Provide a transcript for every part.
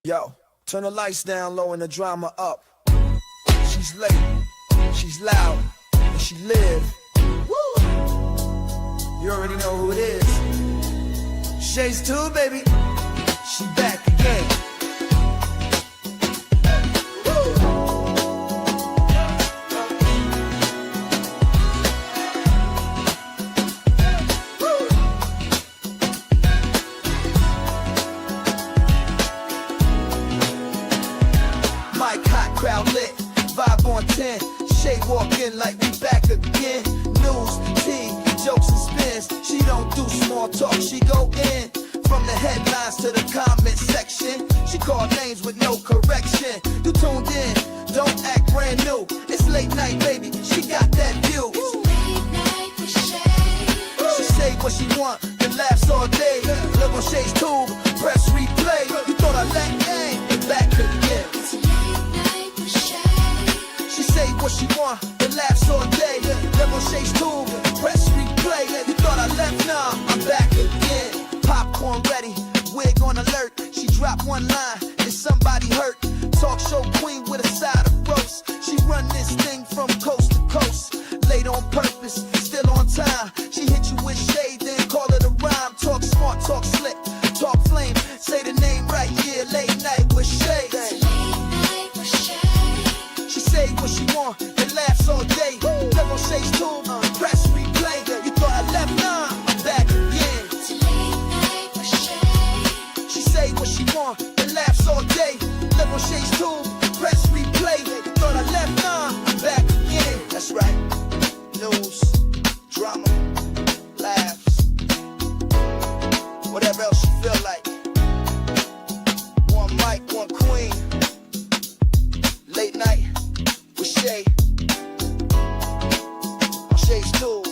Yo, turn the lights down low and the drama up. She's late, she's loud, and she live. Woo! You already know who it is. Shades 2, baby. She back again. Mic hot, crowd lit, vibe on 10. Shade walk in like we back again. News, tea, jokes and spins. She don't do small talk, she go in. From the headlines to the comment section, she call names with no correction. You tuned in, don't act brand new. It's late night, baby, she got that view. Late night with Shay. She say what she want, then laughs all day. Live on Shay's tube, press replay. You thought I let gang, back again. It's late night with Shay. She say what she want, then laughs all day. Live on Shay's tube, press replay. You thought I left, nah, I'm back again. Popcorn ready, wig on alert. She dropped one line, and somebody hurt. Talk show queen with a side of roast. She run this thing from coast to coast. Late on purpose, still on time. She hit you with shade, then call it a rhyme. Talk smart, talk slick, talk flame. Say the name right, yeah, late night with shade. Late night with Shay. She say what she want and laughs all day. Live on Shay's tube, press replay. You thought I left, nah, I'm back again. It's late night with Shay. She say what she want and laughs all day. Live on Shay's tube, press replay. You thought I left, nah, I'm back again. That's right. News, drama, laughs, whatever else you feel like. One mic, one queen. Late night with Shay. On Shay's tube,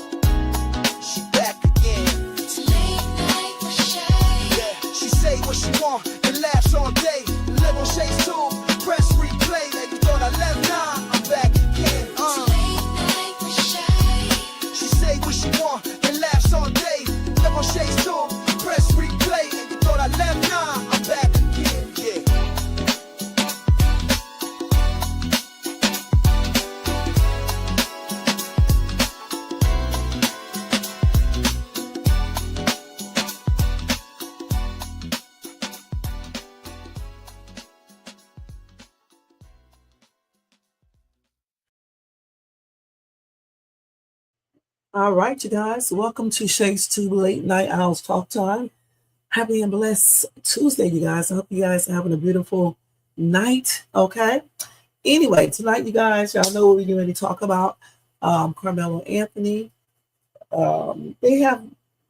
she back again. It's late night with Shay. Yeah, she say what she want and laughs all day. Live on Shay's tube, press replay. You thought I left, nah, I'm back again. It's late night with Shay. She say what she want and laughs all day. Live on Shay's tube, press replay. You thought I left, nah, I'm back again. Yeah. All right, you guys, welcome to Shades 2 Late Night Owls Talk Time. Happy and blessed Tuesday, you guys. I hope you guys are having a beautiful night, okay? Anyway, tonight, you guys, y'all know what we're going to talk about. Karmelo Anthony. They have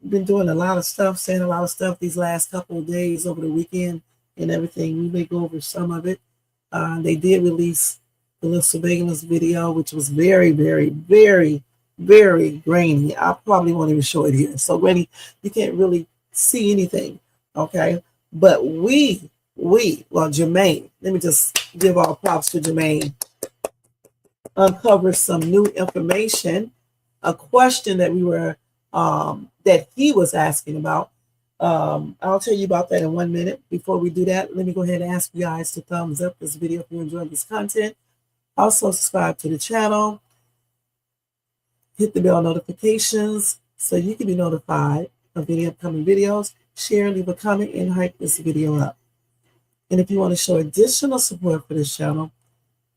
been doing a lot of stuff, saying a lot of stuff these last couple of days over the weekend and everything. We may go over some of it. They did release the little surveillance video, which was very, very, very, very grainy. I probably won't even show it here. So grainy, you can't really see anything, okay? But well, Jermaine, let me just give all props to Jermaine, uncovered some new information, a question that we were, that he was asking about. I'll tell you about that in 1 minute. Before we do that, let me go ahead and ask you guys to thumbs up this video if you enjoyed this content. Also, subscribe to the channel. Hit the bell notifications so you can be notified of any upcoming videos. Share, leave a comment, and hype this video up. And if you want to show additional support for this channel,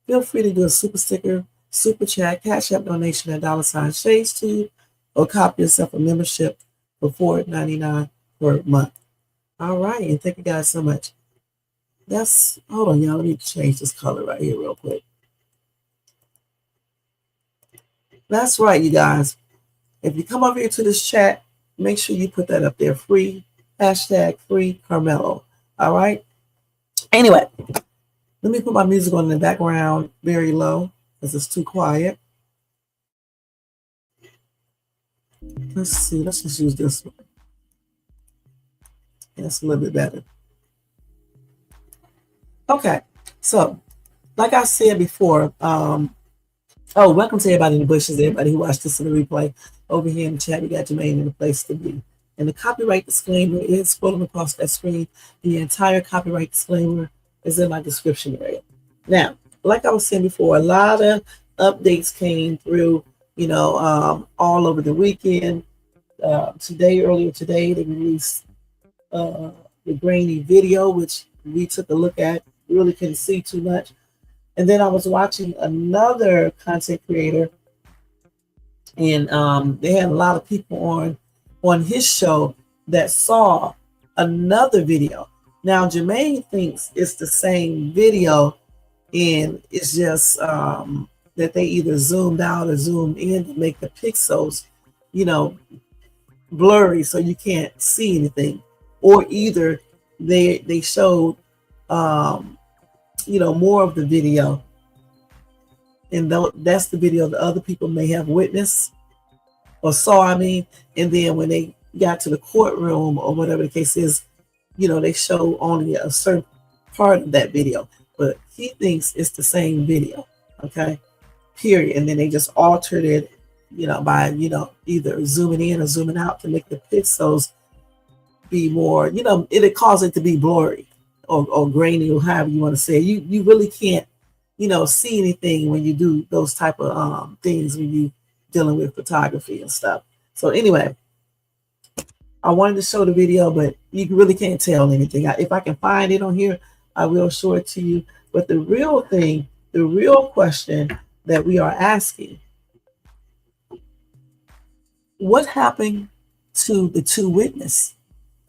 feel free to do a super sticker, super chat, cash app donation at $Shades2, or copy yourself a membership for $4.99 per month. All right, and thank you guys so much. Hold on, y'all. Let me change this color right here real quick. That's right, you guys. If you come over here to this chat, make sure you put that up there. Free, #free Karmelo. All right. Anyway, let me put my music on in the background very low because it's too quiet. Let's see. Let's just use this one. That's a little bit better. Okay. So, like I said before, oh, welcome to everybody in the bushes, everybody who watched this in the replay. Over here in the chat, we got Jermaine in the place to be. And the copyright disclaimer is scrolling across that screen. The entire copyright disclaimer is in my description area. Now, like I was saying before, a lot of updates came through, all over the weekend. Earlier today, they released the grainy video, which we took a look at. Really couldn't see too much. And then I was watching another content creator, and they had a lot of people on his show that saw another video. Now, Jermaine thinks it's the same video, and it's just that they either zoomed out or zoomed in to make the pixels, blurry so you can't see anything, or either they showed more of the video, and that's the video that other people may have witnessed or saw, and then when they got to the courtroom or whatever the case is, they show only a certain part of that video, but he thinks it's the same video, okay, period. And then they just altered it, by, either zooming in or zooming out to make the pixels be more, it'll cause it to be blurry or grainy, or however you want to say it. You really can't, see anything when you do those type of things when you dealing with photography and stuff. So anyway, I wanted to show the video, but you really can't tell anything. If I can find it on here, I will show it to you. But the real thing, the real question that we are asking, what happened to the two witnesses?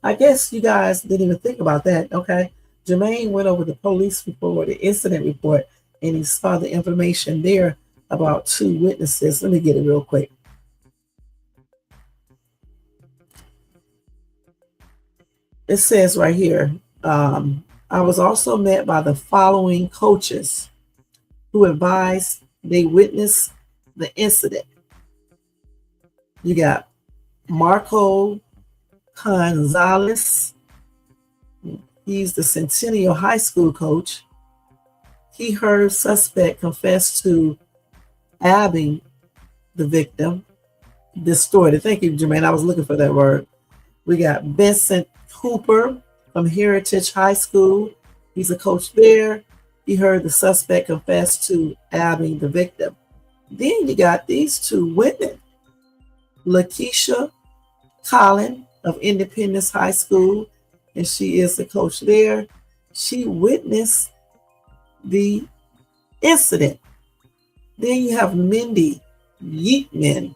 I guess you guys didn't even think about that, okay? Jermaine went over the police report, the incident report, and he saw the information there about two witnesses. Let me get it real quick. It says right here, I was also met by the following coaches who advised they witnessed the incident. You got Marco Gonzalez. He's the Centennial High School coach. He heard suspect confess to stabbing the victim. Distorted. Thank you, Jermaine. I was looking for that word. We got Vincent Cooper from Heritage High School. He's a coach there. He heard the suspect confess to stabbing the victim. Then you got these two women. Lakeisha Collin of Independence High School, and she is the coach there. She witnessed the incident. Then you have Mindy Yeatman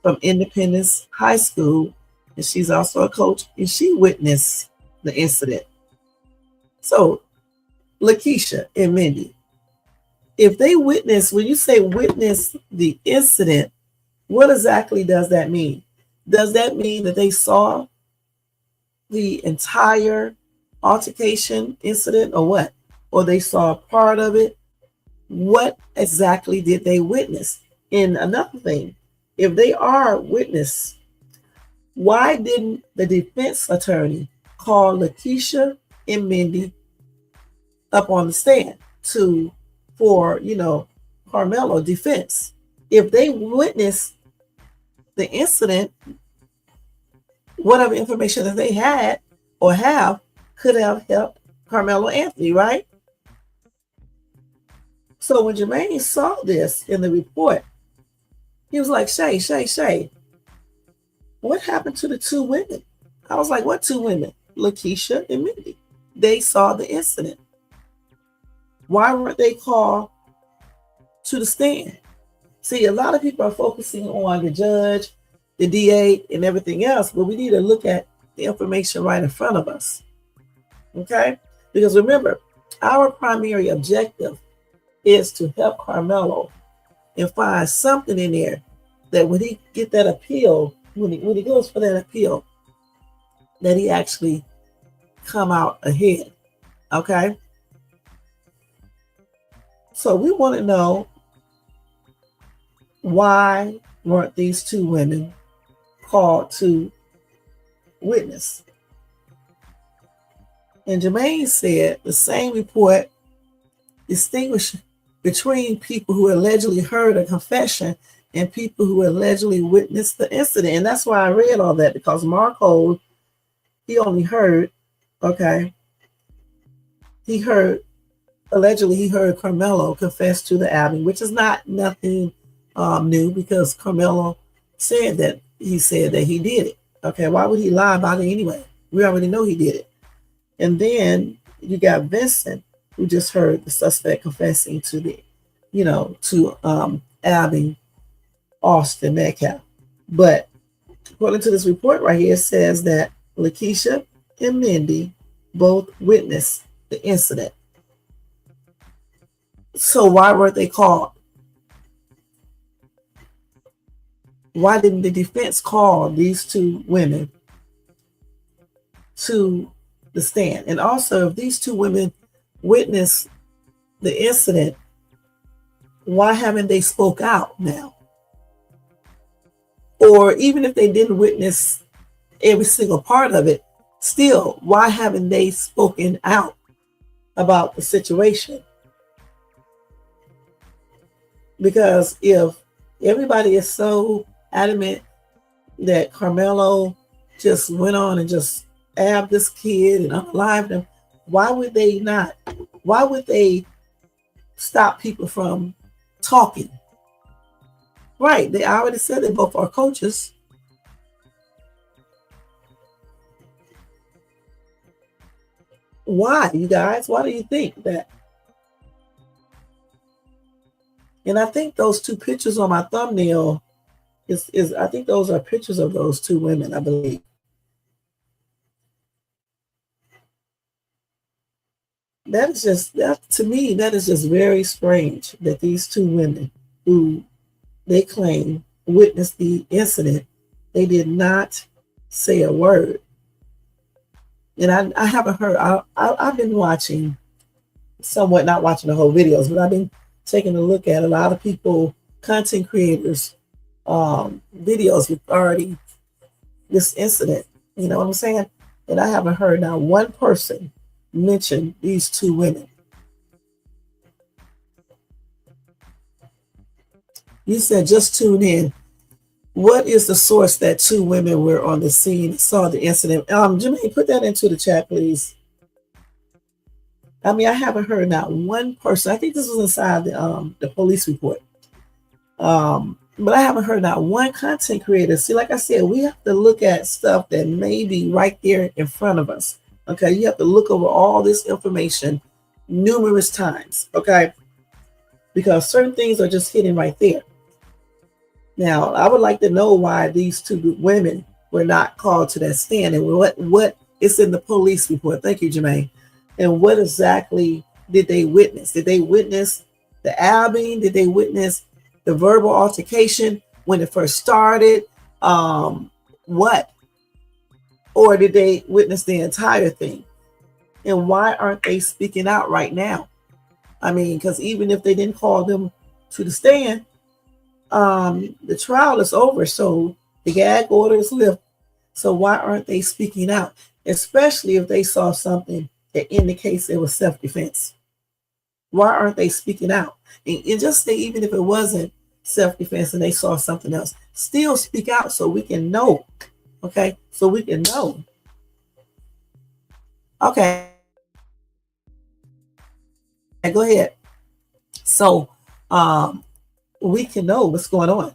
from Independence High School, and she's also a coach, and she witnessed the incident. So, Lakeisha and Mindy, if they witness, when you say witness the incident, what exactly does that mean? Does that mean that they saw the entire altercation incident, or what? Or they saw part of it? What exactly did they witness? And another thing, if they are witness, why didn't the defense attorney call Lakeisha and Mindy up on the stand for Karmelo defense? If they witnessed the incident, whatever information that they had or have could have helped Karmelo Anthony, right? So when Jermaine saw this in the report, he was like, Shay, what happened to the two women? I was like, what two women? Lakeisha and Mindy. They saw the incident. Why weren't they called to the stand? See, a lot of people are focusing on the judge, the DA, and everything else, but we need to look at the information right in front of us, okay? Because remember, our primary objective is to help Karmelo and find something in there that when he get that appeal, when he goes for that appeal, that he actually come out ahead, okay? So we want to know, why weren't these two women called to witness? And Jermaine said the same report distinguished between people who allegedly heard a confession and people who allegedly witnessed the incident. And that's why I read all that, because Marco, he only heard, okay, he heard, allegedly he heard Karmelo confess to the Abbey, which is not nothing new, because Karmelo said that he did it. Okay, why would he lie about it anyway? We already know he did it. And then you got Vincent, who just heard the suspect confessing to Abby Austin Metcalf. But according to this report right here, it says that Lakeisha and Mindy both witnessed the incident. So why weren't they called? Why didn't the defense call these two women to the stand? And also, if these two women witnessed the incident, why haven't they spoke out now? Or even if they didn't witness every single part of it, still, why haven't they spoken out about the situation? Because if everybody is so adamant that Karmelo just went on and just stabbed this kid and unalived him, why would they not? Why would they stop people from talking? Right, they already said they both are coaches. Why, you guys? Why do you think that? And I think those two pictures on my thumbnail is I think those are pictures of those two women, I believe. That is just, that to me, that is just very strange that these two women who they claim witnessed the incident, they did not say a word. And I haven't heard, I've been watching somewhat, not watching the whole videos, but I've been taking a look at a lot of people, content creators, videos regarding this incident. You know what I'm saying? And I haven't heard not one person mention these two women. You said just tune in. What is the source that two women were on the scene and saw the incident? Jermaine, put that into the chat, please. I mean, I haven't heard not one person. I think this was inside the police report. But I haven't heard not one content creator. See, like I said, we have to look at stuff that may be right there in front of us. Okay, you have to look over all this information numerous times. Okay, because certain things are just hidden right there. Now, I would like to know why these two women were not called to that stand, and what is in the police report. Thank you, Jermaine. And what exactly did they witness? Did they witness the abbing? Did they witness the verbal altercation when it first started? What? Or did they witness the entire thing? And why aren't they speaking out right now? I mean, because even if they didn't call them to the stand, the trial is over, so the gag order is lifted. So why aren't they speaking out? Especially if they saw something that indicates it was self-defense. Why aren't they speaking out? And just say, even if it wasn't self-defense and they saw something else, still speak out so we can know. Okay, so we can know. Okay, go ahead. So we can know what's going on.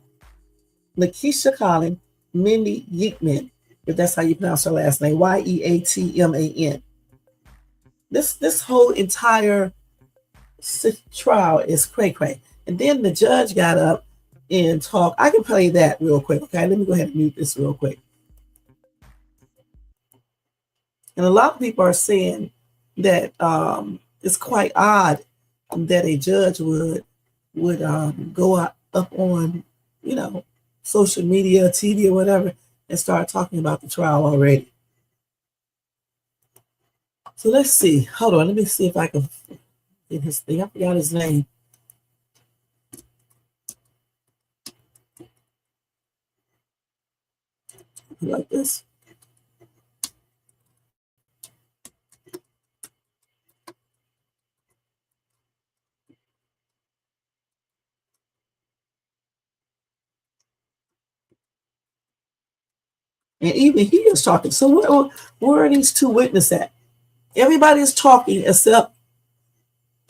Lakeisha Collin, Mindy Yeatman, if that's how you pronounce her last name, Yeatman. This whole entire trial is cray-cray. And then the judge got up and talked. I can play that real quick. Okay, let me go ahead and mute this real quick. And a lot of people are saying that it's quite odd that a judge would go up on, social media, TV, or whatever, and start talking about the trial already. So let's see. Hold on. Let me see if I can get his thing. I forgot his name. Like this. And even he is talking. So where are these two witnesses at? Everybody is talking except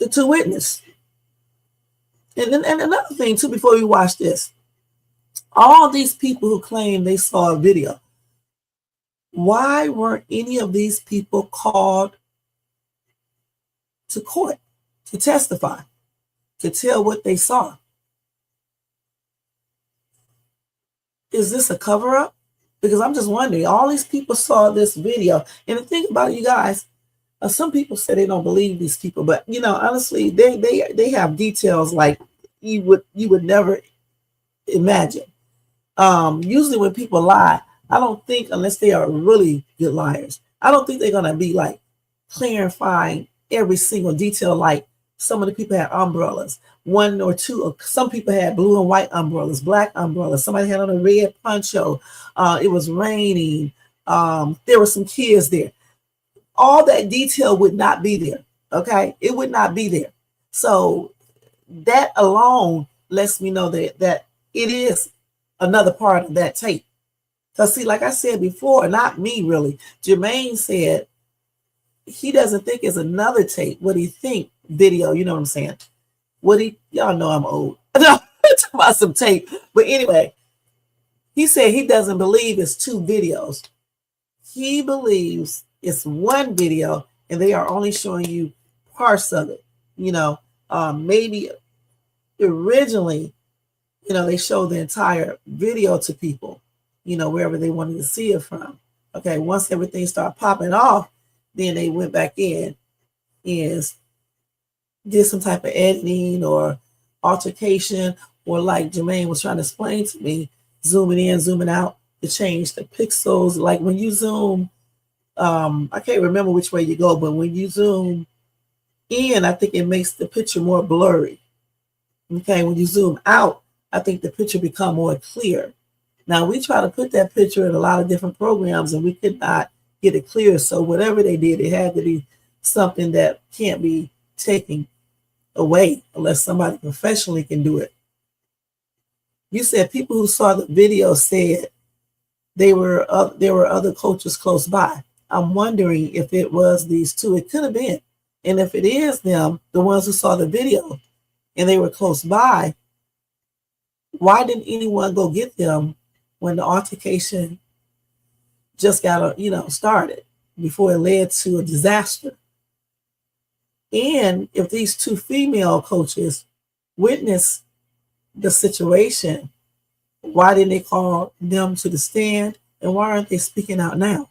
the two witnesses. And another thing too, before we watch this, all these people who claim they saw a video, why weren't any of these people called to court to testify, to tell what they saw? Is this a cover-up? Because I'm just wondering, all these people saw this video. And the thing about it, you guys, some people say they don't believe these people, but you know, honestly, they have details like you would never imagine. Usually when people lie, I don't think, unless they are really good liars, I don't think they're gonna be like clarifying every single detail. Like some of the people had umbrellas, one or two. Some people had blue and white umbrellas, black umbrellas. Somebody had on a red poncho. It was raining. There were some kids there. All that detail would not be there. Okay, it would not be there. So that alone lets me know that it is another part of that tape. Because see, like I said before, not me really, Jermaine said he doesn't think it's another tape. What he think video, you know what I'm saying? Y'all know I'm old. No, talking about some tape. But anyway, he said he doesn't believe it's two videos. He believes it's one video and they are only showing you parts of it. You know, maybe originally, you know, they showed the entire video to people, you know, wherever they wanted to see it from. Okay, once everything started popping off, then they went back in and did some type of editing or altercation, or like Jermaine was trying to explain to me, zooming in, zooming out to change the pixels. Like when you zoom, I can't remember which way you go, but when you zoom in, I think it makes the picture more blurry. Okay, when you zoom out, I think the picture become more clear. Now we try to put that picture in a lot of different programs and we could not get it clear. So whatever they did, it had to be something that can't be taken away unless somebody professionally can do it. You said people who saw the video said there were other coaches close by. I'm wondering if it was these two. It could have been. And if it is them, the ones who saw the video and they were close by, why didn't anyone go get them when the altercation just got, started before it led to a disaster? And if these two female coaches witnessed the situation, why didn't they call them to the stand? And why aren't they speaking out now?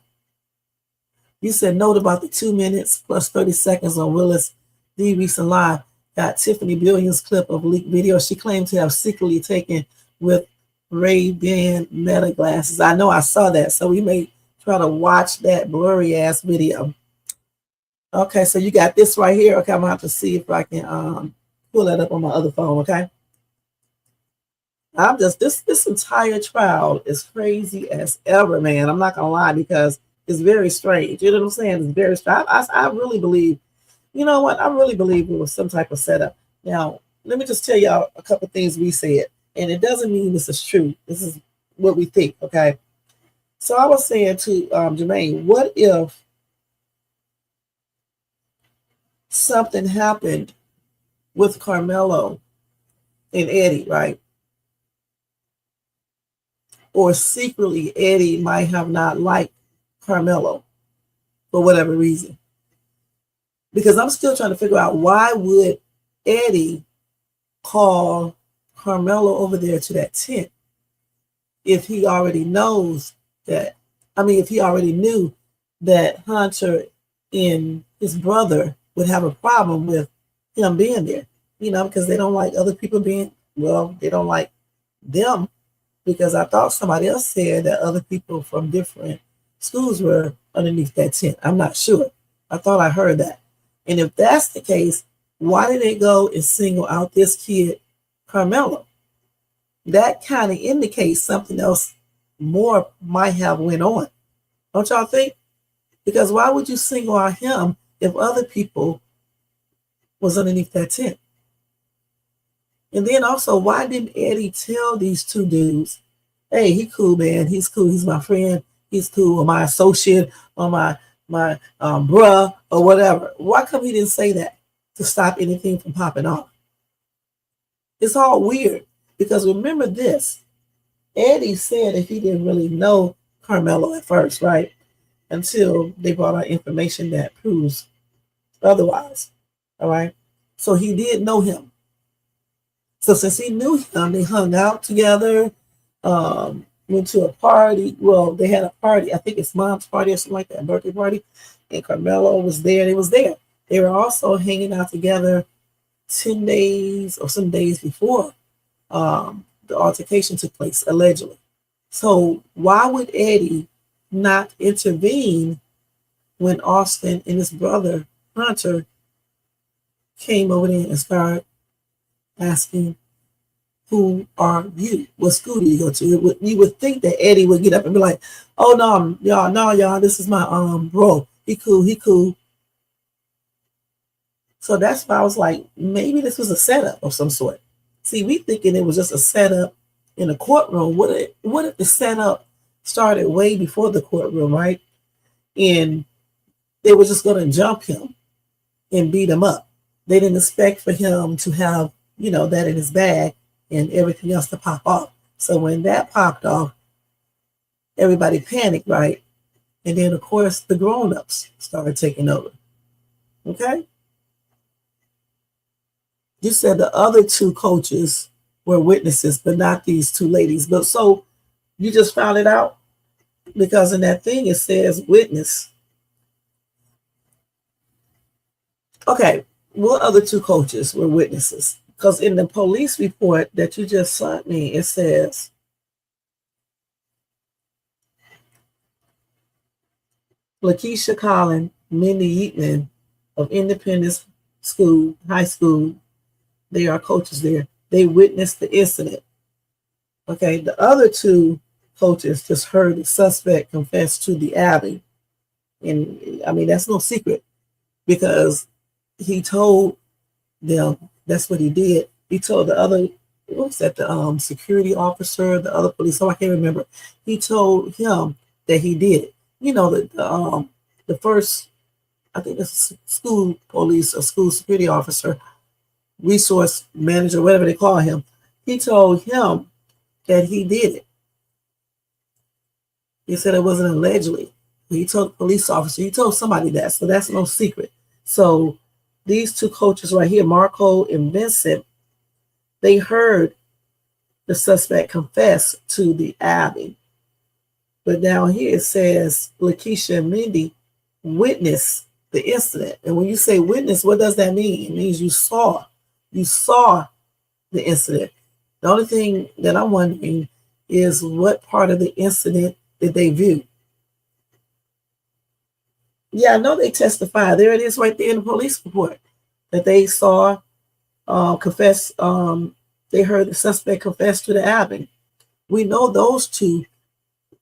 You said note about the 2 minutes plus 30 seconds on Willis D. Recent Live. Got Tiffany Billion's clip of leaked video she claimed to have secretly taken with Ray-Ban Meta glasses. I know I saw that, so we may try to watch that blurry ass video. Okay, so you got this right here. Okay, I'm gonna have to see if I can pull that up on my other phone. Okay, I'm just this entire trial is crazy as ever, man. I'm not gonna lie, because it's very strange. You know what I'm saying? It's very strange. I really believe. You know what? I really believe it was some type of setup. Now, let me just tell y'all a couple things we said, and it doesn't mean this is true. This is what we think. Okay. So I was saying to Jermaine, what if something happened with Karmelo and Eddie, right? Or secretly Eddie might have not liked Karmelo for whatever reason. Because I'm still trying to figure out, why would Eddie call Karmelo over there to that tent if he already knows that, if he already knew that Hunter and his brother would have a problem with him being there, because they don't like other people they don't like them, because I thought somebody else said that other people from different schools were underneath that tent. I'm not sure. I thought I heard that. And if that's the case, why did they go and single out this kid, Karmelo? That kind of indicates something else more might have went on. Don't y'all think? Because why would you single out him if other people was underneath that tent? And then also, why didn't Eddie tell these two dudes, hey, he cool, man. He's cool. He's my friend. He's cool. Or my associate, or my bruh, or whatever. Why come he didn't say that? to stop anything from popping off. It's all weird because remember this, Eddie said that he didn't really know Karmelo at first, right? Until they brought out information that proves otherwise. All right. So he did know him. So since he knew him, they hung out together, went to a party. Well, they had a party. I think it's mom's party or something like that, a birthday party. And Karmelo was there. They was there. They were also hanging out together 10 days or some days before the altercation took place, allegedly. So why would Eddie not intervene when Austin and his brother Hunter came over there and started asking, who are you? What school do you go to? You would think that Eddie would get up and be like, oh no, y'all, this is my bro. He cool. So that's why I was like, maybe this was a setup of some sort. See, we thinking it was just a setup in a courtroom. What if the setup started way before the courtroom, right? And they were just going to jump him and beat him up. They didn't expect for him to have, that in his bag and everything else to pop off. So when that popped off, everybody panicked, right? And then, of course, the grown-ups started taking over. Okay? You said the other two coaches were witnesses, but not these two ladies. But so you just found it out? Because in that thing, it says witness. Okay, what other two coaches were witnesses? Because in the police report that you just sent me, it says Lakeisha Collin, Mindy Yeatman of Independence School, High School, they are coaches there. They witnessed the incident. Okay, the other two coaches just heard the suspect confess to the Abbey. And I mean, that's no secret because he told them that's what he did. He told the other, what was that, the security officer, the other police, I can't remember. He told him that he did it. The first, I think it's school police or school security officer, resource manager, whatever they call him, he told him that he did it. He said it wasn't allegedly. He told the police officer, he told somebody that, so that's no secret. So these two coaches right here, Marco and Vincent, they heard the suspect confess to the Abbey. But down here it says Lakeisha and Mindy witnessed the incident. And when you say witness, what does that mean? It means you saw the incident. The only thing that I'm wondering is what part of the incident did they view? Yeah, I know they testified. There it is right there in the police report that they saw confess. They heard the suspect confess to the Abbey. We know those two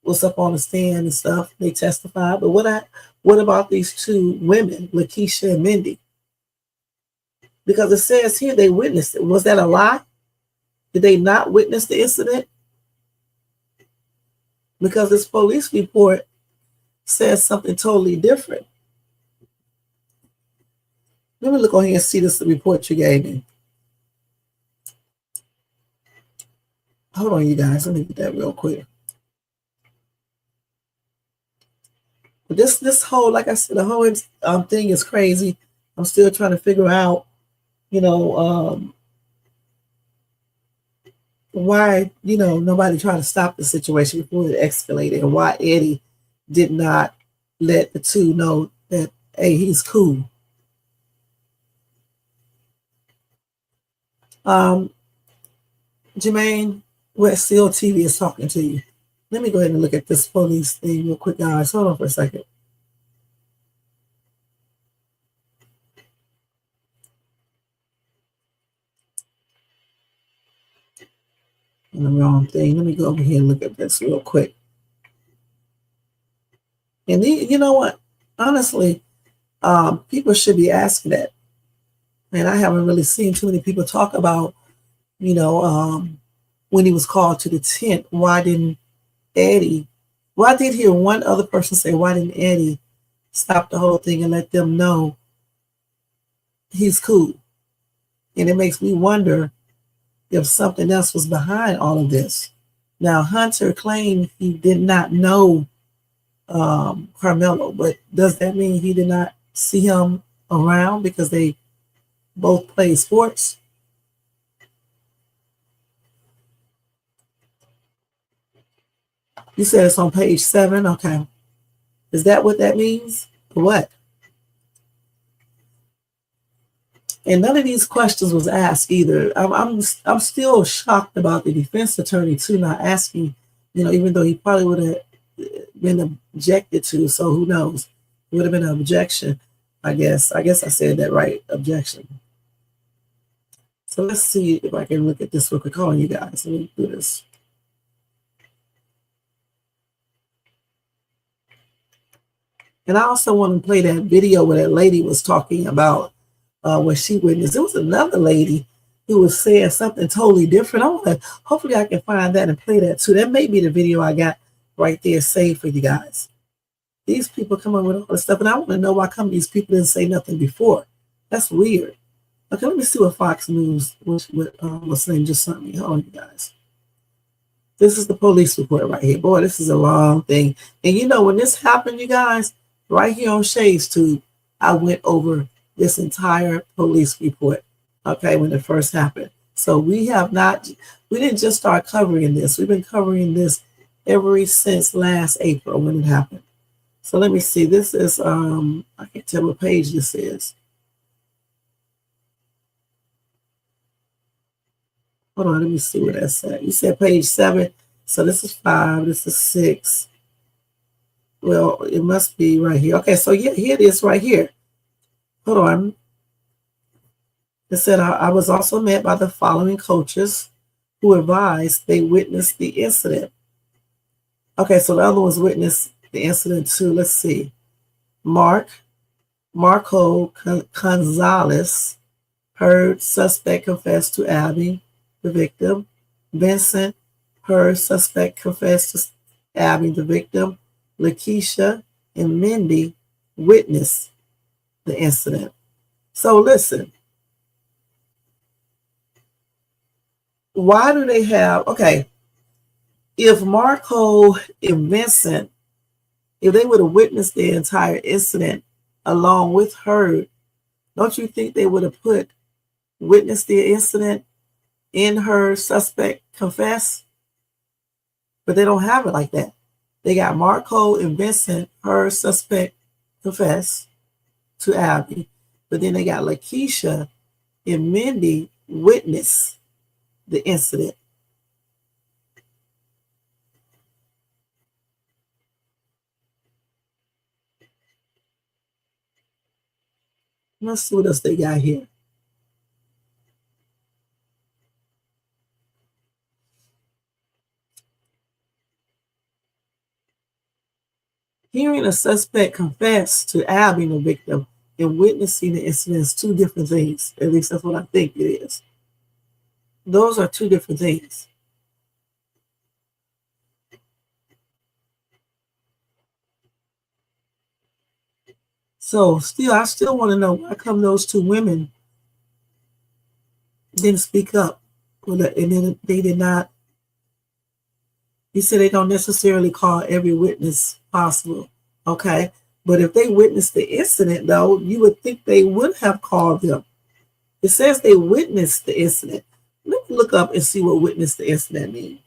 was up on the stand and stuff. They testified. But what about these two women, Lakeisha and Mindy? Because it says here they witnessed it. Was that a lie? Did they not witness the incident? Because this police report says something totally different. Let me look on here and see this report you gave me. Hold on, you guys. Let me get that real quick. But this whole, like I said, the whole thing is crazy. I'm still trying to figure out, why, nobody tried to stop the situation before it escalated, and why Eddie did not let the two know that, hey, he's cool. Jermaine, West Seal TV is talking to you. Let me go ahead and look at this police thing real quick, guys. Hold on for a second. On the wrong thing. Let me go over here and look at this real quick. And you know what? Honestly, people should be asking that. And I haven't really seen too many people talk about, when he was called to the tent, why did hear one other person say, why didn't Eddie stop the whole thing and let them know he's cool. And it makes me wonder if something else was behind all of this. Now, Hunter claimed he did not know Karmelo, but does that mean he did not see him around because they both play sports? You said it's on page 7. Okay. Is that what that means? Or what? And none of these questions was asked either. I'm still shocked about the defense attorney too, not asking, even though he probably would have been objected to. So who knows? It would have been an objection, I guess. I said that right. Objection. So let's see if I can look at this real quick. Hold on, you guys. Let me do this. And I also want to play that video where that lady was talking about what she witnessed. There was another lady who was saying something totally different. Hopefully I can find that and play that too. That may be the video I got right there saved for you guys. These people come up with all this stuff, and I want to know why come these people didn't say nothing before. That's weird. Okay, let me see what Fox News was saying just sent me. Hold on, you guys. This is the police report right here. Boy, this is a long thing. And when this happened, you guys, right here on Shades Tube, I went over this entire police report, okay, when it first happened. So we didn't just start covering this. We've been covering this ever since last April when it happened. So let me see. This is, I can't tell what page this is. Hold on, let me see what that said. You said page 7. So this is 5. This is 6. Well, it must be right here. Okay, so yeah, here it is right here. Hold on. It said, I was also met by the following coaches who advised they witnessed the incident. Okay, so the other ones witnessed the incident too. Let's see. Marco Gonzalez heard suspect confess to Abby, the victim. Vincent heard suspect confess to Abby, the victim. Lakeisha and Mindy witnessed the incident. So listen, why do they have, okay, if Marco and Vincent, if they would have witnessed the entire incident along with her, don't you think they would have witnessed the incident in her suspect confess? But they don't have it like that. They got Marco and Vincent, her suspect confess to Abby, but then they got Lakeisha and Mindy witness the incident. Let's see what else they got here. Hearing a suspect confess to Abby, the victim, and witnessing the incident is two different things. At least that's what I think it is. Those are two different things. So I still want to know why come those two women didn't speak up, and then they did not. You said they don't necessarily call every witness possible, okay? But if they witnessed the incident, though, you would think they would have called them. It says they witnessed the incident. Let me look up and see what witness the incident means.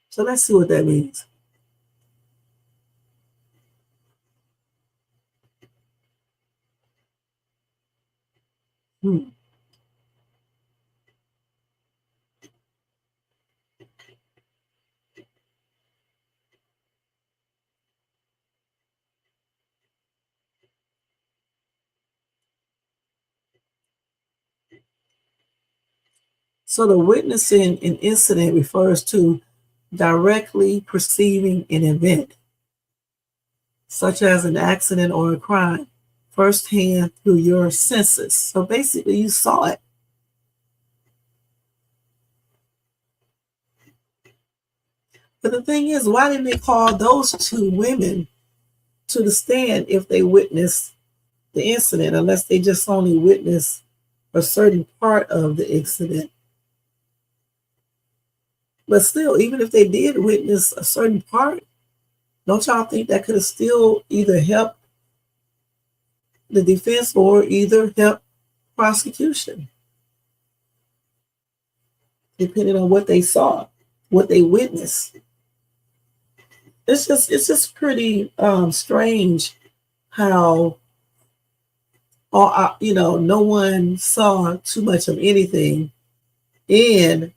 So let's see what that means. So the witnessing an incident refers to directly perceiving an event, such as an accident or a crime, firsthand through your senses. So basically, you saw it. But the thing is, why didn't they call those two women to the stand if they witnessed the incident, unless they just only witnessed a certain part of the incident? But still, even if they did witness a certain part, don't y'all think that could have still either helped the defense or either helped prosecution, depending on what they saw, what they witnessed? It's just pretty strange how no one saw too much of anything, and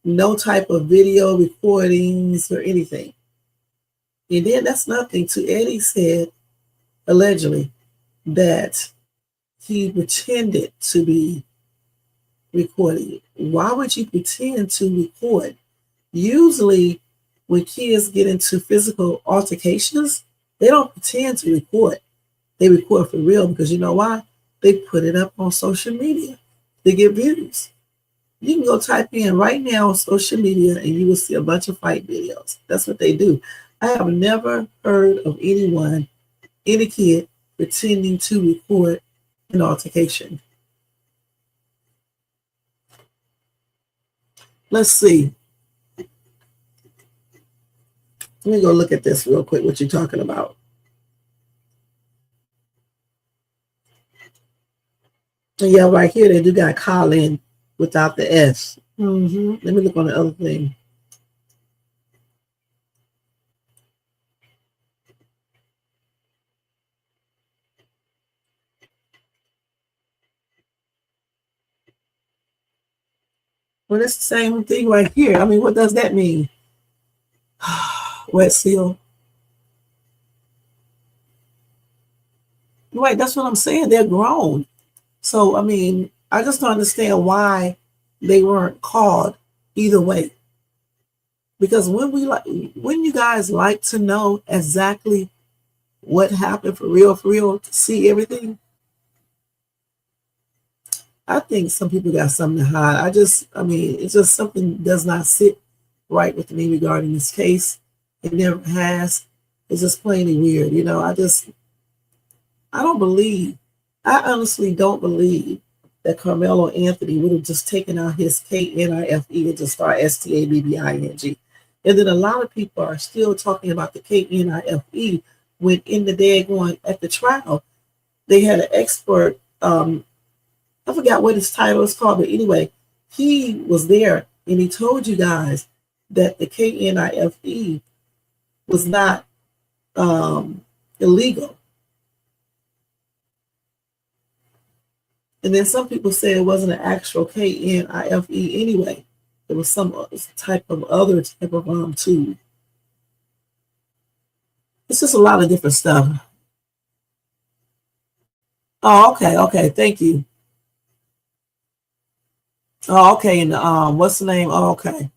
no type of video recordings or anything. And then that's nothing to Eddie said, allegedly, that he pretended to be recording. Why would you pretend to record? Usually, when kids get into physical altercations, they don't pretend to record. They record for real, because you know why? They put it up on social media to get views. You can go type in right now on social media and you will see a bunch of fight videos. That's what they do. I have never heard of anyone, any kid, pretending to record an altercation. Let's see. Let me go look at this real quick, what you're talking about. Yeah, right here, they do got call in without the S. Let me look on the other thing. Well, it's the same thing right here. I mean, what does that mean? Wet seal. Right, that's what I'm saying. They're grown. So, I mean, I just don't understand why they weren't called either way. Because when you guys like to know exactly what happened for real, to see everything, I think some people got something to hide. It's just something does not sit right with me regarding this case. It never has. It's just plainly weird. I honestly don't believe that Karmelo Anthony would have just taken out his KNIFE and just start STABBING. And then a lot of people are still talking about the KNIFE when in the day going at the trial, they had an expert, I forgot what his title is called, but anyway, he was there and he told you guys that the KNIFE was not illegal. And then some people say it wasn't an actual KNIFE anyway. It was some type of tool. It's just a lot of different stuff. Oh, okay, thank you. Oh, okay, and what's the name? Oh, okay.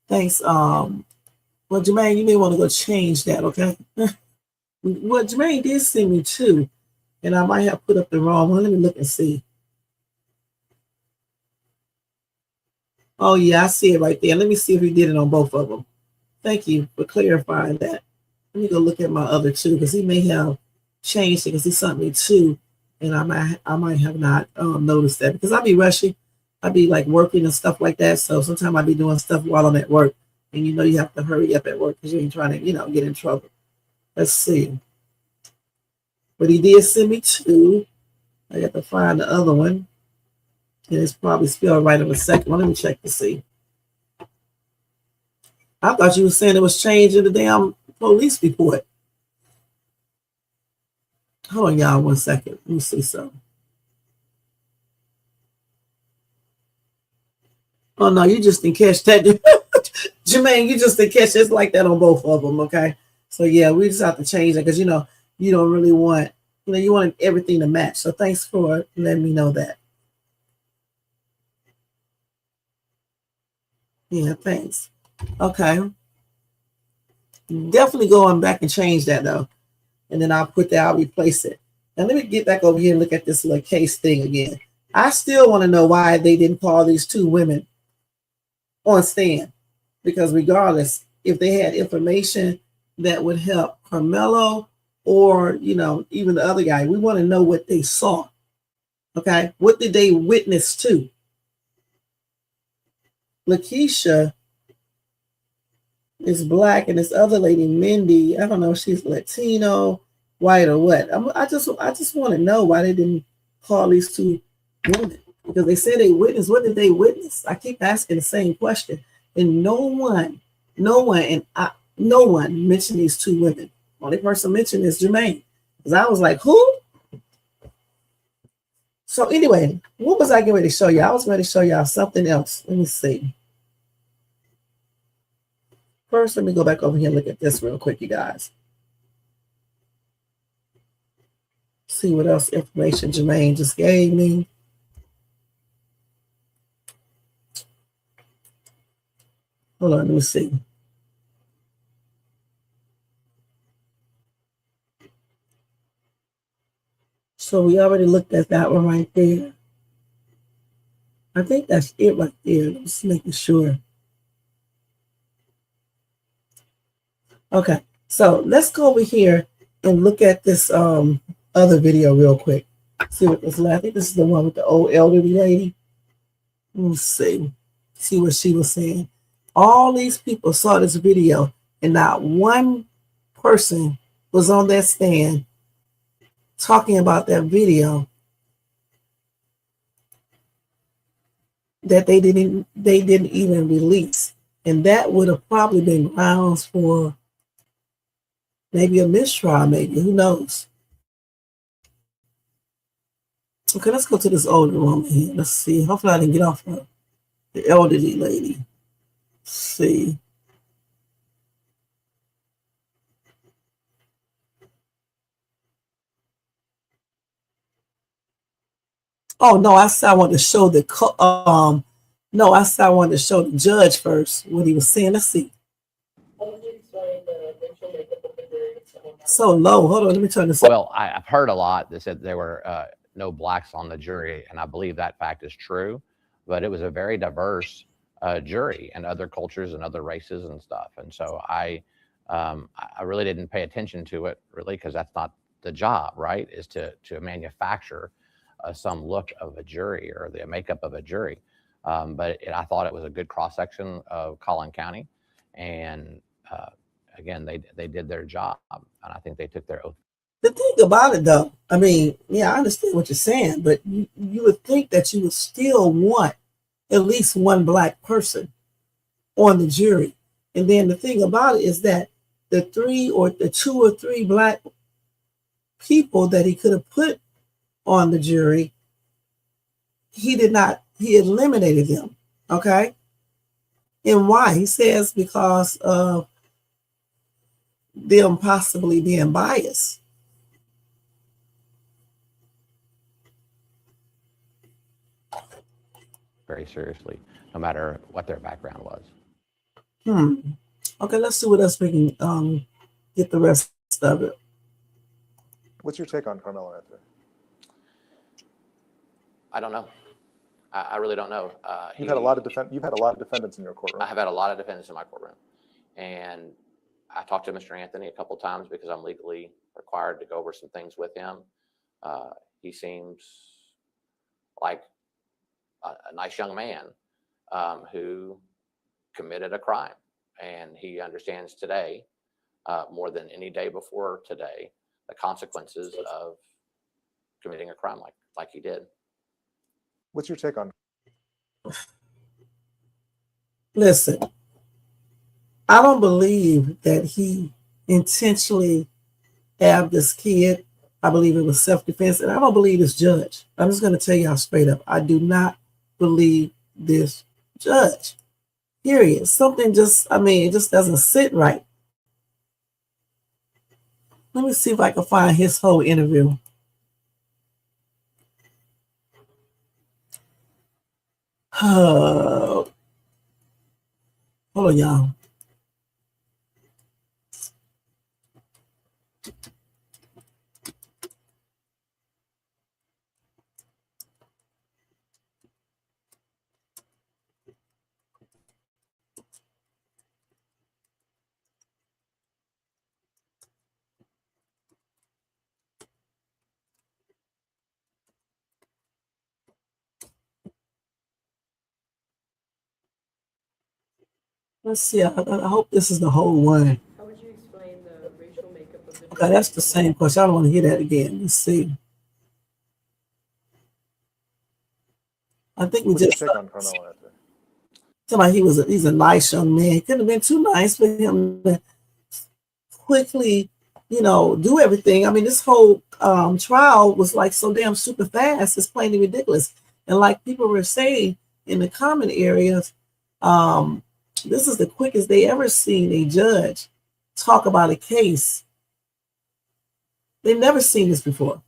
Thanks. Well, Jermaine, you may want to go change that, okay? Well, Jermaine did send me too, and I might have put up the wrong one. Let me look and see. Oh, yeah, I see it right there. Let me see if he did it on both of them. Thank you for clarifying that. Let me go look at my other two, because he may have changed it, because he sent me two, and I might have not noticed that, because I'll be rushing. I'll be like working and stuff like that. So sometimes I'll be doing stuff while I'm at work, and you have to hurry up at work because you ain't trying to, get in trouble. Let's see. But he did send me two. I got to find the other one. And it's probably spelled right on the second one. Let me check to see. I thought you were saying it was changing the damn police report. Hold on, y'all, 1 second. Let me see something. Oh, no, you just didn't catch that. Jermaine, you just didn't catch it. It's like that on both of them, okay? So, yeah, we just have to change it because, you don't really want, you want everything to match. So thanks for letting me know that. Yeah, thanks. Okay. Definitely going back and change that, though. And then I'll replace it. And let me get back over here and look at this little case thing again. I still want to know why they didn't call these two women on stand. Because regardless, if they had information that would help Karmelo or, even the other guy, we want to know what they saw. Okay? What did they witness to? Lakeisha is black, and this other lady, Mindy, I don't know if she's Latino, white, or what. I just want to know why they didn't call these two women, because they said they witnessed. What did they witness? I keep asking the same question, and no one mentioned these two women. Only person mentioned is Jermaine, because I was like, who? So anyway, what was I getting ready to show you? I was ready to show y'all something else. Let me see. First, let me go back over here and look at this real quick, you guys. See what else information Jermaine just gave me. Hold on, let me see. So we already looked at that one right there. I think that's it right there. Just making sure. Okay, so let's go over here and look at this other video real quick. See what this last. I think this is the one with the old elderly lady. Let's see. See what she was saying. All these people saw this video, and not one person was on that stand talking about that video that they didn't even release. And that would have probably been grounds for maybe a mistrial, maybe. Who knows? Okay, let's go to this older woman here. Let's see. Hopefully I didn't get off her. The elderly lady. Let's see. Oh no, I said I wanted to show the no, I said I wanted to show the judge first what he was saying. Let's see. So low. Hold on, let me turn this up. Well, I've heard a lot that said there were no blacks on the jury, and I believe that fact is true. But it was a very diverse jury and other cultures and other races and stuff. And so I really didn't pay attention to it, really, because that's not the job, right? Is to manufacture some look of a jury or the makeup of a jury. But I thought it was a good cross section of Collin County, and again, they did their job, and I think they took their oath. The thing about it, though, I mean, yeah, I understand what you're saying, but you would think that you would still want at least one black person on the jury. And then the thing about it is that the two or three black people that he could have put on the jury, he did not. He eliminated them. Okay. And why? He says because of them possibly being biased. Very seriously, no matter what their background was. Okay, let's see what else we can get the rest of it. What's your take on Karmelo Anthony? I don't know. I really don't know. You've had a lot of defendants in your courtroom. I have had a lot of defendants in my courtroom, and I talked to Mr. Anthony a couple of times because I'm legally required to go over some things with him. He seems like a nice young man who committed a crime, and he understands today more than any day before today the consequences of committing a crime like he did. What's your take on? Listen, I don't believe that he intentionally stabbed this kid. I believe it was self-defense, and I don't believe this judge. I'm just going to tell y'all straight up. I do not believe this judge. Period. Something just, it just doesn't sit right. Let me see if I can find his whole interview. Hold on, y'all. Let's see. I hope this is the whole one. How would you explain the racial makeup of the Okay, that's the same question. I don't want to hear that again. Let's see. I think we What's your just take on Karmelo Anthony? somebody he's a nice young man. He couldn't have been too nice for him to quickly, do everything. I mean, this whole trial was like so damn super fast. It's plainly ridiculous. And like people were saying in the comment areas, this is the quickest they ever seen a judge talk about a case. They've never seen this before.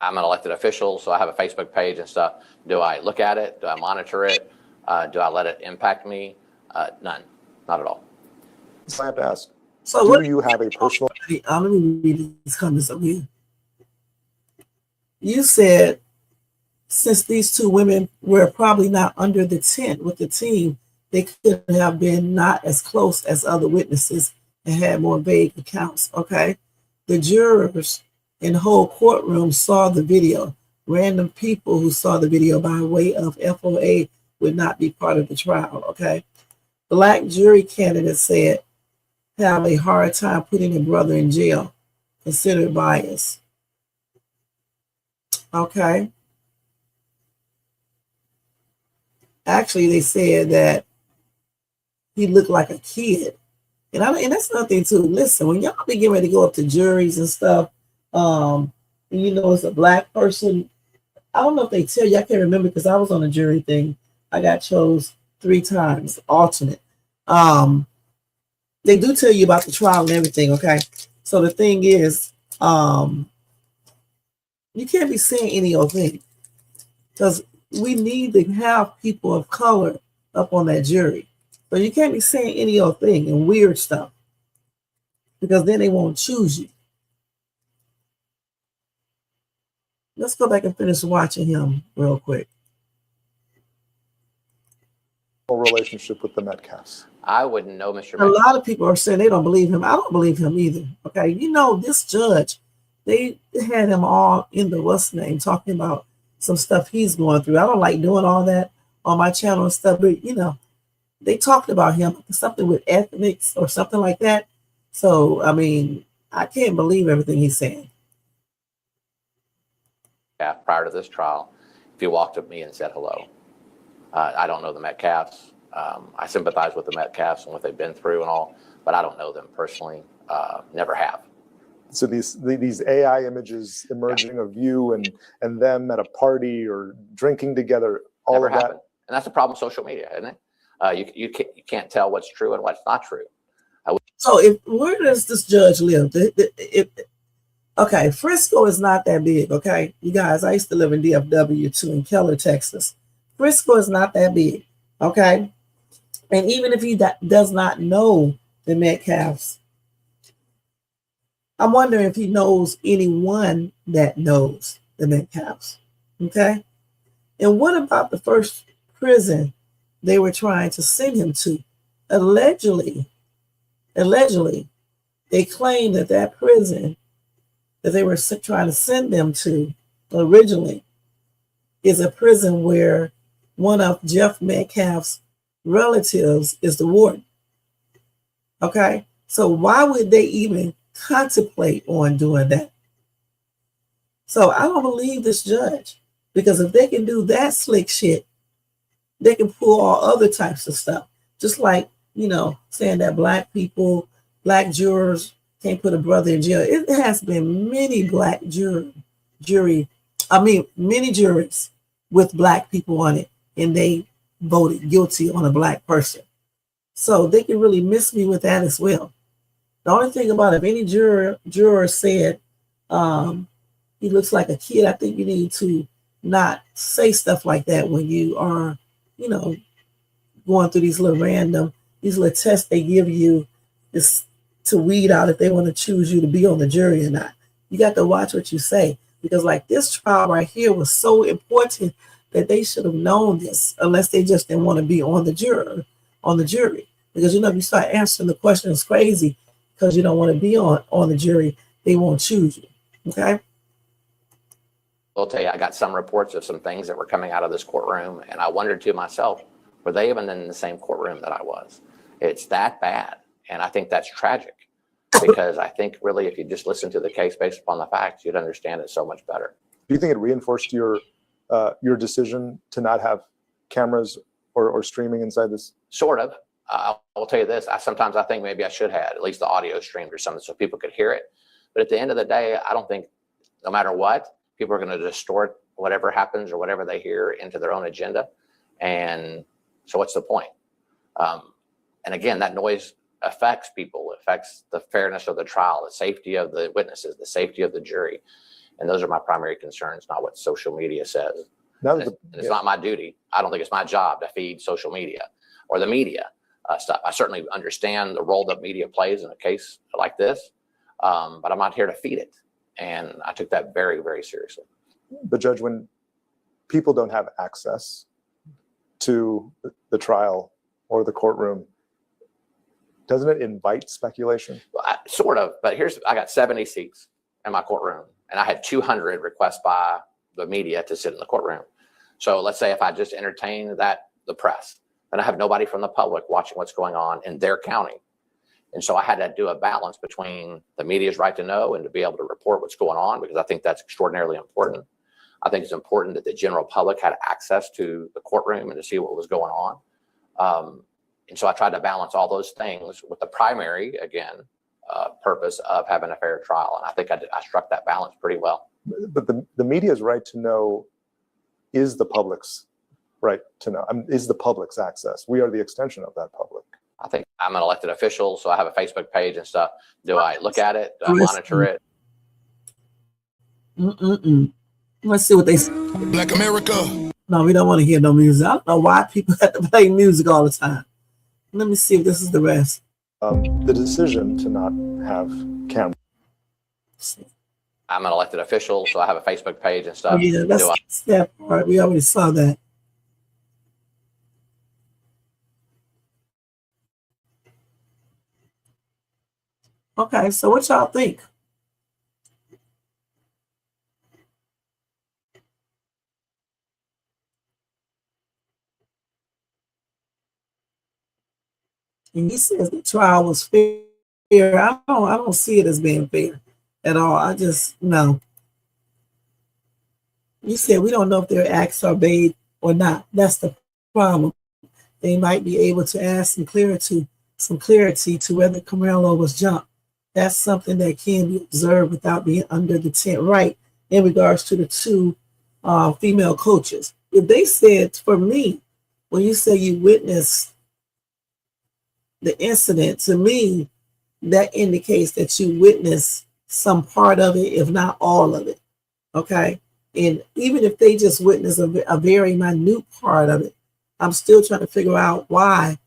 I'm an elected official, so I have a Facebook page and stuff. Do I look at it? Do I monitor it? Do I let it impact me? None, not at all. So I have to ask, So do you have a personal? let me read these comments up here. You said since these two women were probably not under the tent with the team, they could have been not as close as other witnesses and had more vague accounts. Okay. The jurors in the whole courtroom saw the video. Random people who saw the video by way of FOA would not be part of the trial. Okay. Black jury candidates said have a hard time putting a brother in jail, considered bias. Okay. Actually, they said that he looked like a kid. And that's nothing to listen. When y'all be getting ready to go up to juries and stuff, and it's a black person. I don't know if they tell you, I can't remember because I was on a jury thing. I got chose 3 times, alternate. They do tell you about the trial and everything, okay? So the thing is, you can't be saying any old thing because we need to have people of color up on that jury. So you can't be saying any old thing and weird stuff because then they won't choose you. Let's go back and finish watching him real quick. Relationship with the Metcalfs? I wouldn't know, Mr. A Metcalf. lot of people are saying they don't believe him. I don't believe him either. Okay, this judge, they had him all in the what's name talking about some stuff he's going through. I don't like doing all that on my channel and stuff, but they talked about him, something with ethnics or something like that. So, I mean, I can't believe everything he's saying. Yeah, prior to this trial, if you walked up to me and said hello, I don't know the Metcalfs. I sympathize with the Metcalfs and what they've been through and all, but I don't know them personally. Never have. So these AI images emerging of you and them at a party or drinking together, all Never of that. happened. And that's the problem with social media, isn't it? You can't tell what's true and what's not true. So where does this judge live? Okay, Frisco is not that big, okay? You guys, I used to live in DFW too, in Keller, Texas. Frisco is not that big, okay? And even if he does not know the Metcalfs, I'm wondering if he knows anyone that knows the Metcalfs, okay? And what about the first prison they were trying to send him to? Allegedly, they claim that prison that they were trying to send them to originally is a prison where one of Jeff Metcalf's relatives is the warden. Okay, so why would they even contemplate on doing that? So I don't believe this judge, because if they can do that slick shit, they can pull all other types of stuff. Just like, saying that black jurors can't put a brother in jail. It has been many many juries with black people on it, and they voted guilty on a black person. So they can really miss me with that as well. The only thing about if any juror said he looks like a kid, I think you need to not say stuff like that when you are, going through these little tests they give you is to weed out if they want to choose you to be on the jury or not. You got to watch what you say, because like this trial right here was so important that they should have known this, unless they just didn't want to be on the jury. Because if you start answering the questions crazy because you don't want to be on the jury, they won't choose you. Okay. I'll tell you, I got some reports of some things that were coming out of this courtroom, and I wondered to myself, Were they even in the same courtroom that I was? It's that bad. And I think that's tragic, because I think really if you just listen to the case based upon the facts, you'd understand it so much better. Do you think it reinforced your decision to not have cameras or streaming inside this? Sort of. I will tell you this. Sometimes I think maybe I should have at least the audio streamed or something so people could hear it. But at the end of the day, I don't think, no matter what, people are going to distort whatever happens or whatever they hear into their own agenda. And so what's the point? And again, that noise affects people, affects the fairness of the trial, the safety of the witnesses, the safety of the jury. And those are my primary concerns, not what social media says. It's not my duty. I don't think it's my job to feed social media or the media stuff. I certainly understand the role that media plays in a case like this, but I'm not here to feed it. And I took that very, very seriously. But Judge, when people don't have access to the trial or the courtroom, doesn't it invite speculation? Well, sort of, but I got 70 seats in my courtroom, and I had 200 requests by the media to sit in the courtroom. So let's say if I just entertain the press, then I have nobody from the public watching what's going on in their county. And so I had to do a balance between the media's right to know and to be able to report what's going on, because I think that's extraordinarily important. I think it's important that the general public had access to the courtroom and to see what was going on. And so I tried to balance all those things with the primary, again, purpose of having a fair trial. And I think I struck that balance pretty well. But the media's right to know is the public's right to know, is the public's access. We are the extension of that public. I think I'm an elected official, so I have a Facebook page and stuff. Do I look at it? Do I monitor it? Let's see what they say. Black America. No, we don't want to hear no music. I don't know why people have to play music all the time. Let me see if this is the rest. The decision to not have cameras. I'm an elected official, so I have a Facebook page and stuff. Oh, yeah, that's that part. We already saw that. Okay, so what y'all think? And he says the trial was fair. I don't see it as being fair at all. I just no. You said we don't know if their acts are obeyed or not. That's the problem. They might be able to add some clarity to whether Karmelo was jumped. That's something that can be observed without being under the tent, right? In regards to the two female coaches, if they said, for me, when you say you witnessed the incident, to me, that indicates that you witnessed some part of it, if not all of it. Okay. And even if they just witnessed a very minute part of it, I'm still trying to figure out why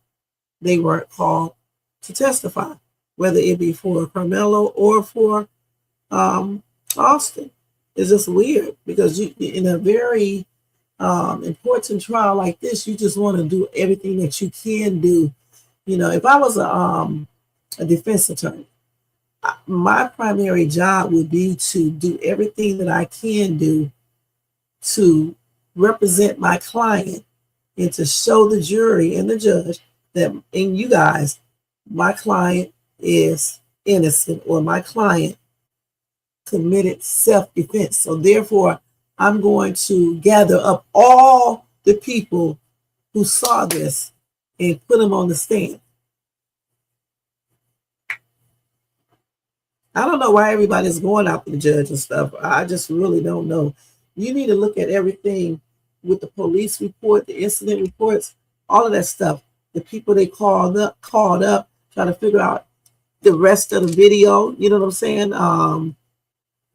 they weren't called to testify, whether it be for Karmelo or for Austin. It's just weird because you, in a very important trial like this, you just want to do everything that you can do. You know, if I was a defense attorney, my primary job would be to do everything that I can do to represent my client and to show the jury and the judge that, and you guys, my client is innocent or my client committed self-defense. So therefore, I'm going to gather up all the people who saw this and put them on the stand. I don't know why everybody's going after the judge and stuff. I just really don't know. You need to look at everything with the police report, the incident reports, all of that stuff. The people they called up, trying to figure out the rest of the video. You know what I'm saying?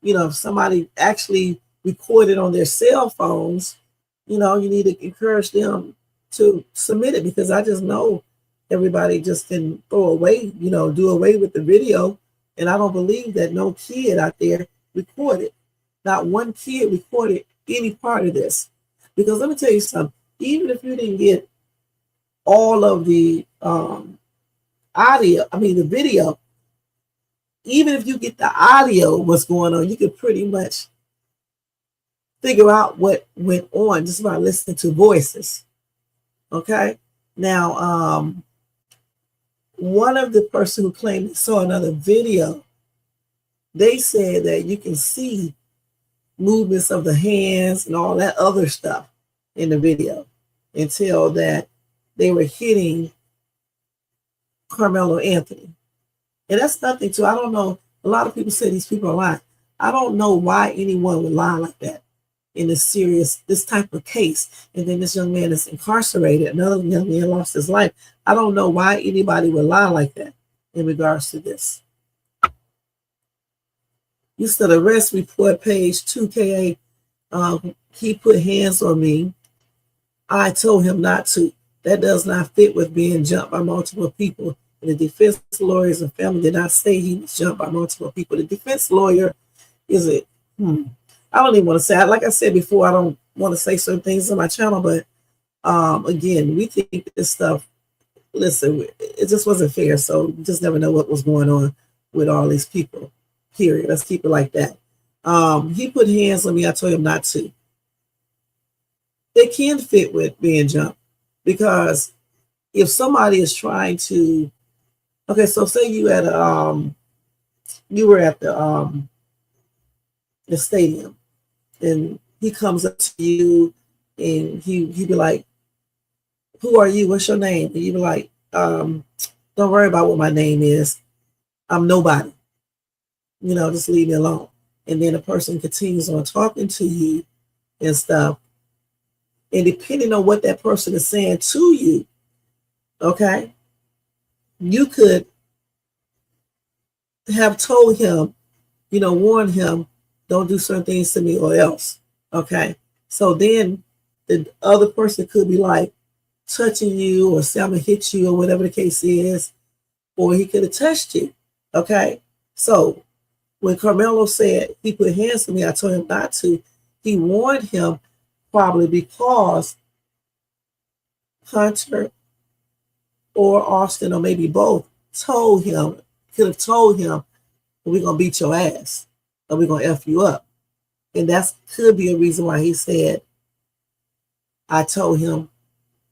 You know, if somebody actually recorded on their cell phones, you know, you need to encourage them to submit it, because I just know everybody just can throw away, you know, do away with the video. And I don't believe that no kid out there recorded. Not one kid recorded any part of this. Because let me tell you something, even if you didn't get all of the the video, even if you get the audio, what's going on, you can pretty much figure out what went on just by listening to voices. Okay? Now, one of the person who claimed they saw another video, they said that you can see movements of the hands and all that other stuff in the video until that they were hitting Karmelo Anthony. And that's nothing to, I don't know, a lot of people say these people are lying. I don't know why anyone would lie like that in this type of case. And then this young man is incarcerated. Another young man lost his life. I don't know why anybody would lie like that in regards to this. You said arrest report page 2KA. He put hands on me. I told him not to. That does not fit with being jumped by multiple people. And the defense lawyers and family did not say he was jumped by multiple people. The defense lawyer is it? I don't even want to say. Like I said before, I don't want to say certain things on my channel, but again, we think this stuff. Listen, it just wasn't fair. So you just never know what was going on with all these people. Period. Let's keep it like that. He put hands on me. I told him not to. They can fit with being jumped because if somebody is trying to, okay, so say you at you were at the stadium, and he comes up to you, and he be like, "Who are you? What's your name?" And you be like, "Don't worry about what my name is. I'm nobody. You know, just leave me alone." And then the person continues on talking to you and stuff. And depending on what that person is saying to you, okay, you could have told him, you know, warn him, don't do certain things to me or else. Okay. So then the other person could be like touching you or say I'm gonna hit you or whatever the case is, or he could have touched you. Okay. So when Karmelo said he put hands on me, I told him not to. He warned him probably because Hunter or Austin or maybe both told him, could have told him, we're going to beat your ass or we're going to F you up. And that could be a reason why he said, I told him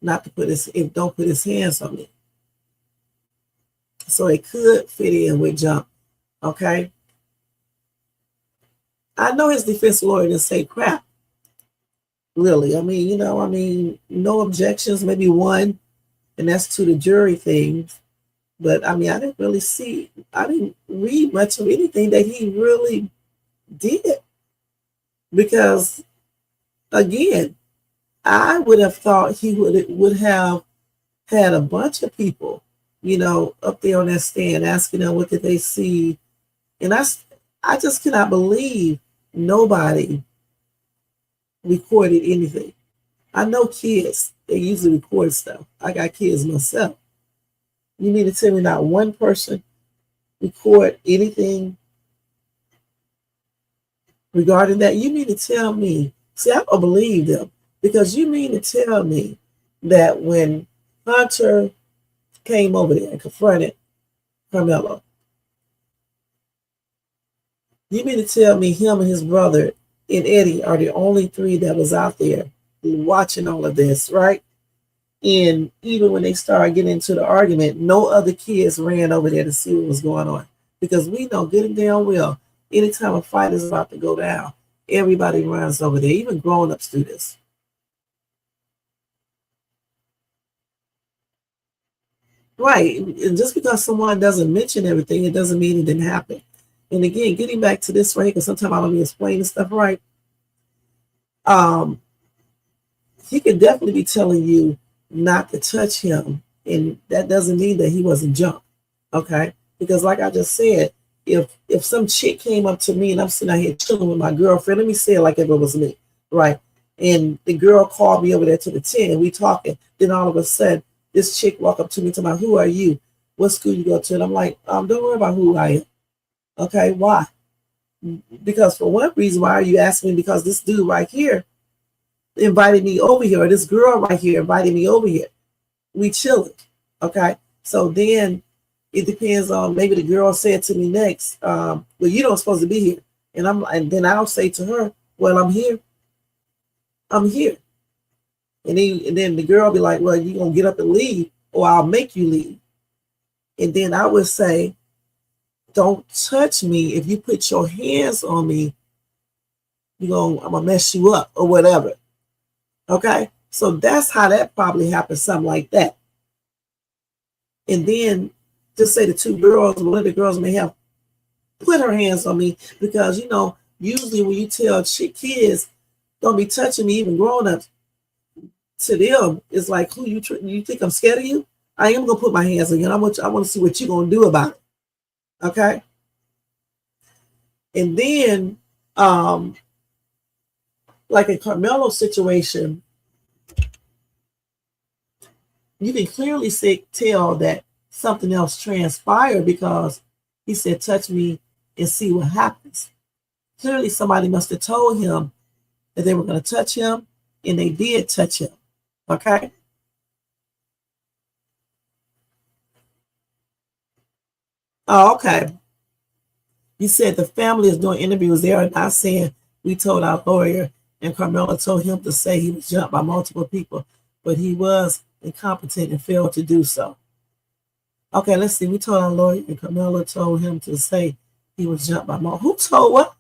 not to don't put his hands on me. So it could fit in with jump. Okay. I know his defense lawyer didn't say crap. Really. I mean, no objections, maybe one, and that's to the jury things. But I mean, I didn't read much of anything that he really did. Because again, I would have thought he would have had a bunch of people, up there on that stand asking them what did they see. And I just cannot believe nobody recorded anything. I know kids, they usually record stuff. I got kids myself. You mean to tell me not one person record anything regarding that? You mean to tell me, see, I don't believe them, because you mean to tell me that when Hunter came over there and confronted Karmelo, you mean to tell me him and his brother and Eddie are the only three that was out there watching all of this, right? And even when they started getting into the argument, no other kids ran over there to see what was going on. Because we know good and damn well, anytime a fight is about to go down, everybody runs over there, even grown-ups do this. Right, and just because someone doesn't mention everything, it doesn't mean it didn't happen. And again, getting back to this right, because sometimes I don't be explaining stuff right. He could definitely be telling you not to touch him, and that doesn't mean that he wasn't jumped. Okay, because like I just said, if some chick came up to me and I'm sitting out here chilling with my girlfriend, let me say it like if it was me, right? And the girl called me over there to the tent and we talking. Then all of a sudden, this chick walk up to me to my, who are you? What school you go to? And I'm like, don't worry about who I am. Okay, why? Because for one reason, why are you asking me? Because this dude right here invited me over here, or this girl right here invited me over here. We chilling. Okay, so then it depends on, maybe the girl said to me next, well, you don't supposed to be here. And then I'll say to her, well, I'm here. I'm here. And then the girl be like, well, you gonna get up and leave, or I'll make you leave. And then I would say, don't touch me. If you put your hands on me, I'm gonna mess you up or whatever. Okay? So that's how that probably happened, something like that. And then just say the two girls, one of the girls may have put her hands on me, because usually when you tell kids don't be touching me, even grown-ups, to them it's like, who you think I'm scared of you? I am gonna put my hands on you. I want to see what you're gonna do about it. Okay. And then like in Karmelo's situation, you can clearly tell that something else transpired, because he said, touch me and see what happens. Clearly somebody must have told him that they were going to touch him, and they did touch him. Okay? Oh, okay. You said the family is doing interviews. They are not saying we told our lawyer, and Karmelo told him to say he was jumped by multiple people, but he was incompetent and failed to do so. Okay, let's see. We told our lawyer, and Karmelo told him to say he was jumped by multiple. Who told what?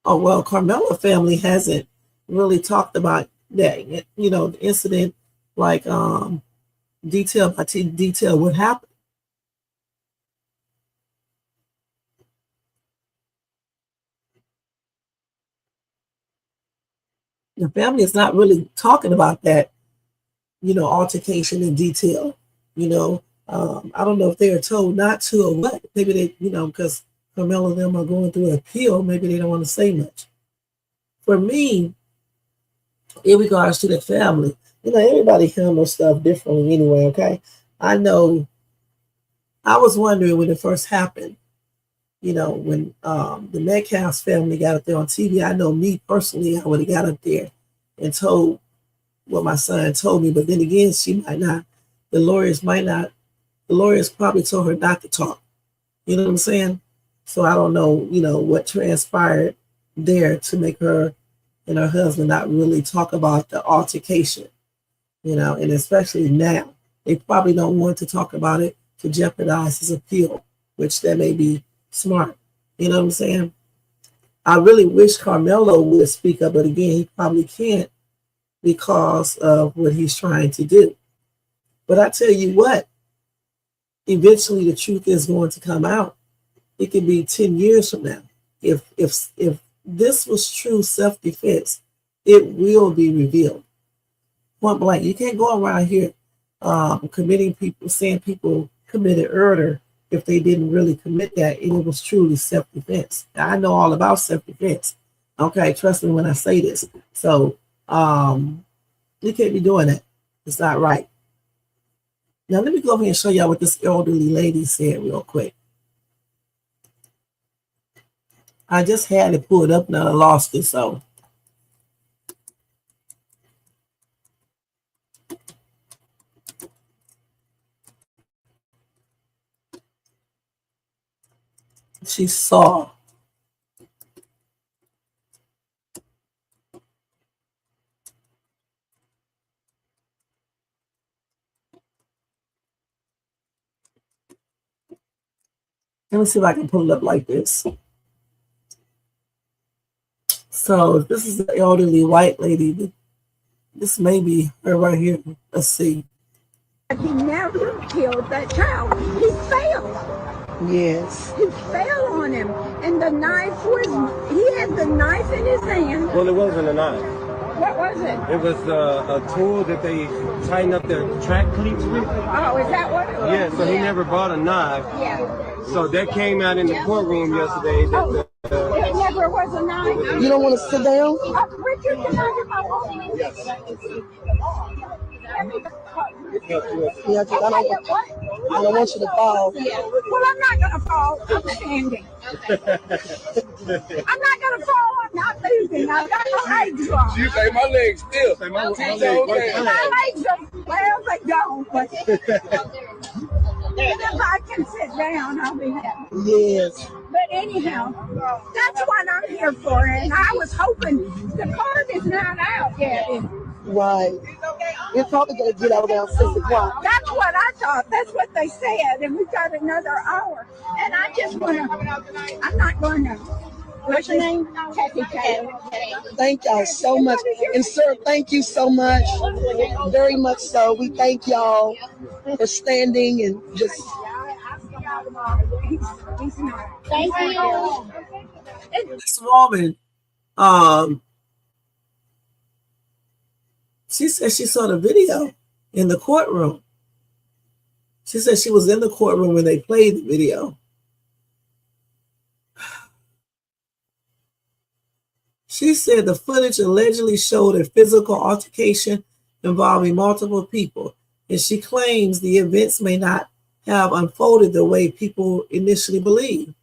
Oh, well, Karmelo family hasn't really talked about that, the incident, like detail by detail what happened. The family is not really talking about that, altercation in detail. I don't know if they are told not to or what. Maybe they, because Karmelo and them are going through an appeal, maybe they don't want to say much. For me, in regards to the family, everybody handles stuff differently anyway, okay? I know, I was wondering when it first happened, when the Metcalf family got up there on TV, I know me personally, I would have got up there and told what my son told me, but then again, she might not. The lawyers might not. The lawyers probably told her not to talk. You know what I'm saying? So I don't know, what transpired there to make her and her husband not really talk about the altercation, and especially now. They probably don't want to talk about it to jeopardize his appeal, which that may be smart. You know what I'm saying? I really wish Karmelo would speak up, but again, he probably can't because of what he's trying to do. But I tell you what, eventually the truth is going to come out. It could be 10 years from now. If this was true self-defense, it will be revealed. Point blank. You can't go around here saying people committed murder if they didn't really commit that and it was truly self-defense. I know all about self-defense. Okay, trust me when I say this. So you can't be doing that. It's not right. Now let me go ahead and show y'all what this elderly lady said real quick. I just had it pulled up and I lost it, so. She saw. Let me see if I can pull it up like this. So this is the elderly white lady. This may be her right here. Let's see. He never killed that child. He failed. Yes. He fell on him. And the knife he had the knife in his hand. Well, it wasn't a knife. What was it? It was a tool that they tighten up their track cleats with. Oh, is that what it was? Yeah, so he never bought a knife. Yeah. So that came out in the courtroom yesterday. That It never was a knife. You don't want to sit down? Richard, can I get my phone? Yes. Yeah, I don't want you to fall. Well, I'm not going to fall. I'm standing. I'm not going to fall. I'm not moving. I've got my legs wrong. You say my legs still. Say my legs My legs are, well, they don't. But if I can sit down, I'll be happy. Yes. But anyhow, that's what I'm here for. And I was hoping the card is not out yet. Right. You're probably going to get out around 6 o'clock. That's what I thought. That's what they said. And we've got another hour. And I just want to, I'm not going to. What's your name? Kathy Taylor. Thank y'all so much. And sir, thank you so much. Very much so. We thank y'all for standing and just. Thank you. This woman, she said she saw the video in the courtroom. She said she was in the courtroom when they played the video. She said the footage allegedly showed a physical altercation involving multiple people, and she claims the events may not have unfolded the way people initially believed.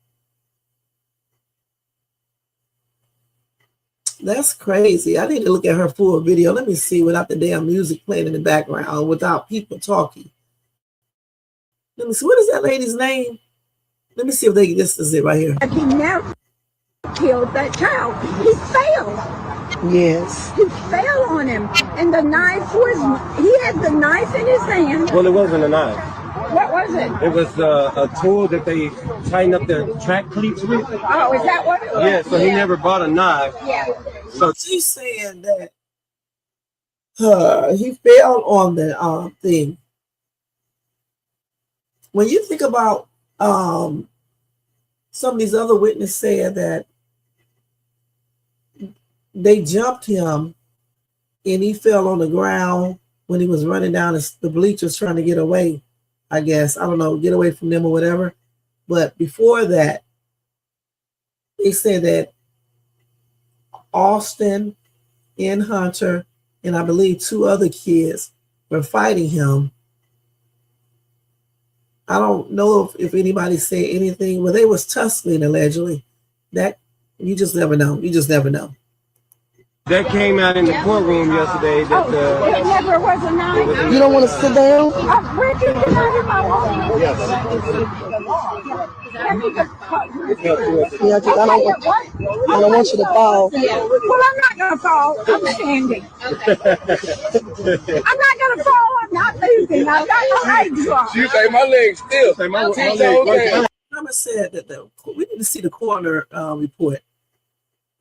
That's crazy. I need to look at her full video. Let me see, without the damn music playing in the background, without people talking. Let me see. What is that lady's name? Let me see if this is it right here. He never killed that child. He fell. Yes. He fell on him. And the knife was, he had the knife in his hand. Well, it wasn't a knife. What was it? It was a tool that they tighten up their track cleats with. Oh, is that what it was? Yeah, so he never bought a knife. Yeah. So she's saying that he fell on the thing. When you think about some of these other witnesses said that they jumped him and he fell on the ground when he was running down the bleachers trying to get away, I guess. I don't know, get away from them or whatever. But before that, they said that Austin and Hunter, and I believe 2 other kids, were fighting him. I don't know if anybody said anything. Well, they was tussling allegedly. That you just never know. You just never know. That came out in the courtroom yesterday. That It never was a knife. You don't want to sit down? Where did you get out of my wall? yes. Yeah, because I don't want you to fall. Well, I'm not going to fall. I'm standing. I'm not going to fall. I'm not moving. I've got no legs up. You say my legs still. Say my Okay. legs. Thomas said that we need to see the coroner report.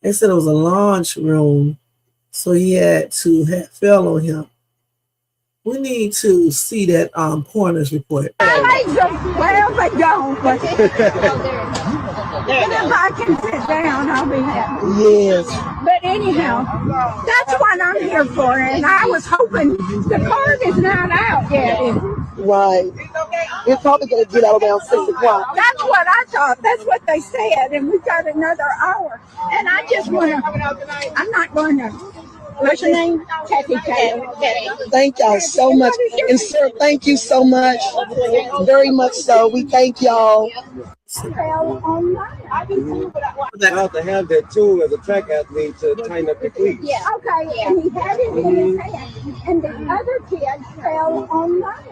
They said it was a launch room, so he had to have fell on him. We need to see that coroner's report. My legs are, well, they don't, but if I can sit down, I'll be happy. Yes. But anyhow, that's what I'm here for. And I was hoping the card is not out yet. Right. You're probably going to get out around 6 o'clock. That's what I thought. That's what they said. And we've got another hour. And I just want to, I'm not going to. What's your name? Kathy Taylor. Thank y'all so much. And sir, thank you so much. Very much so. We thank y'all. Fell on mine. Allowed to have that tool as a track athlete to tighten up the cleats. Yeah. Okay. And he had it in his hand. And the other kid fell on mine.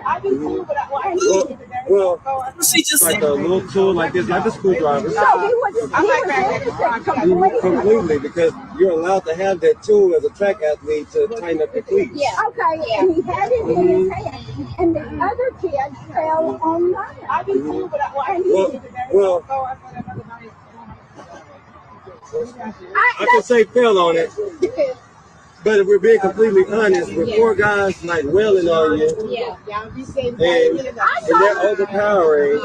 Well, She just like said, a little tool like this, like a screwdriver. So he was innocent Completely, because you're allowed to have that tool as a track athlete to tighten up the cleats. Yeah. Okay. And he had it in his hand. And the other kid fell on mine. And he, Well, I can say fell on it, but if we're being completely honest, with 4 guys like wailing on you, and they're overpowering,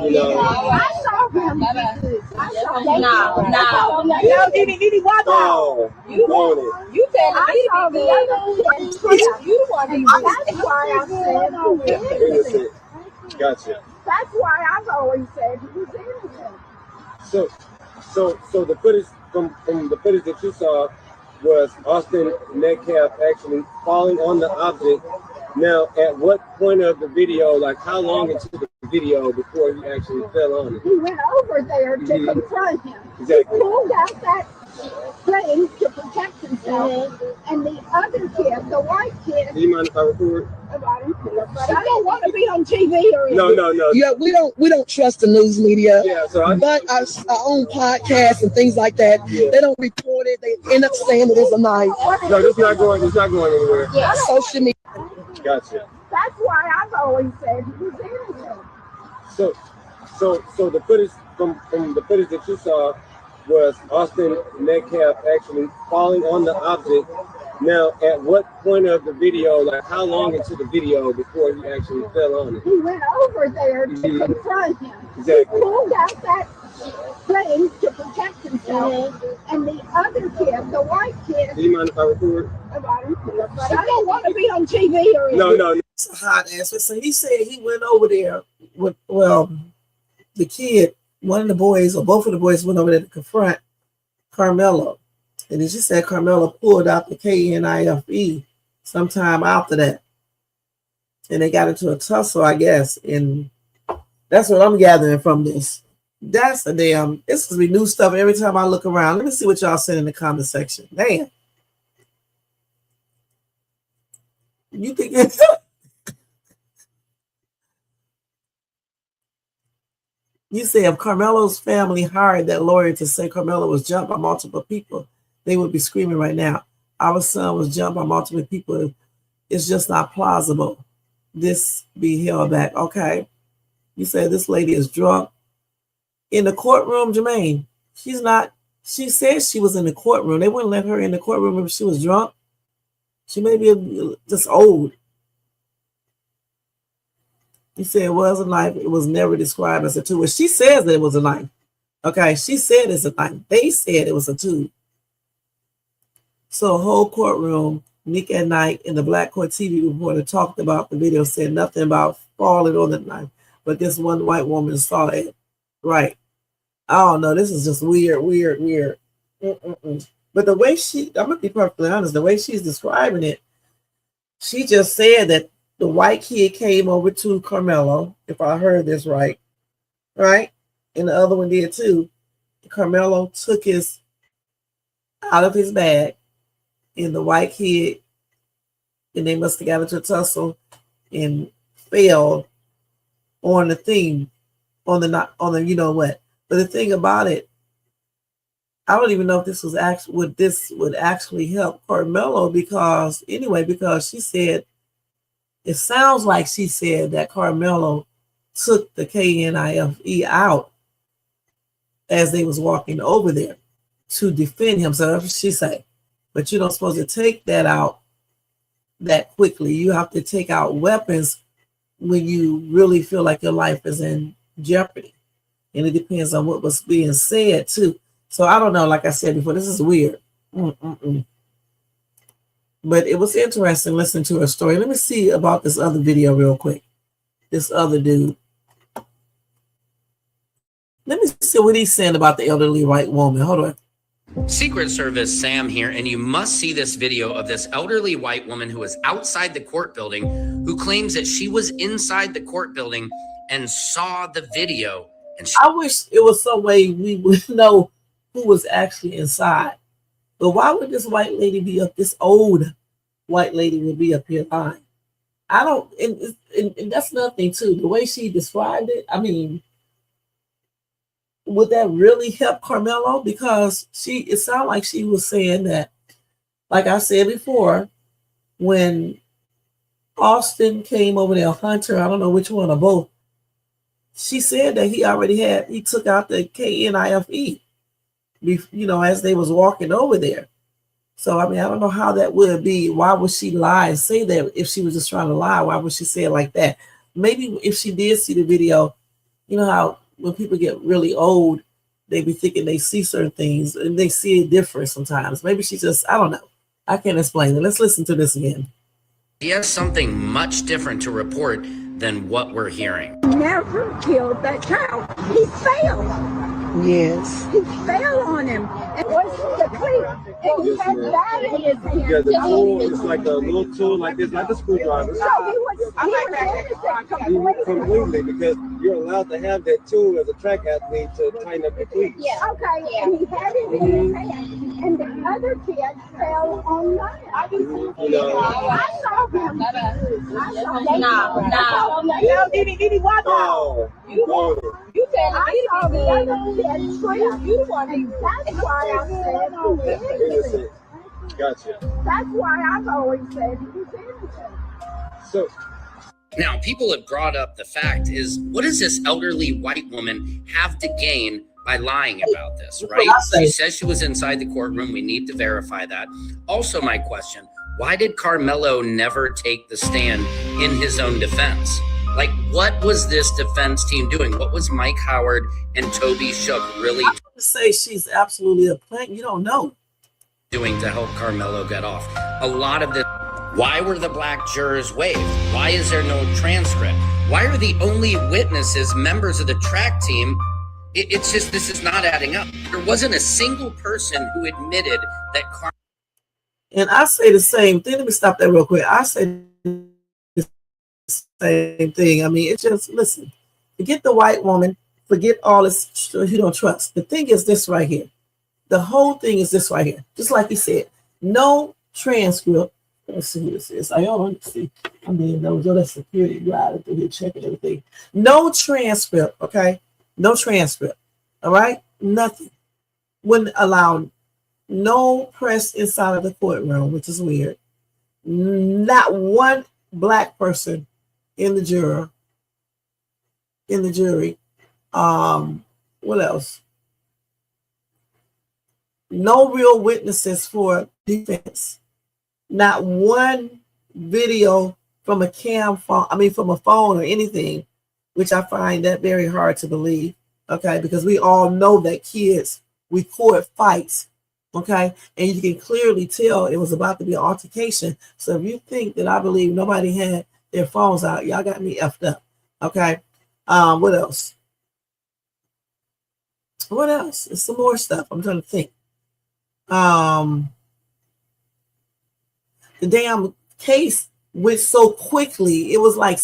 you know. I saw him. Oh, you want it. You said I saw the other kid. You wanted. That's why I said he was innocent. Gotcha. That's why I've always said he was innocent. So the footage from the footage that you saw was Austin Metcalf actually falling on the object. Now, at what point of the video, like how long into the video before he actually fell on it? He went over there to confront him. Exactly. He pulled out that thing to protect himself, and the other kid, the white kid. Do you mind if I record? about him, but I don't want to be on TV or anything. No. Yeah, we don't trust the news media. Yeah, so But our own podcasts and things like that, they don't report it. They end up saying it is a knife. no, it's not going anywhere. Yeah. Social media. Gotcha. That's why I've always said he was innocent. So the footage from the footage that you saw was Austin Metcalf actually falling on the object. Now, at what point of the video, like how long into the video before he actually fell on it? He went over there to confront him. Exactly. He pulled out that thing to protect himself, and the other kid, the white kid, Do you mind if I record? about him, but I don't want to be on TV or anything. No. It's a hot answer. So he said he went over there with, the kid, one of the boys or both of the boys went over there to confront Karmelo. And he just said Karmelo pulled out the KNIFE sometime after that. And they got into a tussle, I guess. And that's what I'm gathering from this. That's a damn, this is new stuff every time I look around. Let me see what y'all said in the comment section. Damn. You think it's... You say if Karmelo's family hired that lawyer to say Karmelo was jumped by multiple people, they would be screaming right now. Our son was jumped by multiple people. It's just not plausible. This be held back. Okay. You say this lady is drunk. In the courtroom, Jermaine, she's not. She said she was in the courtroom. They wouldn't let her in the courtroom if she was drunk. She may be just old. You said it was a knife. It was never described as a tool. She says that it was a knife. Okay, she said it's a knife. They said it was a tool. So a whole courtroom, Nick at Night, and the Black Court TV reporter talked about the video, said nothing about falling on the knife. But this one white woman saw it. Right. I don't know. This is just weird. But the way I'm going to be perfectly honest, the way she's describing it, she just said that the white kid came over to Karmelo, if I heard this right? And the other one did too. Karmelo took his out of his bag, and the white kid, and they must have got into a tussle and fell on the thing, on the you know what. But the thing about it, I don't even know if this would actually help Karmelo because she said, it sounds like she said that Karmelo took the KNIFE out as they was walking over there to defend himself, she said. But you're not supposed to take that out that quickly. You have to take out weapons when you really feel like your life is in jeopardy. And it depends on what was being said too. So I don't know, like I said before, this is weird. But it was interesting listening to her story. Let me see about this other video real quick. This other dude. Let me see what he's saying about the elderly white woman. Hold on. Secret Service Sam here, and you must see this video of this elderly white woman who was outside the court building who claims that she was inside the court building and saw the video. And I wish it was some way we would know who was actually inside. But why would this white lady be up? This old white lady would be up here lying. I don't, and that's another thing too. The way she described it, I mean, would that really help Karmelo? Because it sounded like she was saying that, like I said before, when Austin came over there, Hunter, I don't know which one or both, she said that he took out the KNIFE, as they was walking over there. So, I mean, I don't know how that would be. Why would she lie and say that if she was just trying to lie? Why would she say it like that? Maybe if she did see the video, you know how when people get really old, they be thinking they see certain things and they see it different sometimes. Maybe she just, I don't know. I can't explain it. Let's listen to this again. he has something much different to report than what we're hearing. Never killed that child. He fell. Yes. He fell on him. It was the cleat. And he had that in his hand. Yeah, the tool is like a little tool like this, like a screwdriver. So he was innocent Completely, because you're allowed to have that tool as a track athlete to tighten up your cleats. Yeah. Okay. And he had it in his hand. and the other kid fell on land. You know, I saw him. I saw him. No, Didi, why not? oh, You said I saw the other kid trip. you the one And that's why I said he's innocent. innocent. Gotcha. That's why I've always said he's innocent. So, Now, people have brought up the fact is, what does this elderly white woman have to gain by lying about this, right? She says she was inside the courtroom. We need to verify that. Also, my question, why did Karmelo never take the stand in his own defense? Like, what was this defense team doing? What was Mike Howard and Toby Shook really I'm going to say she's absolutely a plant. You don't know. doing to help Karmelo get off? A lot of this. Why were the black jurors waived? Why is there no transcript? Why are the only witnesses members of the track team? It's just, this is not adding up. There wasn't a single person who admitted that And I say the same thing. Let me stop that real quick. I say the same thing. I mean, it's just, listen, forget the white woman, forget all this you don't trust. The thing is this right here. The whole thing is this right here. Just like he said, no transcript. Let's see who this is. I don't see. I mean, that security guard through here checking everything. No transcript, okay? No transcript. All right? Nothing. Wouldn't allow no press inside of the courtroom, which is weird. Not one black person in the jury. What else? No real witnesses for defense. Not one video from a from a phone or anything, which I find that very hard to believe. Okay, because we all know that kids record fights. Okay, and you can clearly tell it was about to be an altercation. So if you think that I believe nobody had their phones out, y'all got me effed up. Okay, what else? What else? There's some more stuff. I'm trying to think. The damn case went so quickly. It was like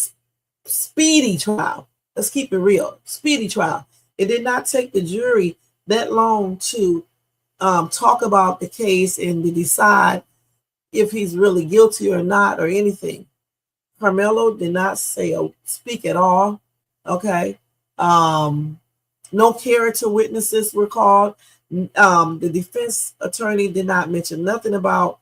speedy trial. Let's keep it real. Speedy trial. It did not take the jury that long to talk about the case and to decide if he's really guilty or not or anything. Karmelo did not speak at all. Okay. No character witnesses were called. The defense attorney did not mention nothing about,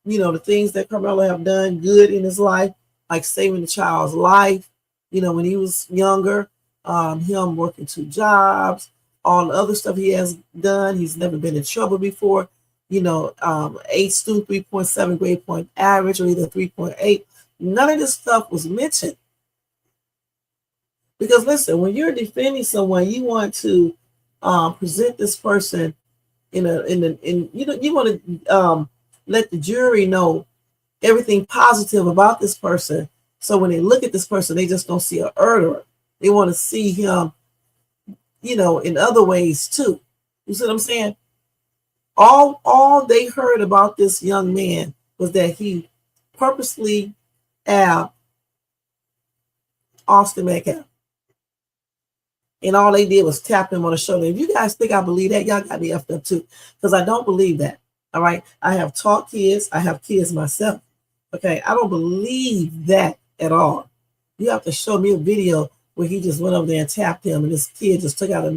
the things that Karmelo have done good in his life, like saving the child's life, when he was younger, him working 2 jobs, all the other stuff he has done. He's never been in trouble before, 8 student 3.7 grade point average or either 3.8. None of this stuff was mentioned. Because listen, when you're defending someone, you want to present this person you want to let the jury know everything positive about this person. So when they look at this person, they just don't see a murderer. They want to see him, in other ways too. You see what I'm saying? All they heard about this young man was that he purposely stabbed Austin Metcalf. And all they did was tap him on the shoulder. If you guys think I believe that, y'all got me effed up too. Because I don't believe that. All right. I have taught kids. I have kids myself. Okay. I don't believe that at all. You have to show me a video where he just went over there and tapped him and this kid just took out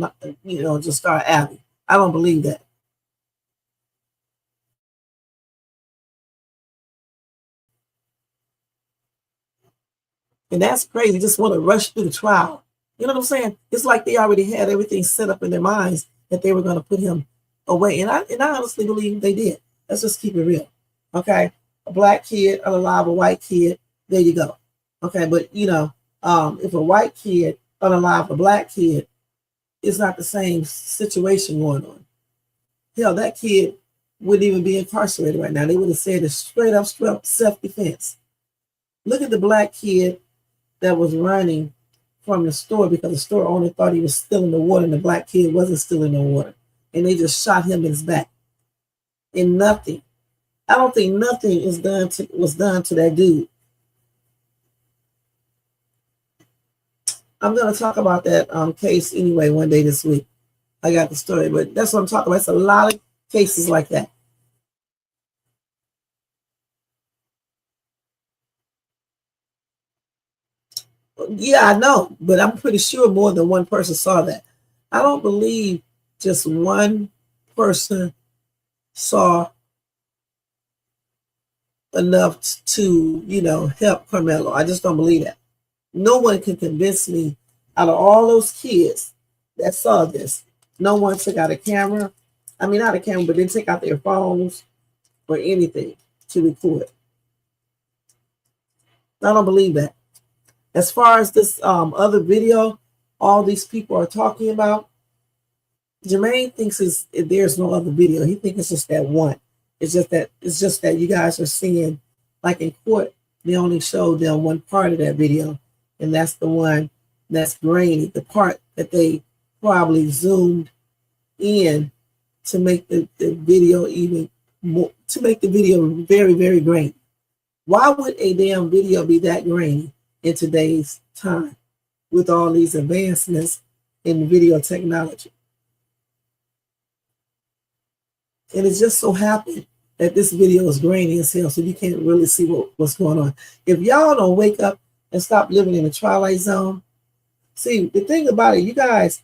just started at him. I don't believe that. And that's crazy. Just want to rush through the trial. You know what I'm saying? It's like they already had everything set up in their minds that they were going to put him away. And I honestly believe they did. Let's just keep it real. Okay. A black kid, unalive, a white kid. There you go. Okay. But if a white kid unalive a black kid, it's not the same situation going on. Hell, that kid wouldn't even be incarcerated right now. They would have said it's straight up self-defense. Look at the black kid that was running from the store because the store owner thought he was still in the water and the black kid wasn't still in the water. And they just shot him in his back. And nothing. I don't think nothing was done to that dude. I'm going to talk about that case anyway one day this week. I got the story, but that's what I'm talking about. It's a lot of cases like that. Yeah, I know, but I'm pretty sure more than one person saw that. I don't believe just one person saw enough to, help Carmelo. I just don't believe that. No one can convince me out of all those kids that saw this. No one took out a camera. I mean, not a camera, but didn't take out their phones or anything to record. I don't believe that. As far as this other video, all these people are talking about, Jermaine thinks there's no other video. He thinks it's just that one. It's just that you guys are seeing, like in court, they only showed them one part of that video, and that's the one that's grainy, the part that they probably zoomed in to make the video even more, to make the video very, very grainy. Why would a damn video be that grainy in today's time with all these advancements in video technology? And it just so happened that this video is grainy as hell, so you can't really see what's going on. If y'all don't wake up and stop living in the twilight zone, see, the thing about it, you guys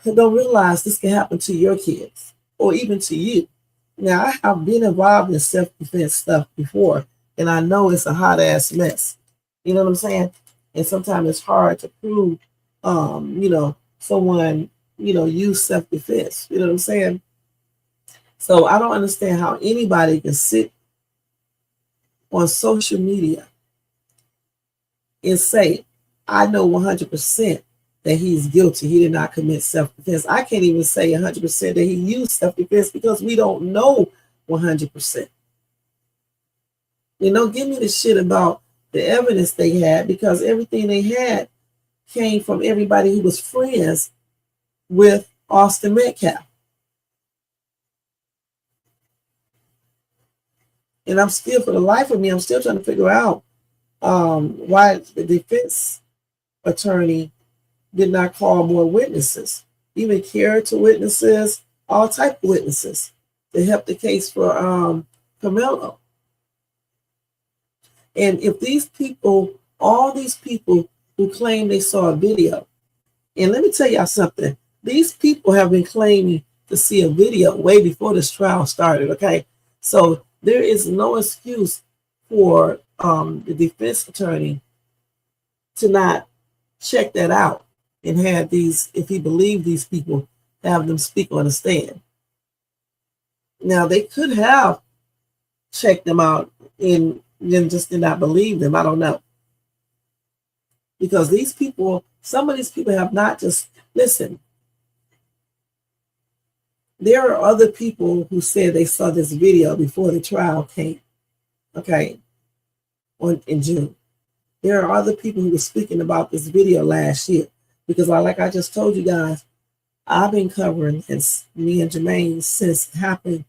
don't realize this can happen to your kids or even to you. Now, I have been involved in self-defense stuff before, and I know it's a hot-ass mess. You know what I'm saying? And sometimes it's hard to prove, someone, used self-defense. You know what I'm saying? So I don't understand how anybody can sit on social media and say, I know 100% that he's guilty. He did not commit self-defense. I can't even say 100% that he used self-defense because we don't know 100%. Give me the shit about the evidence they had, because everything they had came from everybody who was friends with Austin Metcalf. And I'm still, for the life of me, I'm still trying to figure out why the defense attorney did not call more witnesses, even character witnesses, all type of witnesses to help the case for Karmelo. And if these people, all these people who claim they saw a video, and let me tell y'all something, these people have been claiming to see a video way before this trial started, okay? So there is no excuse for the defense attorney to not check that out and have these, if he believed these people, have them speak on the stand. Now, they could have checked them out and then just did not believe them. I don't know. Because these people, some of these people have not just, listen, there are other people who said they saw this video before the trial came, okay, in June. There are other people who were speaking about this video last year, because like I just told you guys, I've been covering this, me and Jermaine, since it happened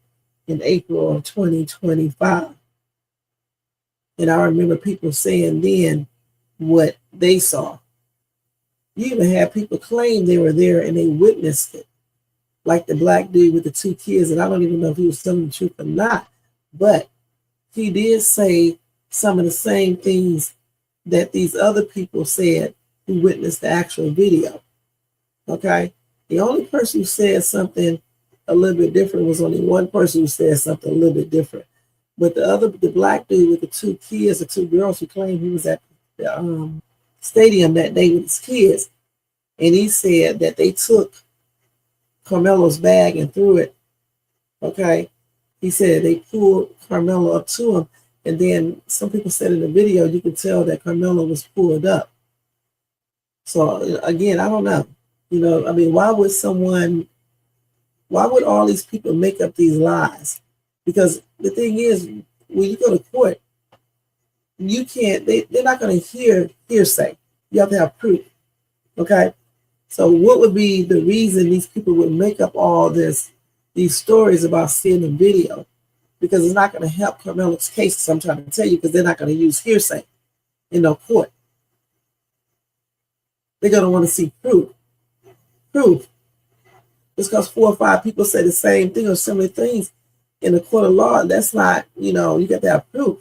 in April of 2025. And I remember people saying then what they saw. You even had people claim they were there and they witnessed it. Like the black dude with the 2 kids, and I don't even know if he was telling the truth or not, but he did say some of the same things that these other people said who witnessed the actual video. Okay? The only person who said something a little bit different was only one person who said something a little bit different. But the black dude with the 2 kids, the 2 girls who claimed he was at the stadium that day with his kids, and he said that they took Carmelo's bag and threw it. Okay, he said they pulled Karmelo up to him, and then some people said in the video you could tell that Karmelo was pulled up. So again, I don't know. I mean, why would all these people make up these lies? Because the thing is, when you go to court, you can't. They're not going to hear hearsay. You have to have proof. Okay. So what would be the reason these people would make up all these stories about seeing the video? Because it's not going to help Karmelo's case, I'm trying to tell you, because they're not going to use hearsay in no court. They're going to want to see proof. Proof. Just because 4 or 5 people say the same thing or similar things in the court of law, that's not, you got to have proof.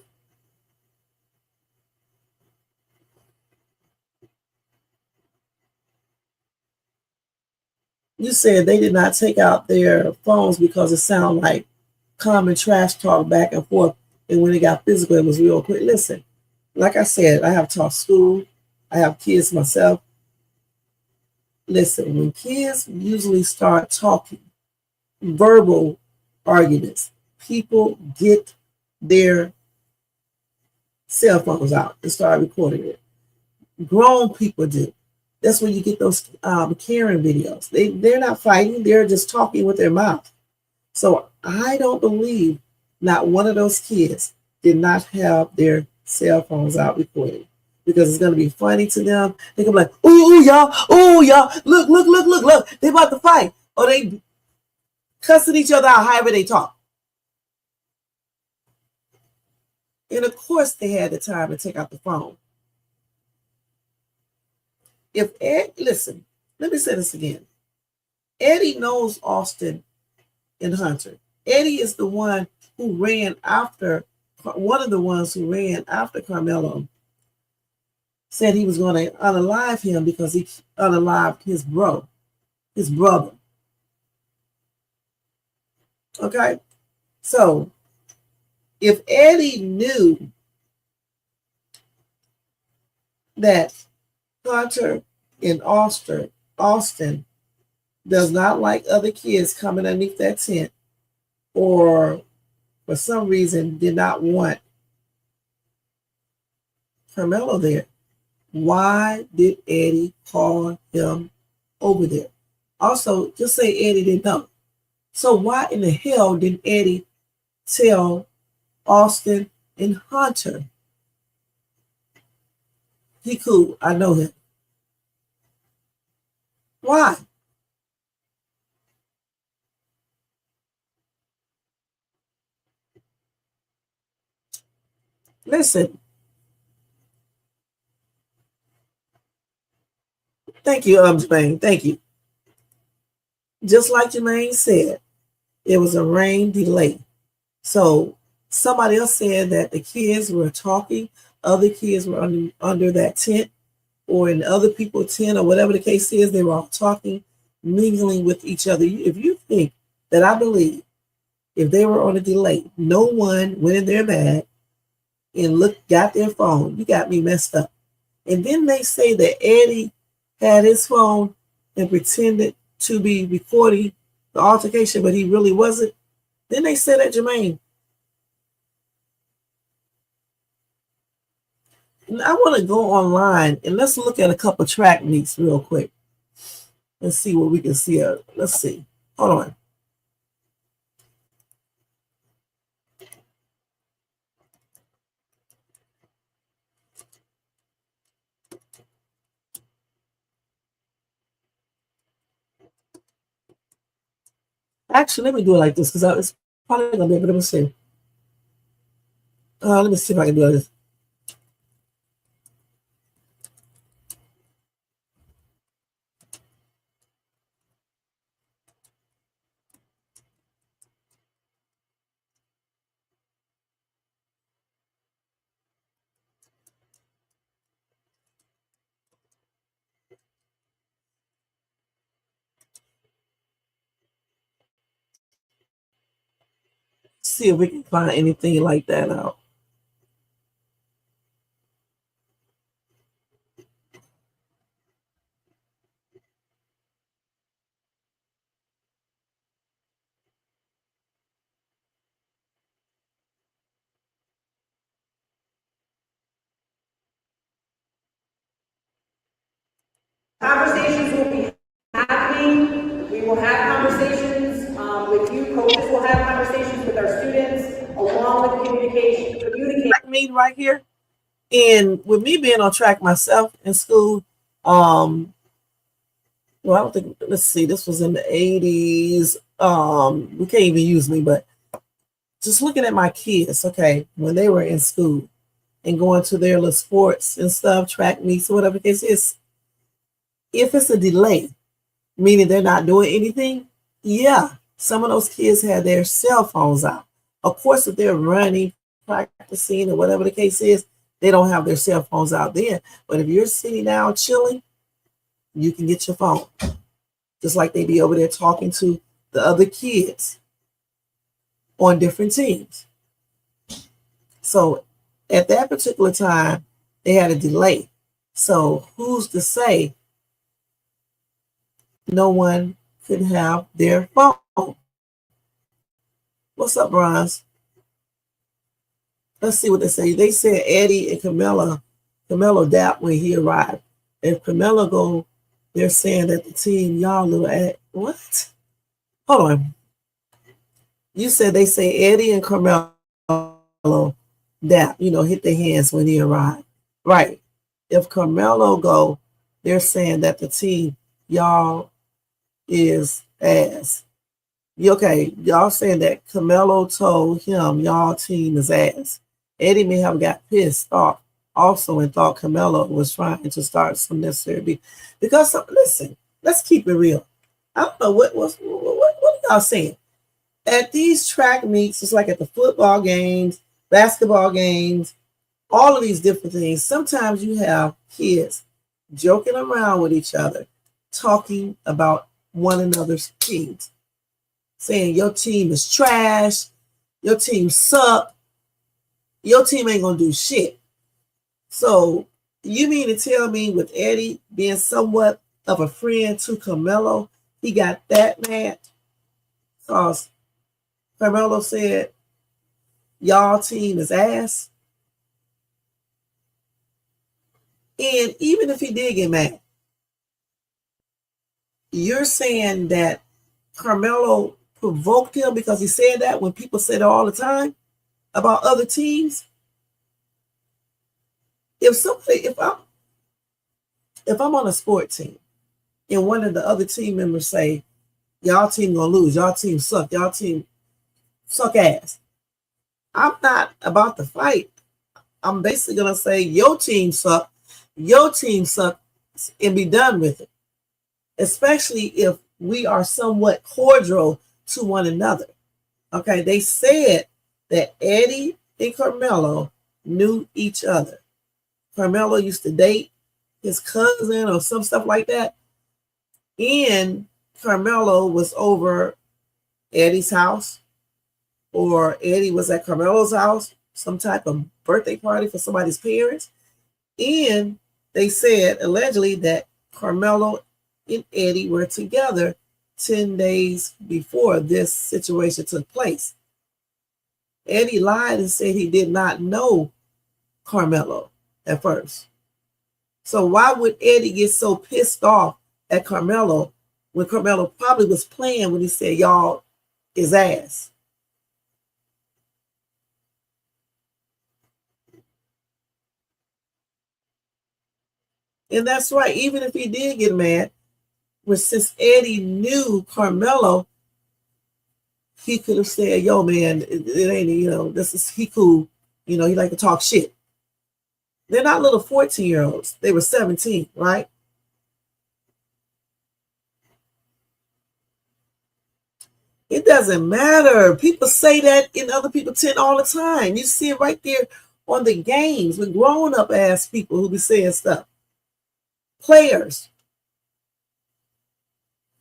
You said they did not take out their phones because it sounded like common trash talk back and forth. And when it got physical, it was real quick. Listen, like I said, I have taught school. I have kids myself. Listen, when kids usually start talking, verbal arguments, people get their cell phones out and start recording it. Grown people do. That's when you get those Karen videos. They're not fighting. They're just talking with their mouth. So I don't believe not one of those kids did not have their cell phones out recording, because it's going to be funny to them. They're going to be like, ooh, y'all, look, they about to fight. Or they cussing each other out however they talk. And of course they had the time to take out the phone. Listen, let me say this again. Eddie knows Austin and Hunter. Eddie is the one who ran after, one of the ones who ran after Karmelo, said he was going to unalive him because he unalived his brother. Okay? So, if Eddie knew that Hunter and Austin does not like other kids coming underneath that tent, or for some reason did not want Karmelo there, why did Eddie call him over there? Also, just say Eddie didn't know. So why in the hell did Eddie tell Austin and Hunter? He cool, I know him. Why? Listen. Thank you, Jermaine. Thank you. Just like Jermaine said, it was a rain delay. So somebody else said that the kids were talking, other kids were under that tent, or in other people's tent, or whatever the case is, they were all talking, mingling with each other. If you think that, I believe, if they were on a delay, no one went in there mad and got their phone. You got me messed up. And then they say that Eddie had his phone and pretended to be recording the altercation, but he really wasn't. Then they said that, Jermaine. And I want to go online and let's look at a couple track meets real quick. Let's see what we can see. Let's see. Hold on. Actually, let me do it like this because it's probably going to be able to see. Let me see if I can do this. See if we can find anything like that out. Conversations will be happening. We will have conversations with you. Coaches will have conversations with our students, along with communication. Me right here, and with me being on track myself in school, well, I don't think. Let's see. This was in the 80s. We can't even use me, but just looking at my kids, okay, when they were in school and going to their little sports and stuff, track meets or whatever the case is. If it's a delay, meaning they're not doing anything, yeah, some of those kids had their cell phones out. Of course, if they're running, practicing, or whatever the case is, they don't have their cell phones out there. But if you're sitting down chilling, you can get your phone. just like they be over there talking to the other kids on different teams. So at that particular time, they had a delay. So who's to say no one could have their phone? What's up, Bronze? Let's see what they say. They said Eddie and Karmelo dapped when he arrived. If Karmelo go, they're saying that the team, y'all little at what? Hold on. You said they say Eddie and Karmelo dap, hit their hands when he arrived. Right. If Karmelo go, they're saying that the team, y'all is ass. Okay, y'all saying that Karmelo told him y'all team is ass. Eddie may have got pissed off also and thought Karmelo was trying to start some necessary beef. Because listen, let's keep it real. I don't know what are y'all saying. At these track meets, it's like at the football games, basketball games, all of these different things. Sometimes you have kids joking around with each other, talking about one another's teams, saying your team is trash, your team suck, your team ain't gonna do shit. So you mean to tell me with Eddie being somewhat of a friend to Karmelo, he got that mad? Because Karmelo said y'all team is ass? And even if he did get mad, you're saying that Karmelo provoked him because he said that when people say that all the time about other teams? If I'm on a sport team and one of the other team members say, y'all team gonna lose, y'all team suck, y'all team suck ass, I'm not about to fight. I'm basically gonna say your team suck, and be done with it. Especially if we are somewhat cordial to one another. Okay, they said that Eddie and Karmelo knew each other. Karmelo used to date his cousin or some stuff like that. And Karmelo was over Eddie's house, or Eddie was at Karmelo's house, some type of birthday party for somebody's parents. And they said allegedly that Karmelo and Eddie were together 10 days before this situation took place. Eddie lied and said he did not know Karmelo at first. So why would Eddie get so pissed off at Karmelo when Karmelo probably was playing when he said y'all is ass? And that's right, even if he did get mad, but since Eddie knew Karmelo, he could have said, yo, man, it ain't, he cool. He like to talk shit. They're not little 14-year-olds. They were 17, right? It doesn't matter. People say that in other people's tent all the time. You see it right there on the games with grown-up ass people who be saying stuff. Players.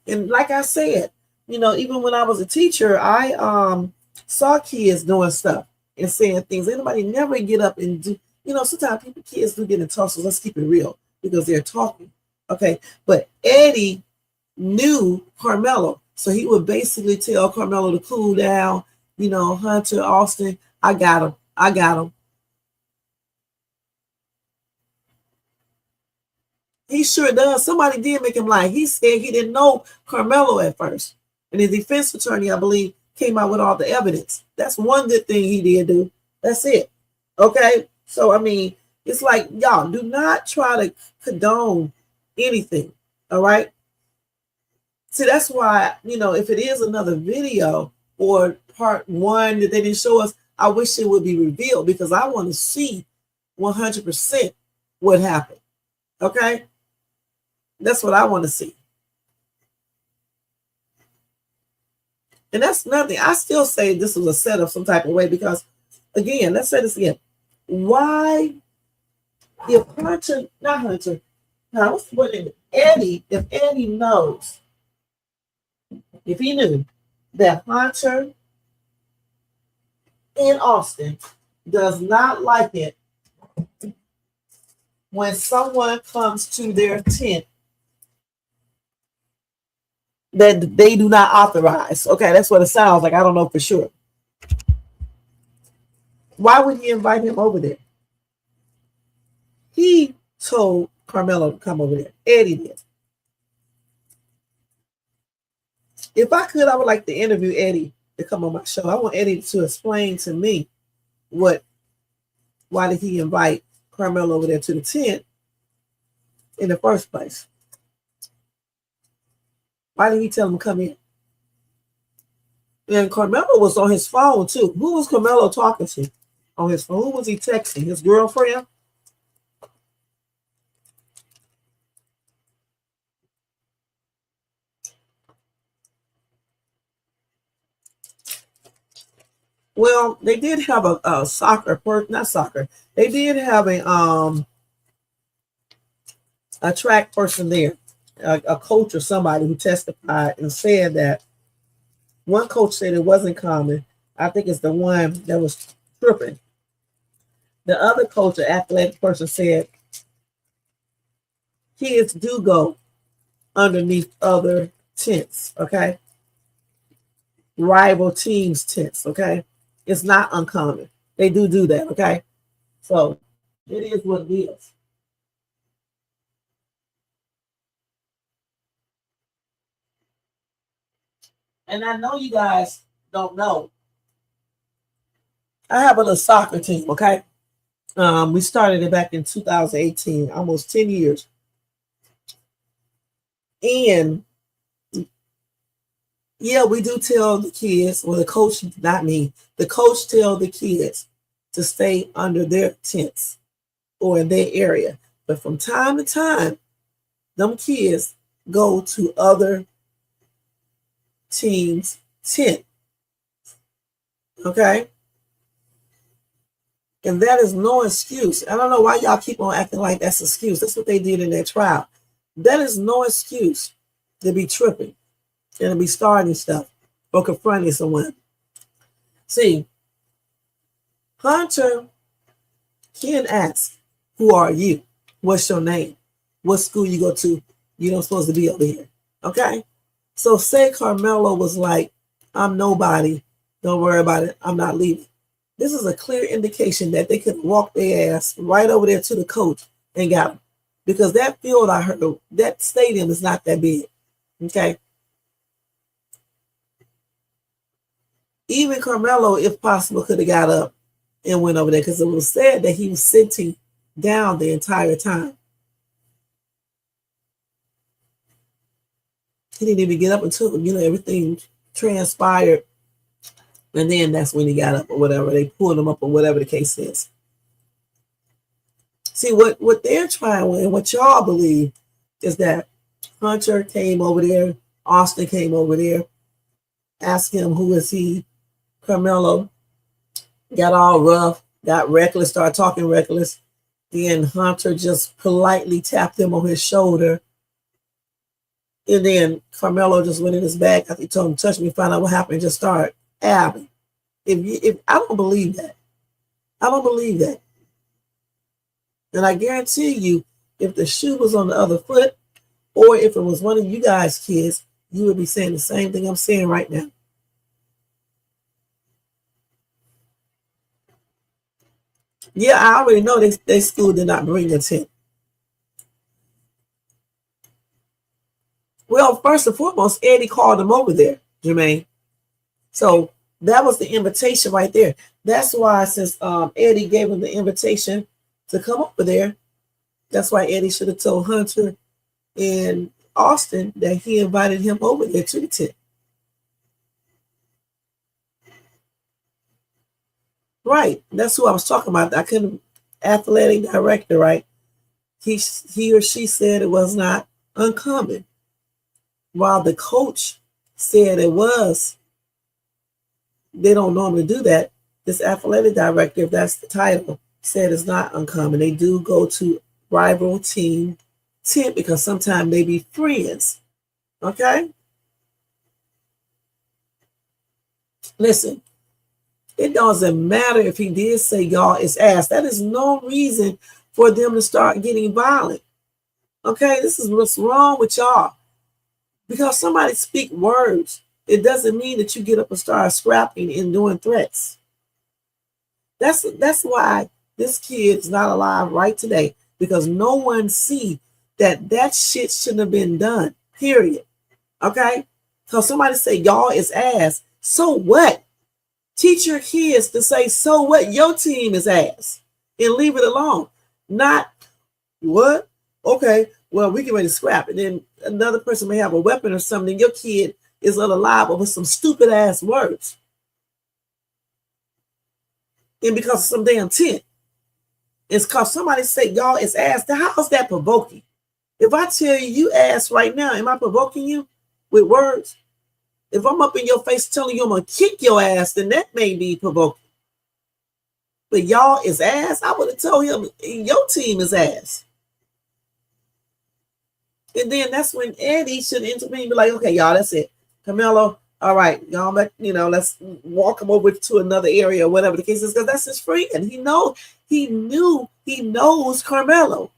And like I said, even when I was a teacher, I saw kids doing stuff and saying things. Anybody never get up and do, sometimes kids do get in tussles. Let's keep it real because they're talking. Okay. But Eddie knew Karmelo. So he would basically tell Karmelo to cool down, Hunter, Austin, I got him. He sure does. Somebody did make him lie. He said he didn't know Karmelo at first. And his defense attorney, I believe, came out with all the evidence. That's one good thing he did do. That's it. Okay? So, it's like, y'all, do not try to condone anything. All right? See, that's why, if it is another video or part one that they didn't show us, I wish it would be revealed because I want to see 100% what happened. Okay? That's what I want to see. And that's nothing. I still say this was a setup some type of way because, again, let's say this again. Why, if Eddie knows if he knew that Hunter in Austin does not like it when someone comes to their tent that they do not authorize. Okay, that's what it sounds like. I don't know for sure. Why would he invite him over there? He told Karmelo to come over there. Eddie did. If I could, I would like to interview Eddie to come on my show. I want Eddie to explain to me why did he invite Karmelo over there to the tent in the first place? Why did he tell him to come in? And Karmelo was on his phone too. Who was Karmelo talking to on his phone? Who was he texting? His girlfriend? Well, they did have a soccer person, not soccer. They did have a track person there, a coach or somebody who testified and said that one coach said it wasn't common. I think it's the one that was tripping. The other coach, an athletic person, said kids do go underneath other tents, okay? Rival teams' tents, okay? It's not uncommon. They do that, okay? So it is what it is. And I know you guys don't know. I have a little soccer team, okay? We started it back in 2018, almost 10 years. And yeah, we do tell the kids, well, the coach, not me, the coach tell the kids to stay under their tents or in their area. But from time to time, them kids go to other teams' tent. Okay? And that is no excuse. I don't know why y'all keep on acting like that's an excuse. That's what they did in their trial. That is no excuse to be tripping and to be starting stuff or confronting someone. See, Hunter can ask, who are you? What's your name? What school you go to? You don't supposed to be over here. Okay? So say Karmelo was like, I'm nobody. Don't worry about it. I'm not leaving. This is a clear indication that they could walk their ass right over there to the coach and got him. Because that field, I heard, that stadium is not that big. Okay? Even Karmelo, if possible, could have got up and went over there because it was said that he was sitting down the entire time. He didn't even get up until, everything transpired. And then that's when he got up or whatever. They pulled him up or whatever the case is. See, what they're trying and what y'all believe is that Hunter came over there, Austin came over there, asked him who is he. Karmelo got all rough, got reckless, started talking reckless. Then Hunter just politely tapped him on his shoulder. And then Karmelo just went in his bag after he told him, touch me, find out what happened, just start abbing. If I don't believe that. I don't believe that. And I guarantee you, if the shoe was on the other foot, or if it was one of you guys' kids, you would be saying the same thing I'm saying right now. Yeah, I already know they school did not bring a tent. Well, first and foremost, Eddie called him over there, Jermaine. So that was the invitation right there. That's why since Eddie gave him the invitation to come over there, that's why Eddie should have told Hunter and Austin that he invited him over there to the tent. Right. That's who I was talking about. I couldn't, athletic director, right? He or she said it was not uncommon. While the coach said it was, they don't normally do that. This athletic director, if that's the title, said it's not uncommon. They do go to rival team tent because sometimes they be friends. Okay? Listen, it doesn't matter if he did say y'all is ass. That is no reason for them to start getting violent. Okay, this is what's wrong with y'all. Because somebody speak words, it doesn't mean that you get up and start scrapping and doing threats. That's why this kid is not alive right today, because no one see that shit shouldn't have been done, period. Okay? Because somebody say y'all is ass. So what? Teach your kids to say, so what? Your team is ass. And leave it alone. Not, what? Okay, well, we get ready to scrap. And then another person may have a weapon or something. Your kid is unalive over some stupid ass words. And because of some damn tent. It's because somebody say y'all is ass. Now, how is that provoking? If I tell you ass right now, am I provoking you with words? If I'm up in your face telling you I'm going to kick your ass, then that may be provoking. But y'all is ass, I would have told him your team is ass. And then that's when Eddie should intervene and be like, okay, y'all, that's it. Karmelo, all right, y'all, let's walk him over to another area or whatever the case is, because that's his friend. He knows Karmelo.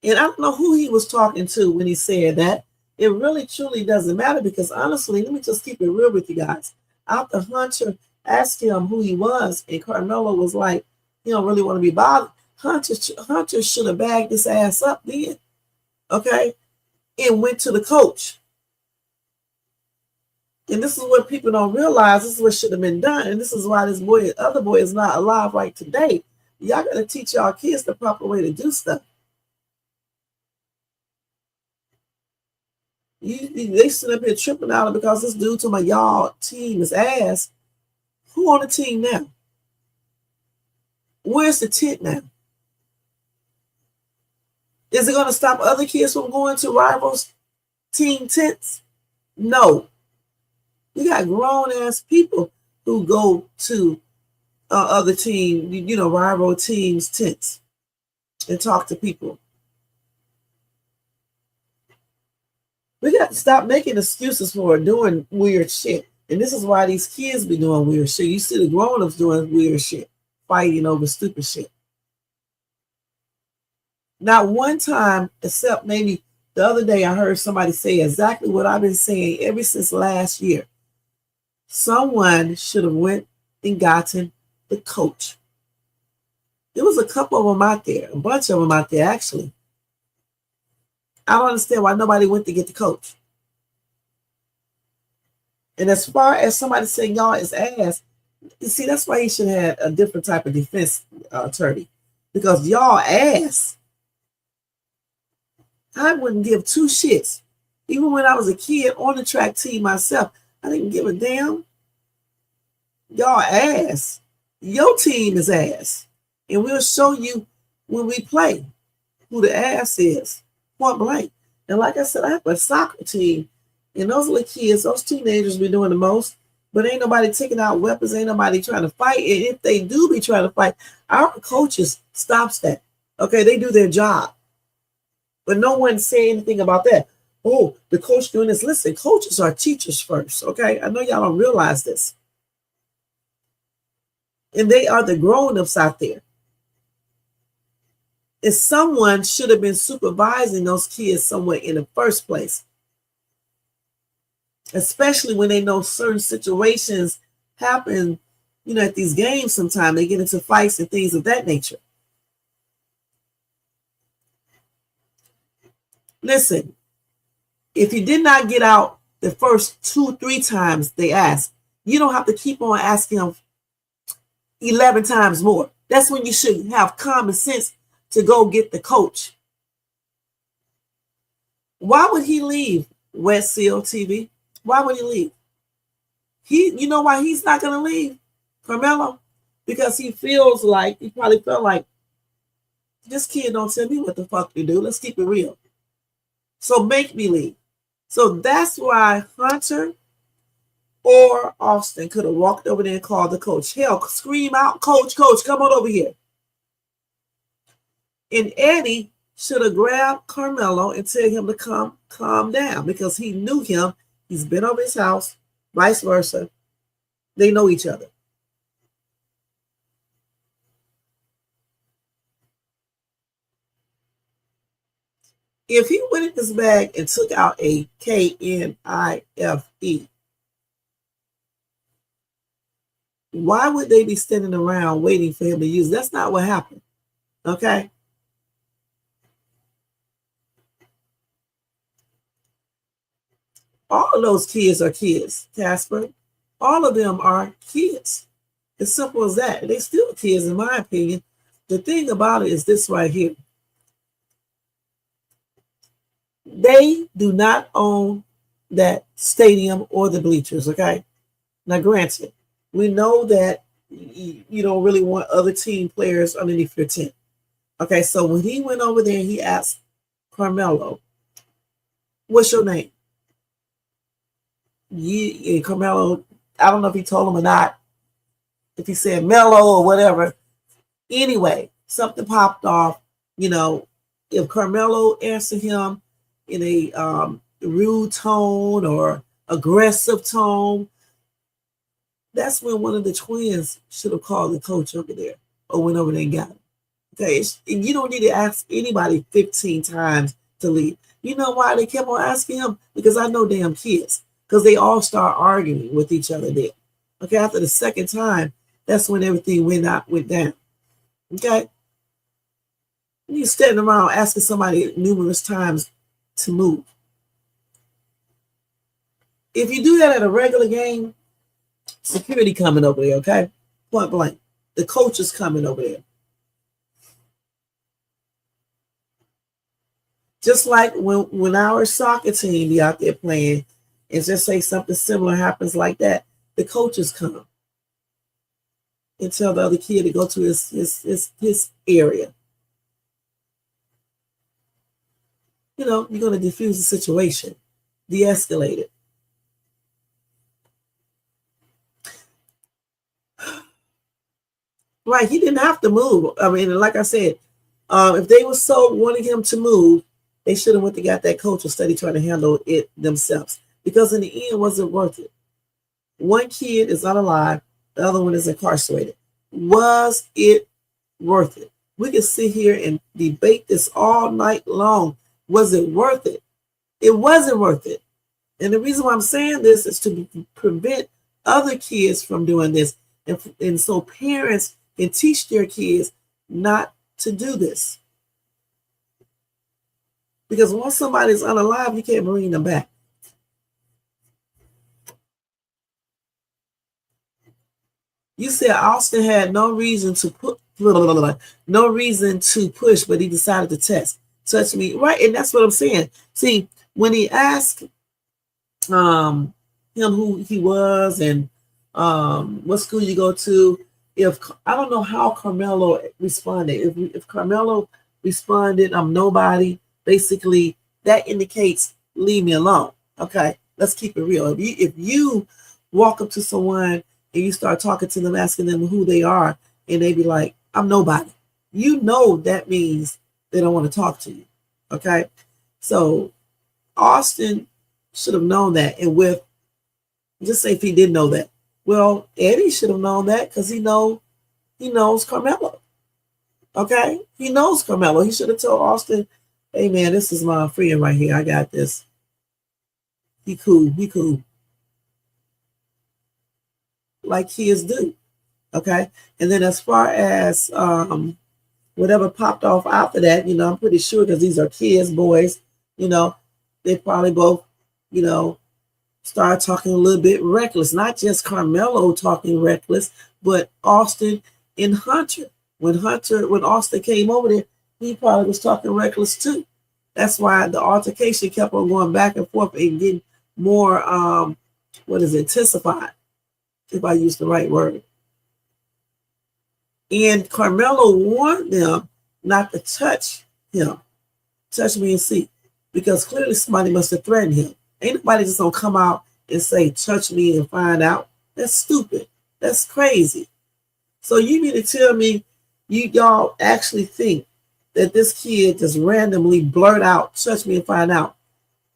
And I don't know who he was talking to when he said that. It really truly doesn't matter, because honestly, let me just keep it real with you guys. After Hunter asked him who he was, and Karmelo was like, he don't really want to be bothered, Hunter should have bagged his ass up then, okay, and went to the coach. And this is what people don't realize. This is what should have been done. And this is why this other boy is not alive right today. Y'all got to teach y'all kids the proper way to do stuff. They sit up here tripping out because this dude told my y'all team is ass. Who on the team now? Where's the tent now? Is it going to stop other kids from going to rivals' team tents? No. We got grown ass people who go to other team, rival teams' tents and talk to people. We got to stop making excuses for doing weird shit. And this is why these kids be doing weird shit. You see the grown-ups doing weird shit, fighting over stupid shit. Not one time, except maybe the other day, I heard somebody say exactly what I've been saying ever since last year. Someone should have went and gotten the coach. There was a couple of them out there, a bunch of them out there, actually. I don't understand why nobody went to get the coach. And as far as somebody saying y'all is ass, you see, that's why he should have had a different type of defense attorney. Because y'all ass, I wouldn't give two shits. Even when I was a kid on the track team myself, I didn't give a damn. Y'all ass. Your team is ass. And we'll show you when we play who the ass is. Point blank. And like I said, I have a soccer team, and those little kids, those teenagers be doing the most, but ain't nobody taking out weapons, ain't nobody trying to fight. And if they do be trying to fight, our coaches stops that. Okay, they do their job. But no one say anything about that. Oh, the coach doing this. Listen, coaches are teachers first, okay? I know y'all don't realize this. And they are the grown-ups out there. And someone should have been supervising those kids somewhere in the first place. Especially when they know certain situations happen, at these games sometimes. They get into fights and things of that nature. Listen, if you did not get out the first 2-3 times they asked, you don't have to keep on asking them 11 times more. That's when you should have common sense to go get the coach. Why would he leave Wet Seal TV? Why would he leave? You know why he's not going to leave, Karmelo? Because he probably felt like, this kid don't tell me what the fuck to do. Let's keep it real. So make me leave. So that's why Hunter or Austin could have walked over there and called the coach. Hell, scream out, coach, come on over here. And Eddie should have grabbed Karmelo and tell him to calm down, because he knew him. He's been over his house, vice versa. They know each other. If he went in his bag and took out a KNIFE, why would they be standing around waiting for him to use? That's not what happened. Okay. All of those kids are kids, Casper. All of them are kids. As simple as that. They still kids, in my opinion. The thing about it is this right here. They do not own that stadium or the bleachers, okay? Now, granted, we know that you don't really want other team players underneath your tent. Okay, so when he went over there, he asked Karmelo, what's your name? Karmelo, I don't know if he told him or not, if he said Mello or whatever. Anyway, something popped off. You know, if Karmelo answered him in a rude tone or aggressive tone, that's when one of the twins should have called the coach over there or went over there and got him. Okay, you don't need to ask anybody 15 times to leave. You know why they kept on asking him? Because I know damn kids. Because they all start arguing with each other there. Okay, after the second time, that's when everything went down. Okay? You're standing around asking somebody numerous times to move. If you do that at a regular game, security coming over there, okay? Point blank. The coach is coming over there. Just like when our soccer team be out there playing, and just say something similar happens like that, the coaches come and tell the other kid to go to his area. You know, you're going to diffuse the situation, de-escalate it. Right, he didn't have to move. I mean, like I said, if they were so wanting him to move, they should have went to got that coach instead of trying to handle it themselves. Because in the end, it wasn't worth it. One kid is unalive, the other one is incarcerated. Was it worth it? We can sit here and debate this all night long. Was it worth it? It wasn't worth it. And the reason why I'm saying this is to prevent other kids from doing this. And so parents can teach their kids not to do this. Because once somebody's unalive, you can't bring them back. You said Austin had no reason to push, but he decided to touch me. Right, and that's what I'm saying. See, when he asked him who he was and what school you go to, I don't know how Karmelo responded. If Karmelo responded, I'm nobody, basically that indicates leave me alone. Okay, let's keep it real. If you walk up to someone and you start talking to them, asking them who they are, and they be like, I'm nobody, you know that means they don't want to talk to you. Okay, so Austin should have known that. And with, just say if he didn't know that, well, Eddie should have known that because he knows Karmelo. Okay, he knows Karmelo. He should have told Austin, hey man, this is my friend right here. I got this. He cool. Like kids do. Okay. And then as far as whatever popped off after that, I'm pretty sure because these are kids, boys, they probably both, started talking a little bit reckless. Not just Karmelo talking reckless, but Austin and Hunter. When Austin came over there, he probably was talking reckless too. That's why the altercation kept on going back and forth and getting more, intensified, if I use the right word. And Karmelo warned them not to touch him. Touch me and see. Because clearly somebody must have threatened him. Ain't nobody just gonna come out and say, touch me and find out. That's stupid. That's crazy. So you mean to tell me y'all actually think that this kid just randomly blurt out, touch me and find out.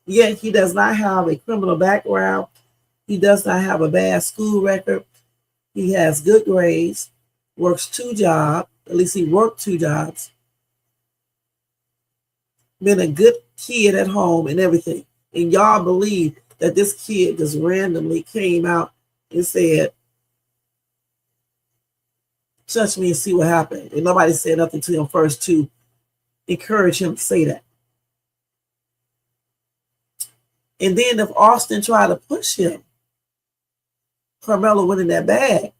Yet he does not have a criminal background. He does not have a bad school record. He has good grades, works 2 jobs. At least he worked 2 jobs. Been a good kid at home and everything. And y'all believe that this kid just randomly came out and said, touch me and see what happened. And nobody said nothing to him first to encourage him to say that. And then if Austin tried to push him, Karmelo went in that bag.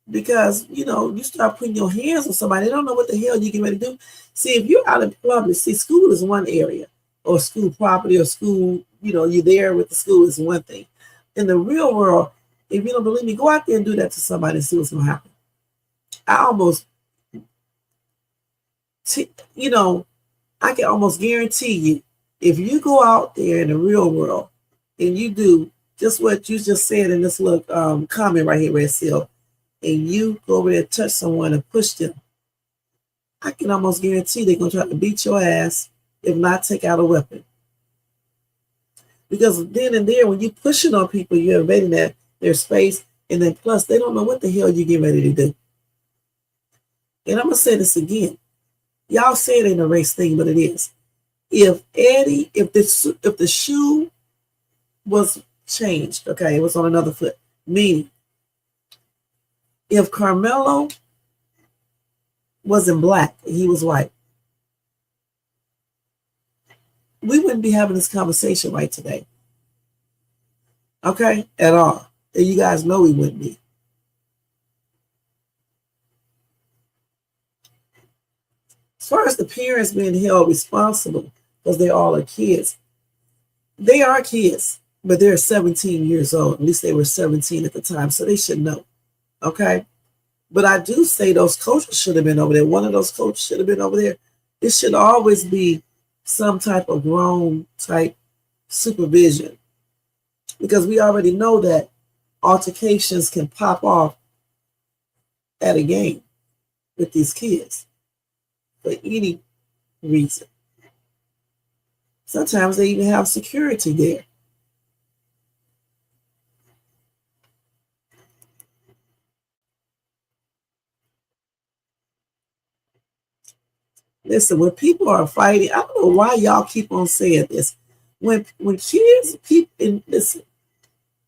Because, you know, you start putting your hands on somebody, they don't know what the hell you get ready to do. See, if you're out in public, see, school is one area, or school property, or school, you know, you're there with the school is one thing. In the real world, if you don't believe me, go out there and do that to somebody and see what's going to happen. I almost, you know, I can almost guarantee you, if you go out there in the real world and you do just what you just said in this little comment right here, Red Seal, and you go over there and touch someone and push them, I can almost guarantee they're going to try to beat your ass, if not take out a weapon. Because then and there, when you're pushing on people, you're invading their space, and then plus, they don't know what the hell you get ready to do. And I'm going to say this again. Y'all say it ain't a race thing, but it is. If the shoe was changed, okay, it was on another foot, meaning if Karmelo wasn't black and he was white, we wouldn't be having this conversation right today. Okay? At all. And you guys know we wouldn't be. As far as the parents being held responsible, because they all are kids, they are kids, but they're 17 years old. At least they were 17 at the time, so they should know. Okay? But I do say those coaches should have been over there. One of those coaches should have been over there. It should always be some type of grown type supervision, because we already know that altercations can pop off at a game with these kids for any reason. Sometimes they even have security there. Listen, when people are fighting, I don't know why y'all keep on saying this. When kids, people, and listen,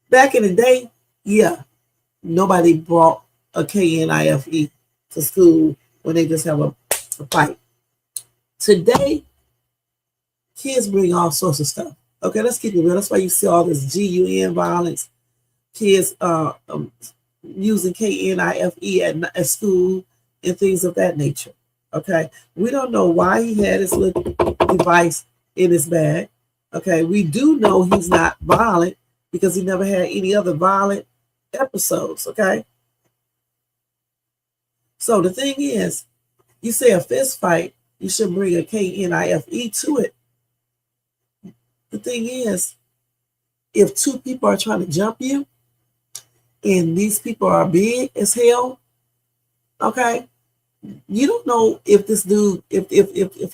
back in the day, yeah, nobody brought a KNIFE to school when they just have a fight. Today, kids bring all sorts of stuff. Okay, let's keep it real. That's why you see all this GUN violence. Kids using KNIFE at school and things of that nature. Okay, we don't know why he had his little device in his bag. Okay, we do know he's not violent because he never had any other violent episodes. Okay, so the thing is, you say a fist fight, you should bring a KNIFE to it. The thing is, if 2 people are trying to jump you, and these people are big as hell, okay, you don't know if this dude, if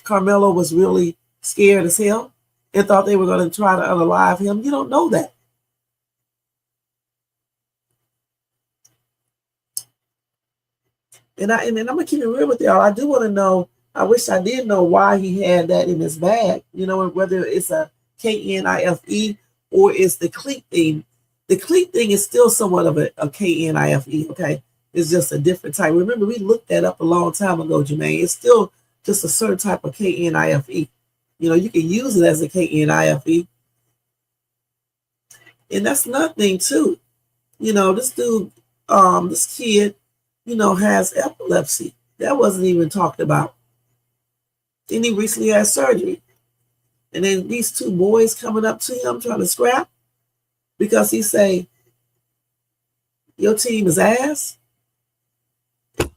Karmelo was really scared as hell and thought they were going to try to unalive him. You don't know that. And I'm gonna keep it real with y'all. I do want to know. I wish I did know why he had that in his bag. You know, whether it's a KNIFE or it's the cleat thing. The cleat thing is still somewhat of a KNIFE. Okay. It's just a different type. Remember, we looked that up a long time ago, Jermaine. It's still just a certain type of KNIFE. You know, you can use it as a KNIFE. And that's nothing, too. You know, this dude, this kid, you know, has epilepsy. That wasn't even talked about. And he recently had surgery. And then these 2 boys coming up to him trying to scrap because he say, your team is ass.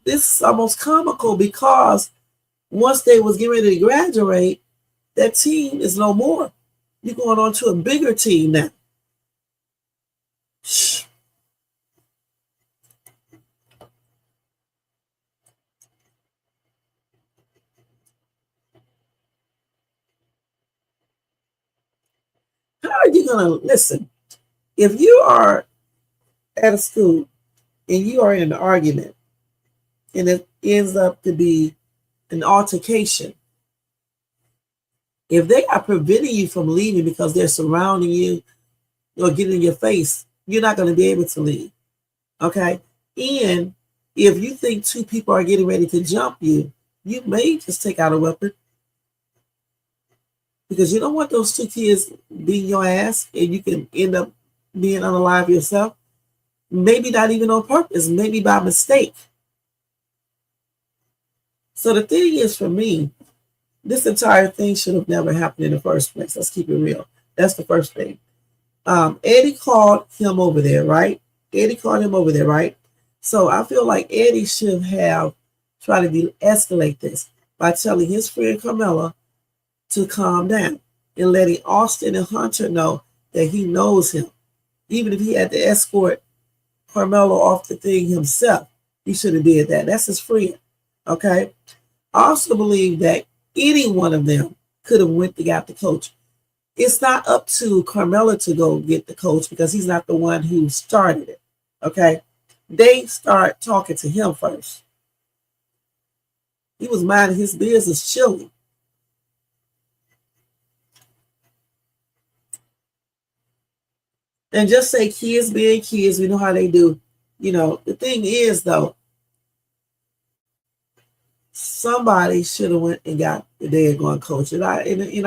This is almost comical because once they was getting ready to graduate, that team is no more. You're going on to a bigger team now. how are you going to listen? If you are at a school and you are in an argument and it ends up to be an altercation, if they are preventing you from leaving because they're surrounding you or getting in your face, you're not going to be able to leave. Okay? And if you think two people are getting ready to jump you, you may just take out a weapon because you don't want those two kids beating your ass and you can end up being unalive yourself. Maybe not even on purpose, maybe by mistake. So the thing is, for me, this entire thing should have never happened in the first place. Let's keep it real. That's the first thing. Eddie called him over there, right? Eddie called him over there, right? So I feel like Eddie should have tried to de-escalate this by telling his friend Karmelo to calm down and letting Austin and Hunter know that he knows him. Even if he had to escort Karmelo off the thing himself, he should have did that. That's his friend, okay? I also believe that any one of them could have went to got the coach. It's not up to Karmelo to go get the coach because he's not the one who started it, okay? They start talking to him first. He was minding his business, chilling. And just say kids being kids, we know how they do. You know, the thing is, though, somebody should have went and got the daggone coach. And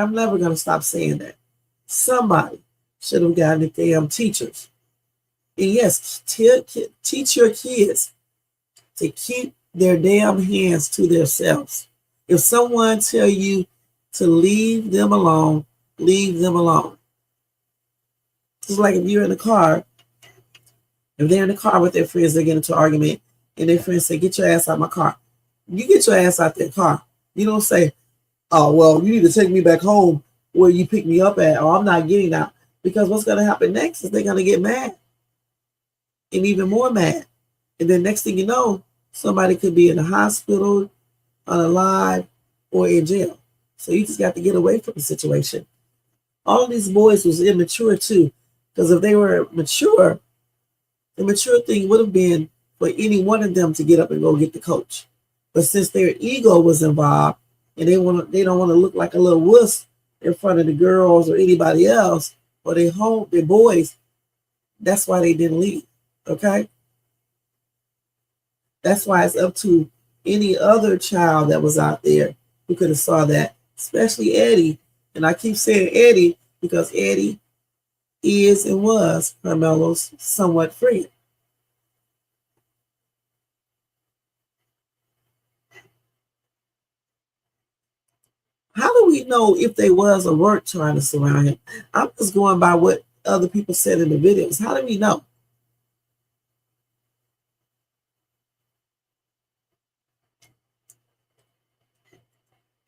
I'm never going to stop saying that. Somebody should have gotten the damn teachers. And yes, teach your kids to keep their damn hands to themselves. If someone tell you to leave them alone, leave them alone. It's like if you're in the car, if they're in the car with their friends, they get into an argument, and their friends say, get your ass out of my car. You get your ass out their car. You don't say, oh, well, you need to take me back home where you pick me up at, or I'm not getting out. Because what's going to happen next is they're going to get mad and even more mad. And then next thing you know, somebody could be in the hospital, unalive, or in jail. So you just got to get away from the situation. All of these boys was immature too, because if they were mature, the mature thing would have been for any one of them to get up and go get the coach. But since their ego was involved and they don't want to look like a little wuss in front of the girls or anybody else or their boys, that's why they didn't leave. Okay? That's why it's up to any other child that was out there who could have saw that, especially Eddie. And I keep saying Eddie because Eddie is and was Karmelo's somewhat friend. How do we know if they was or weren't trying to surround him? I'm just going by what other people said in the videos. How do we know?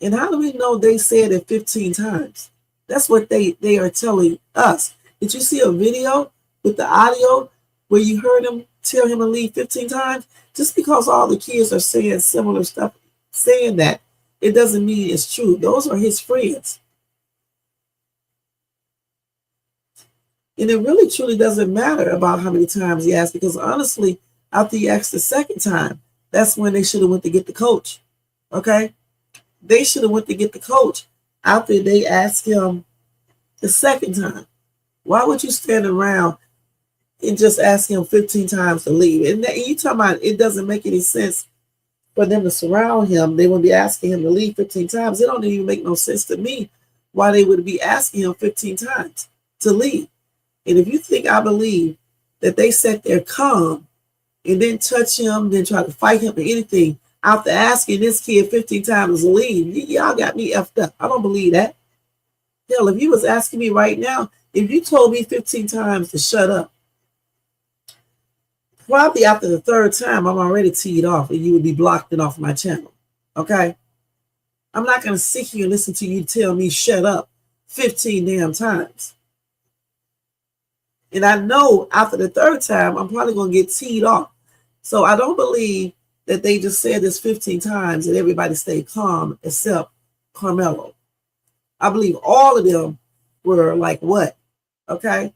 And how do we know they said it 15 times? That's what they are telling us. Did you see a video with the audio where you heard him tell him to leave 15 times? Just because all the kids are saying similar stuff, saying that, it doesn't mean it's true. Those are his friends. And it really truly doesn't matter about how many times he asked, because honestly, after he asked the second time, that's when they should have went to get the coach. Okay? They should have went to get the coach after they asked him the second time. Why would you stand around and just ask him 15 times to leave? And you talking about it doesn't make any sense for them to surround him. They would be asking him to leave 15 times. It don't even make no sense to me why they would be asking him 15 times to leave. And if you think I believe that they sat there calm and didn't touch him, didn't try to fight him or anything, after asking this kid 15 times to leave, y'all got me effed up. I don't believe that. Hell, if you was asking me right now, if you told me 15 times to shut up, probably after the third time, I'm already teed off and you would be blocked and off my channel. Okay? I'm not going to sit here and listen to you tell me shut up 15 damn times. And I know after the third time, I'm probably going to get teed off. So I don't believe that they just said this 15 times and everybody stayed calm except Karmelo. I believe all of them were like, what? Okay.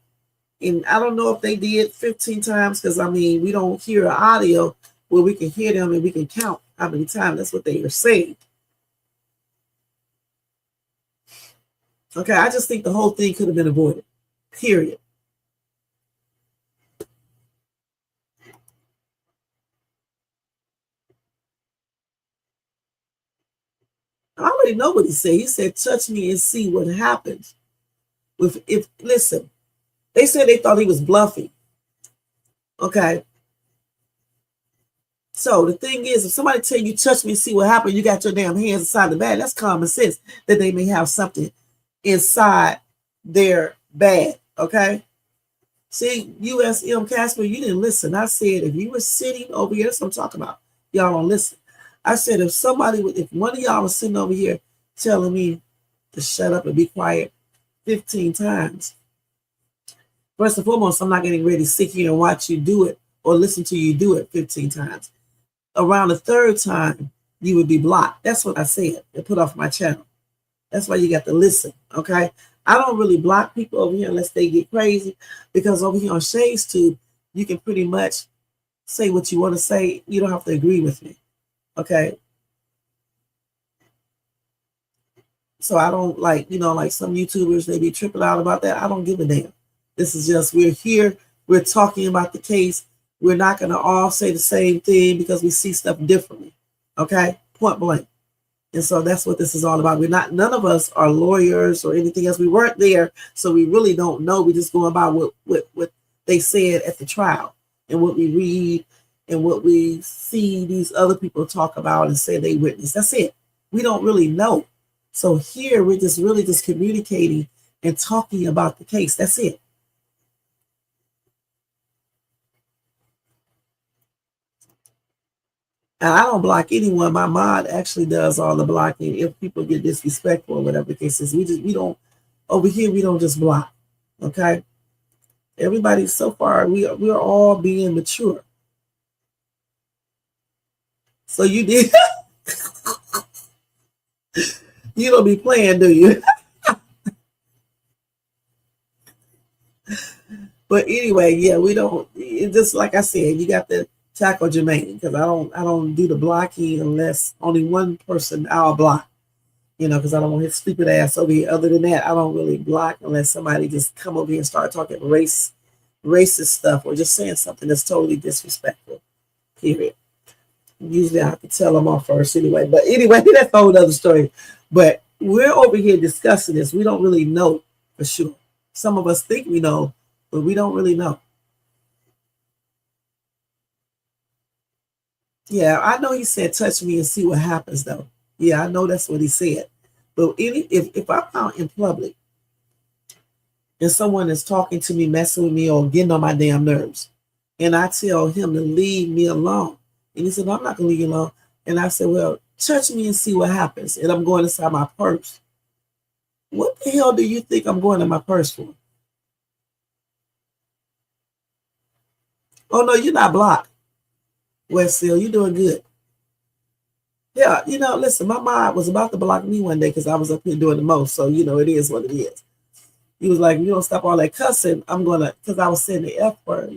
And I don't know if they did 15 times because, I mean, we don't hear an audio where we can hear them and we can count how many times. That's what they are saying. Okay. I just think the whole thing could have been avoided. Period. I already know what he said. He said, touch me and see what happens. Listen, they said they thought he was bluffing. Okay. So the thing is, if somebody tell you touch me and see what happens, you got your damn hands inside the bag. That's common sense that they may have something inside their bag. Okay. See, USM Casper, you didn't listen. I said if you were sitting over here, that's what I'm talking about. Y'all don't listen. I said if one of y'all was sitting over here telling me to shut up and be quiet 15 times, first and foremost, I'm not getting ready to sit here and watch you do it or listen to you do it 15 times. Around the third time, you would be blocked. That's what I said and put off my channel. That's why you got to listen, okay? I don't really block people over here unless they get crazy, because over here on Shades Tube, you can pretty much say what you want to say. You don't have to agree with me, okay? So I don't like some YouTubers, they be tripping out about that. I don't give a damn. This is just, we're here, we're talking about the case. We're not going to all say the same thing because we see stuff differently, okay? Point blank. And so that's what this is all about. None of us are lawyers or anything else. We weren't there, so we really don't know. We just go about what they said at the trial and what we read and what we see these other people talk about and say they witnessed. That's it. We don't really know. So here we're just really just communicating and talking about the case. That's it. And I don't block anyone. My mod actually does all the blocking if people get disrespectful or whatever the case is. We don't over here, we don't just block. Okay. Everybody so far, we're all being mature. So you did you don't be playing, do you? But anyway, yeah, we don't. It's just like I said, you got to tackle Jermaine, because I don't do the blocking unless only one person I'll block, because I don't want his stupid ass over here. Other than that, I don't really block unless somebody just come over here and start talking racist stuff or just saying something that's totally disrespectful. Period. Usually I have to tell them off first anyway. But anyway, that's a whole other story. But we're over here discussing this. We don't really know for sure. Some of us think we know, but we don't really know. Yeah, I know he said touch me and see what happens though. Yeah, I know that's what he said. But if I'm out in public and someone is talking to me, messing with me, or getting on my damn nerves, and I tell him to leave me alone, and he said, no, I'm not going to leave you alone. And I said, well, touch me and see what happens. And I'm going inside my purse. What the hell do you think I'm going in my purse for? Oh, no, you're not blocked. Westfield, you're doing good. Yeah, listen, my mom was about to block me one day because I was up here doing the most. So, it is what it is. He was like, you don't stop all that cussing, I'm going to, because I was saying the F word,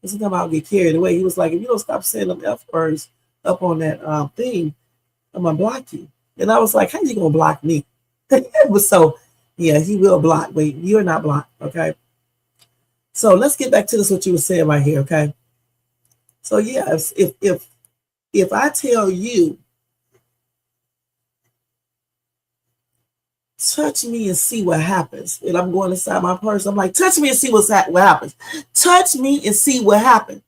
sometimes I'll get carried away. He was like, if you don't stop saying them F words up on that thing, I'm going to block you. And I was like, how you going to block me? So, yeah, he will block, but you're not blocked, okay? So let's get back to this, what you were saying right here, okay? So, yeah, if I tell you, touch me and see what happens, and I'm going inside my purse, I'm like, touch me and see what happens. Touch me and see what happens.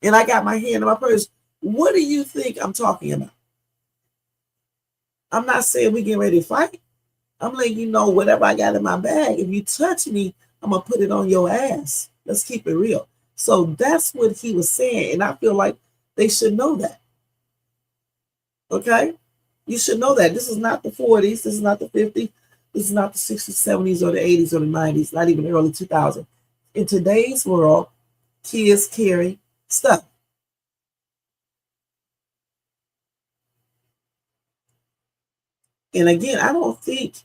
And I got my hand in my purse. What do you think I'm talking about? I'm not saying we get ready to fight. I'm letting you know whatever I got in my bag. If you touch me, I'm going to put it on your ass. Let's keep it real. So that's what he was saying. And I feel like they should know that. Okay? You should know that. This is not the 40s. This is not the 50s. This is not the 60s, 70s, or the 80s, or the 90s, not even the early 2000s. In today's world, kids carry stuff. And again, I don't think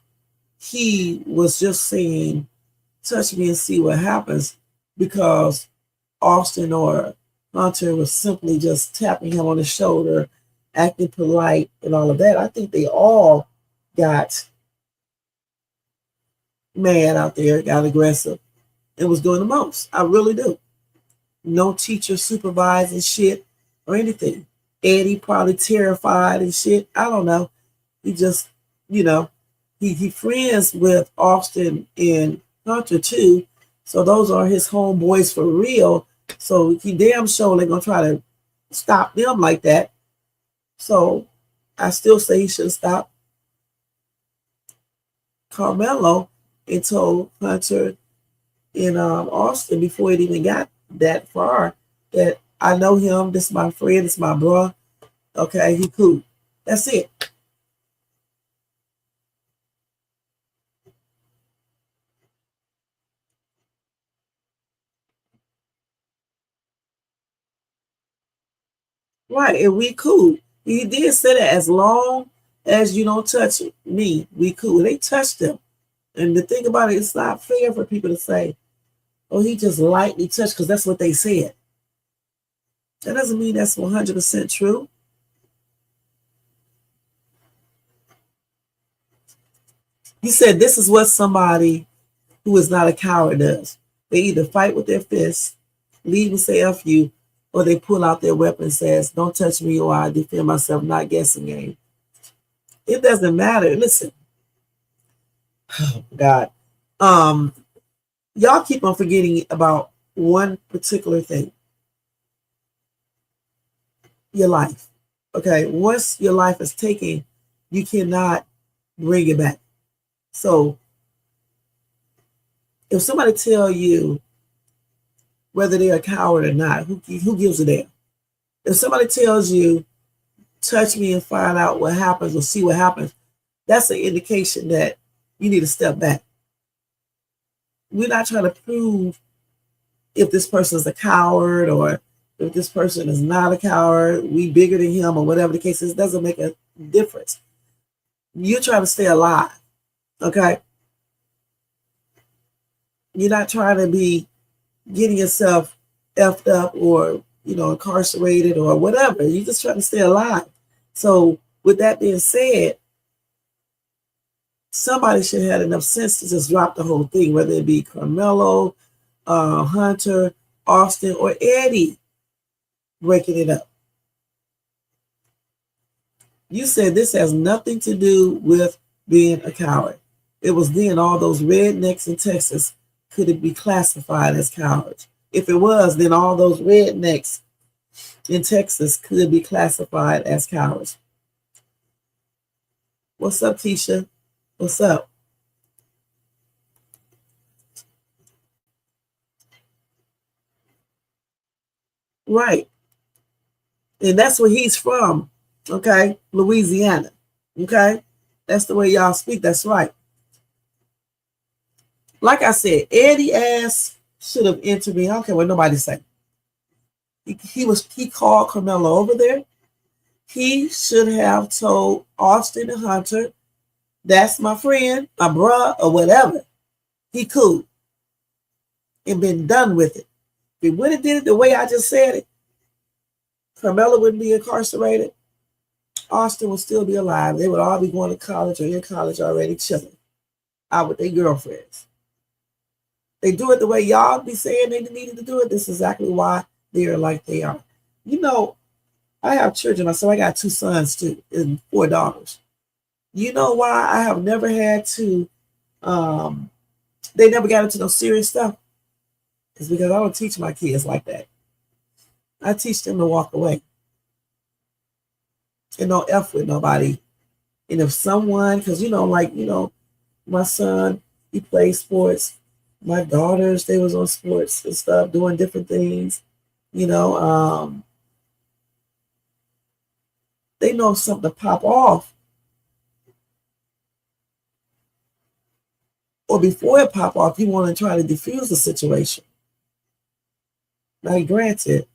he was just saying touch me and see what happens, because Austin or Hunter was simply just tapping him on the shoulder, acting polite and all of that. I think they all got mad out there, got aggressive, and was doing the most. I really do. No teacher supervising shit or anything. Eddie probably terrified and shit. I don't know. He just, he friends with Austin and Hunter too. So those are his homeboys for real. So he damn sure they're gonna try to stop them like that. So I still say he should stop Karmelo and told Hunter and Austin before it even got that far that I know him, this is my friend, this is my bro. Okay, he cool. That's it. Right, and we cool. He did say that as long as you don't touch me, we cool. They touched him. And the thing about it, it's not fair for people to say, oh, he just lightly touched, because that's what they said. That doesn't mean that's 100% true. He said this is what somebody who is not a coward does. They either fight with their fists, leave and say F you, or they pull out their weapon and says, don't touch me or I defend myself, not guessing game. It doesn't matter. Listen. Oh, God. Y'all keep on forgetting about one particular thing. Your life. Okay? Once your life is taken, you cannot bring it back. So if somebody tell you whether they're a coward or not, who gives a damn? If somebody tells you, touch me and find out what happens or see what happens, that's an indication that you need to step back. We're not trying to prove if this person is a coward or if this person is not a coward, we bigger than him or whatever the case is. It doesn't make a difference. You're trying to stay alive, okay? You're not trying to be getting yourself effed up or, incarcerated or whatever. You're just trying to stay alive. So with that being said, somebody should have had enough sense to just drop the whole thing, whether it be Karmelo, Hunter, Austin, or Eddie breaking it up. You said this has nothing to do with being a coward. It was then all those rednecks in Texas could it be classified as cowards. If it was, then all those rednecks in Texas could be classified as cowards. What's up, Tisha? What's up? Right. And that's where he's from, okay? Louisiana, okay? That's the way y'all speak. That's right. Like I said, Eddie ass should have intervened. I don't care what nobody say. He called Karmelo over there. He should have told Austin and Hunter, that's my friend, my bruh, or whatever. He cool. And been done with it. If he would have did it the way I just said it, Karmelo wouldn't be incarcerated. Austin would still be alive. They would all be going to college or in college already chilling out with their girlfriends. They do it the way y'all be saying they needed to do it. This is exactly why they are like they are. I have children, so I got 2 sons too, and 4 daughters. You know why I have never had to, they never got into no serious stuff? It's because I don't teach my kids like that. I teach them to walk away. And don't F with nobody. And if someone, because, my son, he plays sports. My daughters, they was on sports and stuff, doing different things. They know if something pop off. Or before it pop off, he want to try to defuse the situation. Now, granted,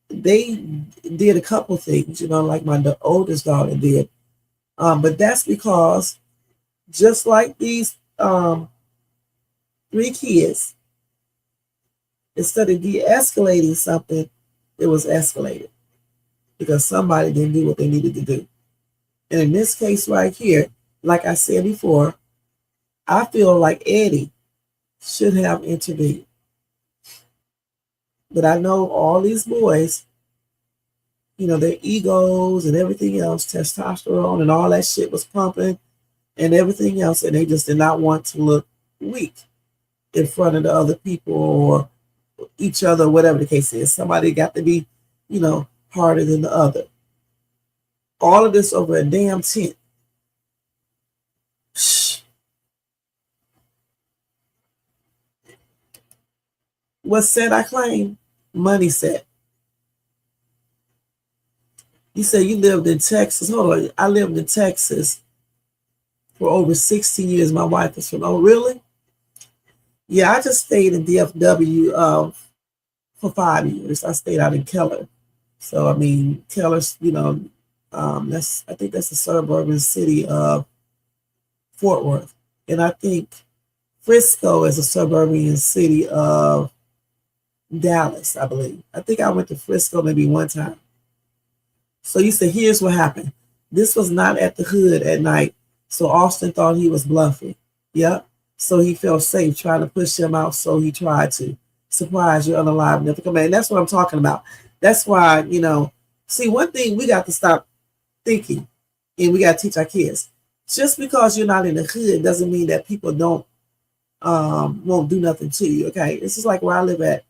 they did a couple things, like my oldest daughter did. But that's because just like these 3 kids, instead of de-escalating something, it was escalated because somebody didn't do what they needed to do. And in this case right here, like I said before, I feel like Eddie should have intervened. But I know all these boys, you know, their egos and everything else, testosterone and all that shit was pumping and everything else, and they just did not want to look weak in front of the other people or each other, whatever the case is. Somebody got to be, you know, harder than the other. All of this over a damn tent. Shh. What said I claim? Money said. You say you lived in Texas. Hold on. I lived in Texas for over 16 years. My wife is from, oh, really? Yeah, I just stayed in DFW for 5 years. I stayed out in Keller. So, I mean, Keller's, you know, I think that's the suburban city of Fort Worth. And I think Frisco is a suburban city of Dallas, I believe. I think I went to Frisco maybe one time. So you said, here's what happened. This was not at the hood at night. So Austin thought he was bluffing. Yep. So he felt safe trying to push him out. So he tried to. Surprise, you're unalive, never come back. And that's what I'm talking about. That's why, you know, see, one thing we got to stop thinking, and we got to teach our kids. Just because you're not in the hood doesn't mean that people don't won't do nothing to you. Okay. This is like where I live at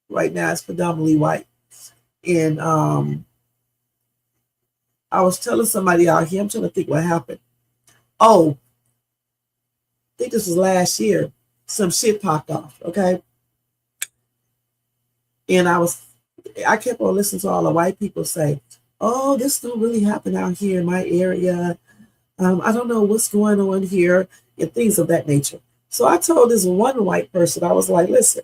right now. It's predominantly white. And I was telling somebody out here, I'm trying to think what happened. Oh, I think this was last year. Some shit popped off, okay? And I kept on listening to all the white people say, oh, this don't really happen out here in my area. I don't know what's going on here, and things of that nature. So I told this one white person, I was like, listen,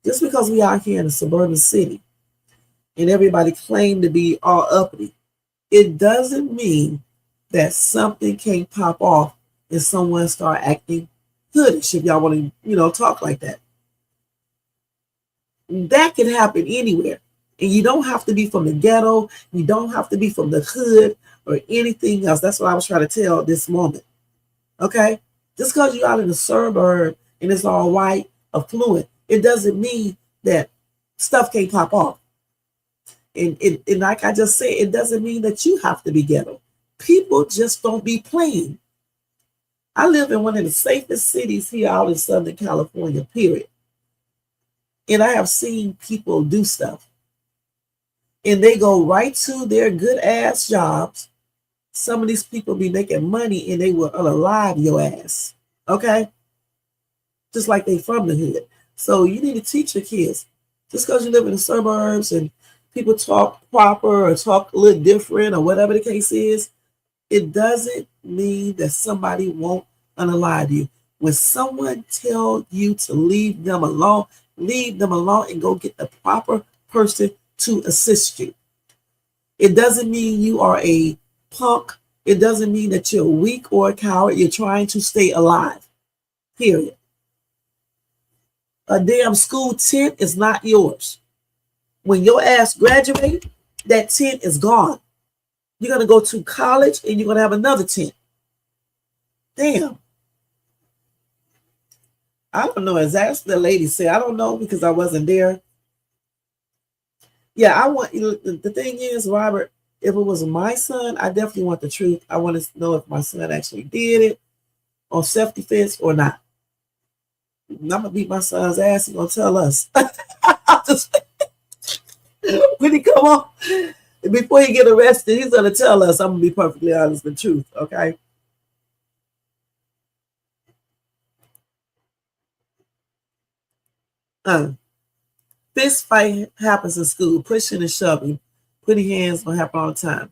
just because we out here in a suburban city and everybody claim to be all uppity, it doesn't mean that something can't pop off and someone start acting hoodish, if y'all want to, you know, talk like that. That can happen anywhere. And you don't have to be from the ghetto. You don't have to be from the hood or anything else. That's what I was trying to tell this moment. Okay? Just because you're out in the suburb and it's all white, affluent, it doesn't mean that stuff can't pop off. And like I just said, it doesn't mean that you have to be ghetto. People just don't be playing. I live in one of the safest cities here out in Southern California, period. And I have seen people do stuff. And they go right to their good ass jobs. Some of these people be making money and they will unalive your ass. Okay? Just like they from the hood. So you need to teach your kids. Just because you live in the suburbs and people talk proper or talk a little different or whatever the case is, it doesn't mean that somebody won't unalive you. When someone tells you to leave them alone and go get the proper person to assist you. It doesn't mean you are a punk. It doesn't mean that you're weak or a coward. You're trying to stay alive, period. A damn school tent is not yours. When your ass graduate, that tent is gone. You're going to go to college and you're going to have another tent. Damn. I don't know exactly what the lady said. I don't know because I wasn't there. Yeah, I want, the thing is, Robert, if it was my son, I definitely want the truth. I want to know if my son actually did it on self-defense or not. I'm going to beat my son's ass. He's going to tell us. When he come on, before he get arrested, he's going to tell us. I'm going to be perfectly honest, the truth, okay? Fist fight happens in school. Pushing and shoving, putting hands don't happen all the time.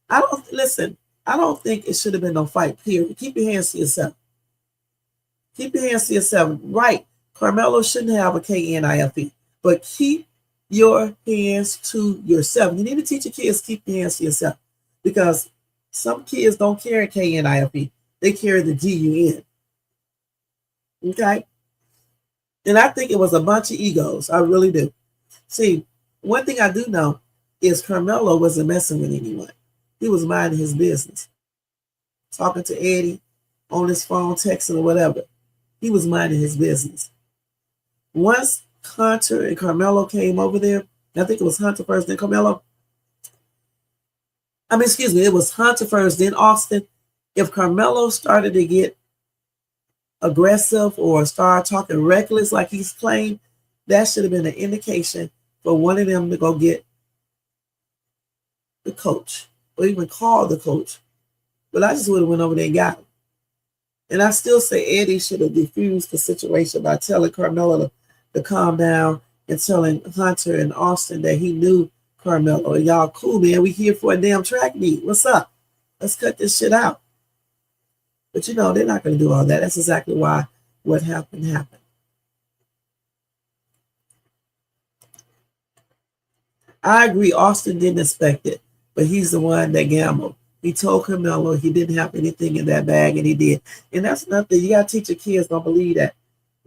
I don't think it should have been no fight, period. Keep your hands to yourself. Keep your hands to yourself. Right. Karmelo shouldn't have a KNIFE, but keep your hands to yourself. You need to teach your kids to keep your hands to yourself because some kids don't carry KNIFE. They carry the GUN. Okay? And I think it was a bunch of egos. I really do. See, one thing I do know is Karmelo wasn't messing with anyone. He was minding his business. Talking to Eddie on his phone, texting or whatever. He was minding his business. Once Hunter and Karmelo came over there, I think it was Hunter first, then Karmelo. It was Hunter first, then Austin. If Karmelo started to get aggressive or start talking reckless like he's claimed, that should have been an indication for one of them to go get the coach or even call the coach. But I just would have went over there and got him. And I still say Eddie should have diffused the situation by telling Karmelo to calm down and telling Hunter and Austin that he knew Karmelo. Y'all cool, man. We here for a damn track meet. What's up? Let's cut this shit out. But they're not going to do all that. That's exactly why what happened happened. I agree, Austin didn't expect it, but he's the one that gambled. He told Karmelo he didn't have anything in that bag, and he did. And that's nothing. You got to teach your kids, don't believe that.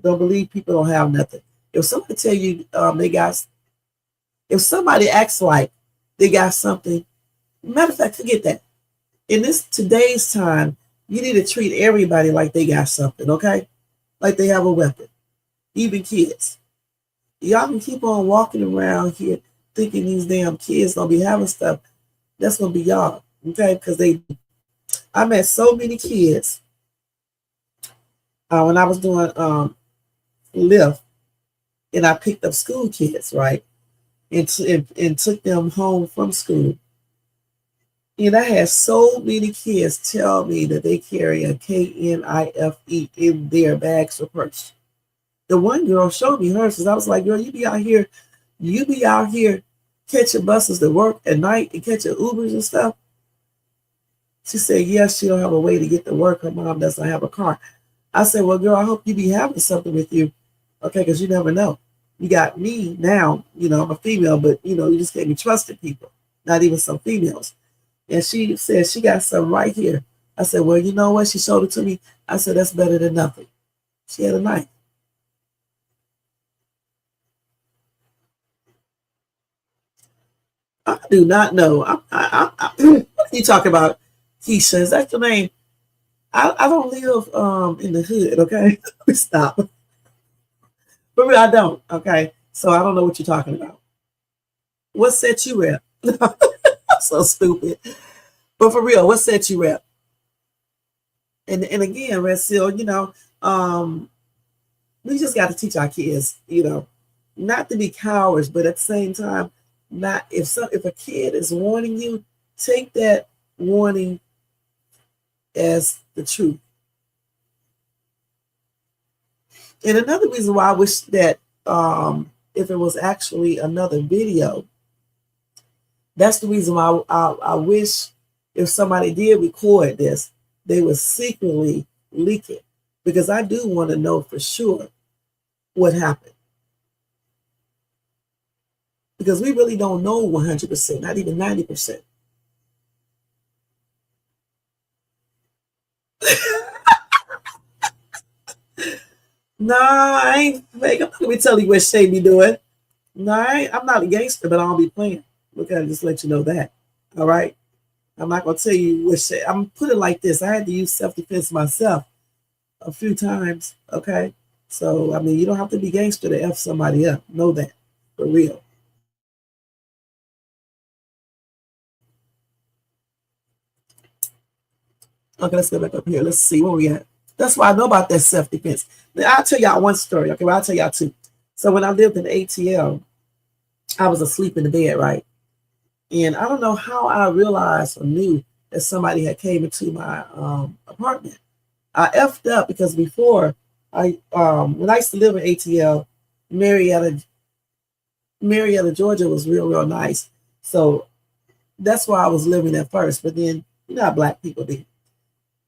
Don't believe people don't have nothing. If somebody tell you if somebody acts like they got something, matter of fact, forget that. In today's time, you need to treat everybody like they got something, okay? Like they have a weapon, even kids. Y'all can keep on walking around here thinking these damn kids gonna be having stuff. That's gonna be y'all, okay? Because I met so many kids when I was doing Lyft, and I picked up school kids, right? And took them home from school. And I had so many kids tell me that they carry a KNIFE in their bags or purse. The one girl showed me hers, because I was like, girl, you be out here catching buses to work at night and catching Ubers and stuff. She said, yes, she don't have a way to get to work. Her mom doesn't have a car. I said, well, girl, I hope you be having something with you. Okay, because you never know. You got me now, I'm a female, but, you just can't be trusting people, not even some females. And she said she got something right here. I said, well, you know what? She showed it to me. I said, that's better than nothing. She had a knife. I do not know. What are you talking about, Keisha? Is that your name? I don't live in the hood, okay? Stop. For real, I don't, okay? So I don't know what you're talking about. What set you rep? I'm so stupid. But for real, what set you rep? And again, Red Seal, we just got to teach our kids, not to be cowards, but at the same time, not if a kid is warning you, take that warning as the truth. And another reason why I wish that if it was actually another video, that's the reason why I wish if somebody did record this, they would secretly leak it, because I do want to know for sure what happened. Because we really don't know 100%, not even 90%. Nah, I ain't fake. I'm not gonna be telling you what Shay be doing. Nah, I'm not a gangster, but I don't be playing. Look at it, just let you know that. All right. I'm not gonna tell you what Shay. I'm put it like this. I had to use self-defense myself a few times. Okay. So you don't have to be gangster to F somebody up. Know that. For real. Okay, let's go back up here. Let's see where we at. That's why I know about that self-defense. Now, I'll tell y'all one story. Okay, well, I'll tell y'all two. So when I lived in ATL, I was asleep in the bed, right? And I don't know how I realized or knew that somebody had came into my apartment. I effed up because before when I used to live in ATL, Marietta, Georgia was real nice. So that's where I was living at first. But then how black people be.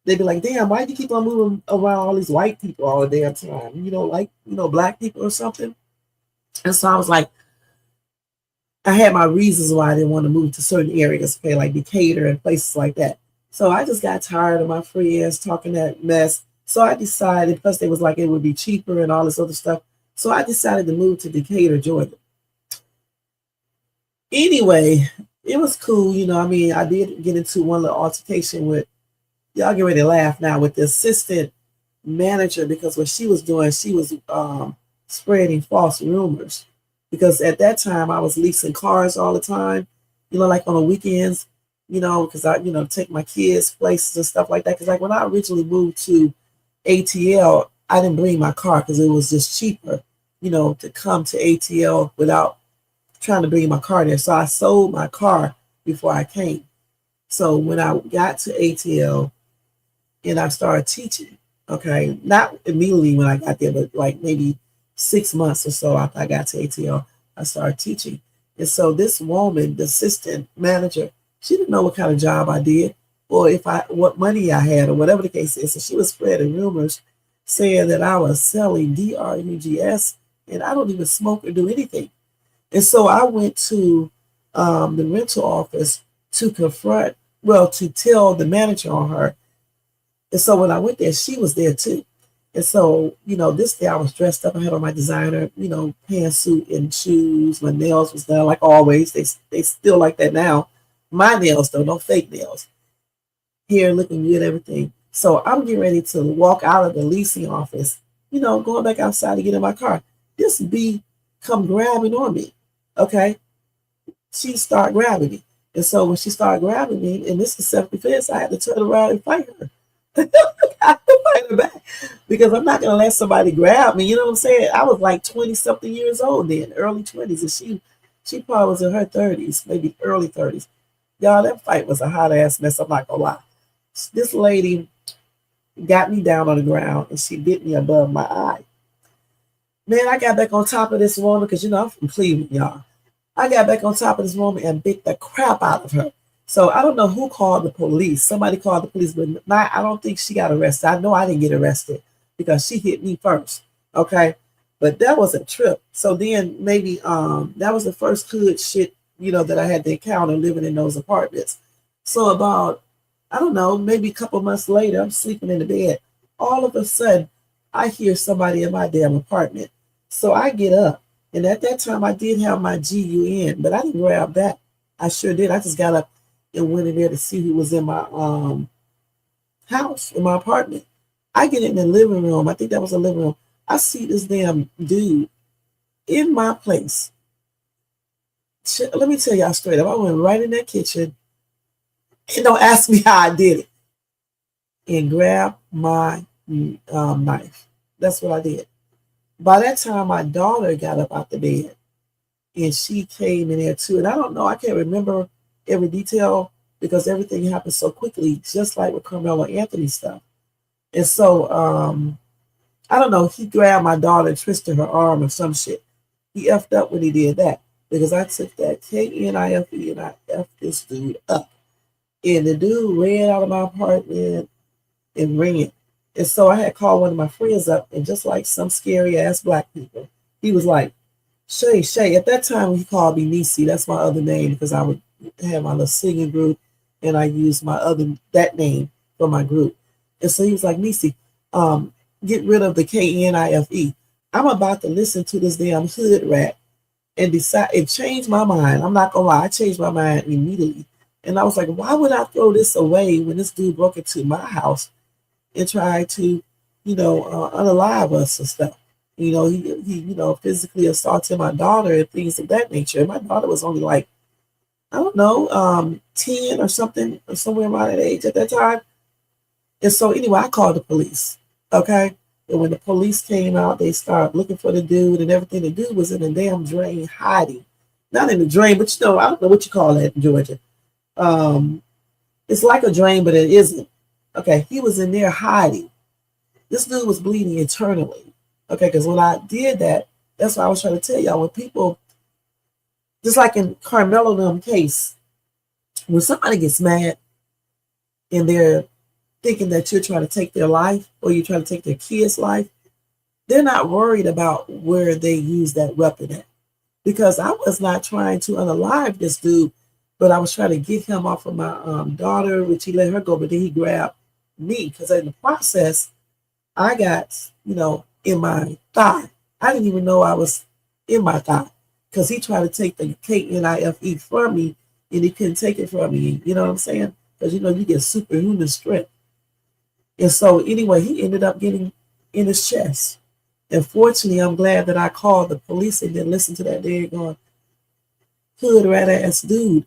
They'd be like, damn, why do you keep on moving around all these white people all the damn time? You don't like, black people or something? And so I was like, I had my reasons why I didn't want to move to certain areas, like Decatur and places like that. So I just got tired of my friends talking that mess, So I decided, plus they was like it would be cheaper and all this other stuff. So I decided to move to Decatur, Georgia. Anyway, it was cool, you know. I mean, I did get into one little altercation with, y'all get ready to laugh now, with the assistant manager, because what she was doing, she was spreading false rumors. Because at that time I was leasing cars all the time, you know, like on the weekends, you know, because I, you know, take my kids places and stuff like that. Because like when I originally moved to ATL, I didn't bring my car because it was just cheaper, you know, to come to ATL without trying to bring my car there. So I sold my car before I came. So when I got to ATL and I started teaching, okay, not immediately when I got there, but like maybe 6 months or so after I got to ATL, I started teaching. And so this woman, the assistant manager, she didn't know what kind of job I did or what money I had or whatever the case is. So she was spreading rumors saying that I was selling drugs, and I don't even smoke or do anything. And so I went to the rental office to to tell the manager on her. And so when I went there, she was there too. And so, you know, this day I was dressed up. I had on my designer, you know, pantsuit and shoes. My nails was done like always. They still like that now. My nails though, no fake nails. Hair looking good, everything. So I'm getting ready to walk out of the leasing office, you know, going back outside to get in my car. This bee come grabbing on me. Okay. She started grabbing me. And so when she started grabbing me, and this is self-defense, I had to turn around and fight her. I had to fight her back because I'm not going to let somebody grab me. You know what I'm saying? I was like 20 something years old then, early 20s. And she probably was in her 30s, maybe early 30s. Y'all, that fight was a hot ass mess. I'm not going to lie. This lady got me down on the ground and she bit me above my eye. Man, I got back on top of this woman because, you know, I'm from Cleveland, y'all. I got back on top of this woman and bit the crap out of her. So I don't know who called the police. Somebody called the police, but I don't think she got arrested. I know I didn't get arrested because she hit me first. Okay. But that was a trip. So then maybe that was the first hood shit, you know, that I had to encounter living in those apartments. So about, I don't know, maybe a couple months later, I'm sleeping in the bed. All of a sudden, I hear somebody in my damn apartment. So I get up. And at that time, I did have my GUN, but I didn't grab that. I sure did. I just got up and went in there to see who was in my house, in my apartment. I get in the living room. I think that was a living room. I see this damn dude in my place. Let me tell y'all straight up. I went right in that kitchen and don't ask me how I did it. And grabbed my knife. That's what I did. By that time, my daughter got up out the bed and she came in there too. And I don't know, I can't remember every detail because everything happened so quickly, just like with Karmelo Anthony stuff. And so, I don't know, he grabbed my daughter and twisted her arm or some shit. He effed up when he did that because I took that KNIFE and I effed this dude up. And the dude ran out of my apartment and ran. And so I had called one of my friends up, and just like some scary ass black people, he was like, Shay. At that time, he called me Nisi. That's my other name because I would have my little singing group, and I used that name for my group. And so he was like, Nisi, get rid of the KNIFE. I'm about to listen to this damn hood rat and decide. It changed my mind. I'm not gonna lie, I changed my mind immediately. And I was like, why would I throw this away when this dude broke into my house and tried to, you know, unalive us and stuff? You know, he you know, physically assaulted my daughter and things of that nature. And my daughter was only like, I don't know, 10 or something, or somewhere around that age at that time. And so anyway, I called the police. Okay. And when the police came out, they started looking for the dude and everything. The dude was in a damn drain hiding. Not in the drain, but you know, I don't know what you call that in Georgia. It's like a drain, but it isn't. Okay, he was in there hiding. This dude was bleeding internally. Okay, because when I did that, that's what I was trying to tell y'all. When people, just like in Karmelo case, when somebody gets mad and they're thinking that you're trying to take their life or you're trying to take their kid's life, they're not worried about where they use that weapon at. Because I was not trying to unalive this dude, but I was trying to get him off of my daughter, which he let her go, but then he grabbed me because in the process, I got, in my thigh. I didn't even know I was in my thigh because he tried to take the KNIFE from me and he couldn't take it from me. You know what I'm saying? Because, you get superhuman strength. And so anyway, he ended up getting in his chest. And fortunately, I'm glad that I called the police and didn't listen to that daggone hood rat ass dude,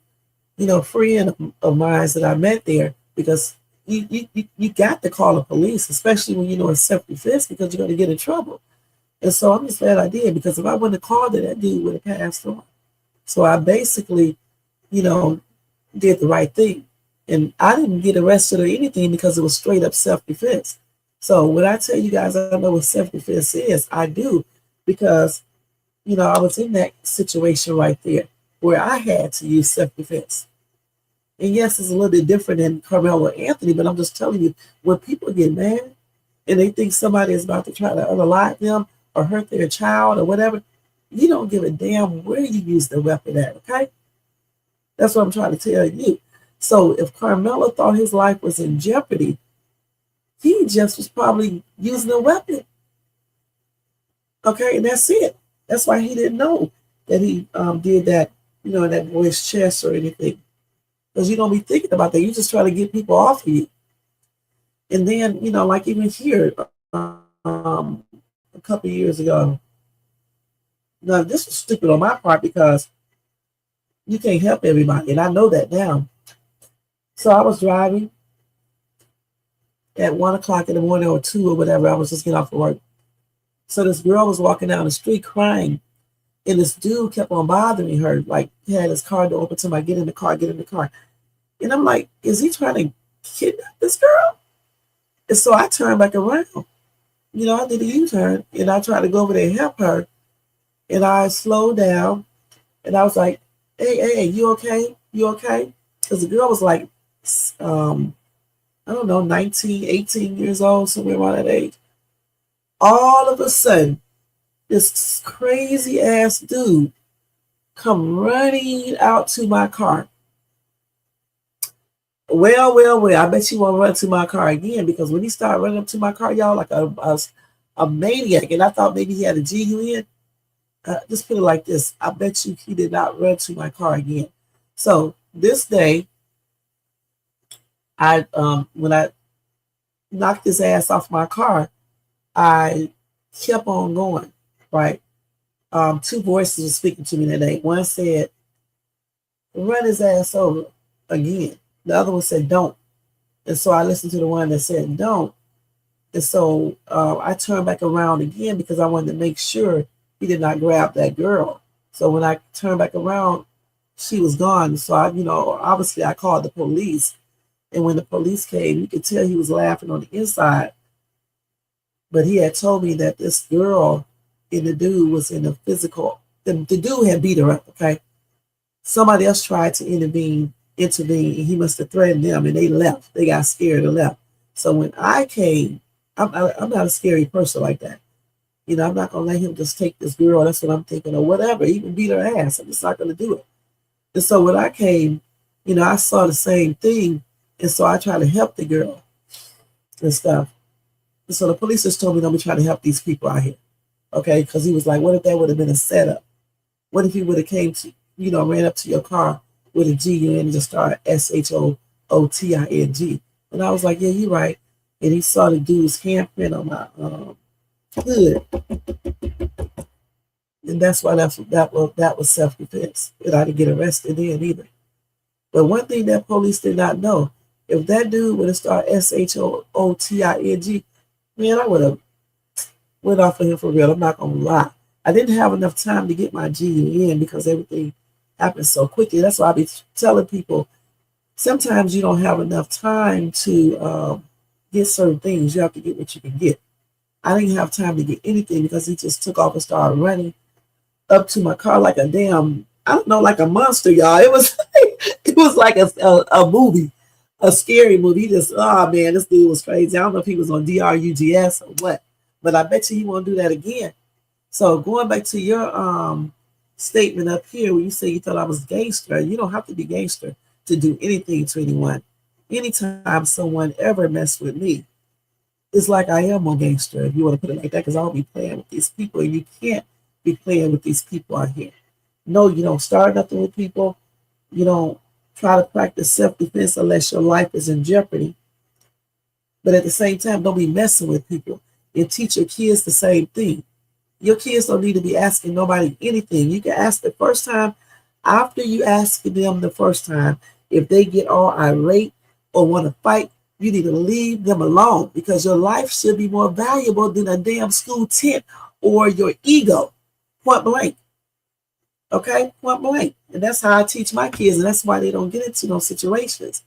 friend of mine that I met there, because you got to call the police, especially when it's self-defense, because you're going to get in trouble. And so I'm just glad I did, because if I wouldn't have called it, that dude would have passed on. So I basically, did the right thing. And I didn't get arrested or anything because it was straight up self-defense. So when I tell you guys I know what self-defense is, I do, because, I was in that situation right there where I had to use self-defense. And yes, it's a little bit different than Karmelo Anthony, but I'm just telling you, when people get mad and they think somebody is about to try to unalive them or hurt their child or whatever, you don't give a damn where you use the weapon at, okay? That's what I'm trying to tell you. So if Karmelo thought his life was in jeopardy, he just was probably using a weapon. Okay, and that's it. That's why he didn't know that he did that, in that boy's chest or anything. Because you don't be thinking about that. You just try to get people off of you. And then, like even here, a couple of years ago, now this was stupid on my part because you can't help everybody. And I know that now. So I was driving at 1 o'clock in the morning or 2 or whatever. I was just getting off of work. So this girl was walking down the street crying. And this dude kept on bothering her. Like, he had his car door open to him. Get in the car, get in the car. And I'm like, is he trying to kidnap this girl? And so I turned back around. I did a U-turn. And I tried to go over there and help her. And I slowed down. And I was like, hey, you okay? You okay? Because the girl was like, I don't know, 19, 18 years old, somewhere around that age. All of a sudden, this crazy ass dude come running out to my car. Well, I bet you won't run to my car again, because when he started running up to my car, y'all, like a maniac, and I thought maybe he had a GUN. Just put it like this. I bet you he did not run to my car again. So this day, when I knocked his ass off my car, I kept on going, right? Two voices were speaking to me today. One said, run his ass over again. The other one said, don't. And so I listened to the one that said, don't. And so I turned back around again because I wanted to make sure he did not grab that girl. So when I turned back around, she was gone. So obviously I called the police. And when the police came, you could tell he was laughing on the inside. But he had told me that this girl and the dude was in a physical, the dude had beat her up, okay? Somebody else tried to intervene, and he must have threatened them, and they left. They got scared and left. So when I came, I'm not a scary person like that. I'm not going to let him just take this girl. That's what I'm thinking, or whatever, even beat her ass. I'm just not going to do it. And so when I came, I saw the same thing. And so I tried to help the girl and stuff. And so the police just told me, don't be trying to help these people out here. Okay, because he was like, what if that would have been a setup? What if he would have came to, ran up to your car with a GUN and just started SHOOTING? And I was like, yeah, you're right. And he saw the dude's handprint on my hood. And that's why that was self-defense. And I didn't get arrested then either. But one thing that police did not know, if that dude would have started SHOOTING, man, I would have went off of him for real. I'm not going to lie. I didn't have enough time to get my GUN because everything happened so quickly. That's why I be telling people, sometimes you don't have enough time to get certain things. You have to get what you can get. I didn't have time to get anything because he just took off and started running up to my car like a damn, I don't know, like a monster, y'all. It was like a movie, a scary movie. He just, oh man, this dude was crazy. I don't know if he was on DRUGS or what, but I bet you he won't do that again. So going back to your statement up here where you say you thought I was gangster, you don't have to be gangster to do anything to anyone. Anytime someone ever messed with me, it's like I am a gangster, if you want to put it like that, because I'll be playing with these people, and you can't be playing with these people out here. No, you don't start nothing with people. You don't try to practice self-defense unless your life is in jeopardy. But at the same time, don't be messing with people, and teach your kids the same thing. Your kids don't need to be asking nobody anything. You can ask the first time. After you ask them the first time, if they get all irate or want to fight, you need to leave them alone, because your life should be more valuable than a damn school tent or your ego. Point blank. Okay? Point blank. And that's how I teach my kids, and that's why they don't get into those situations.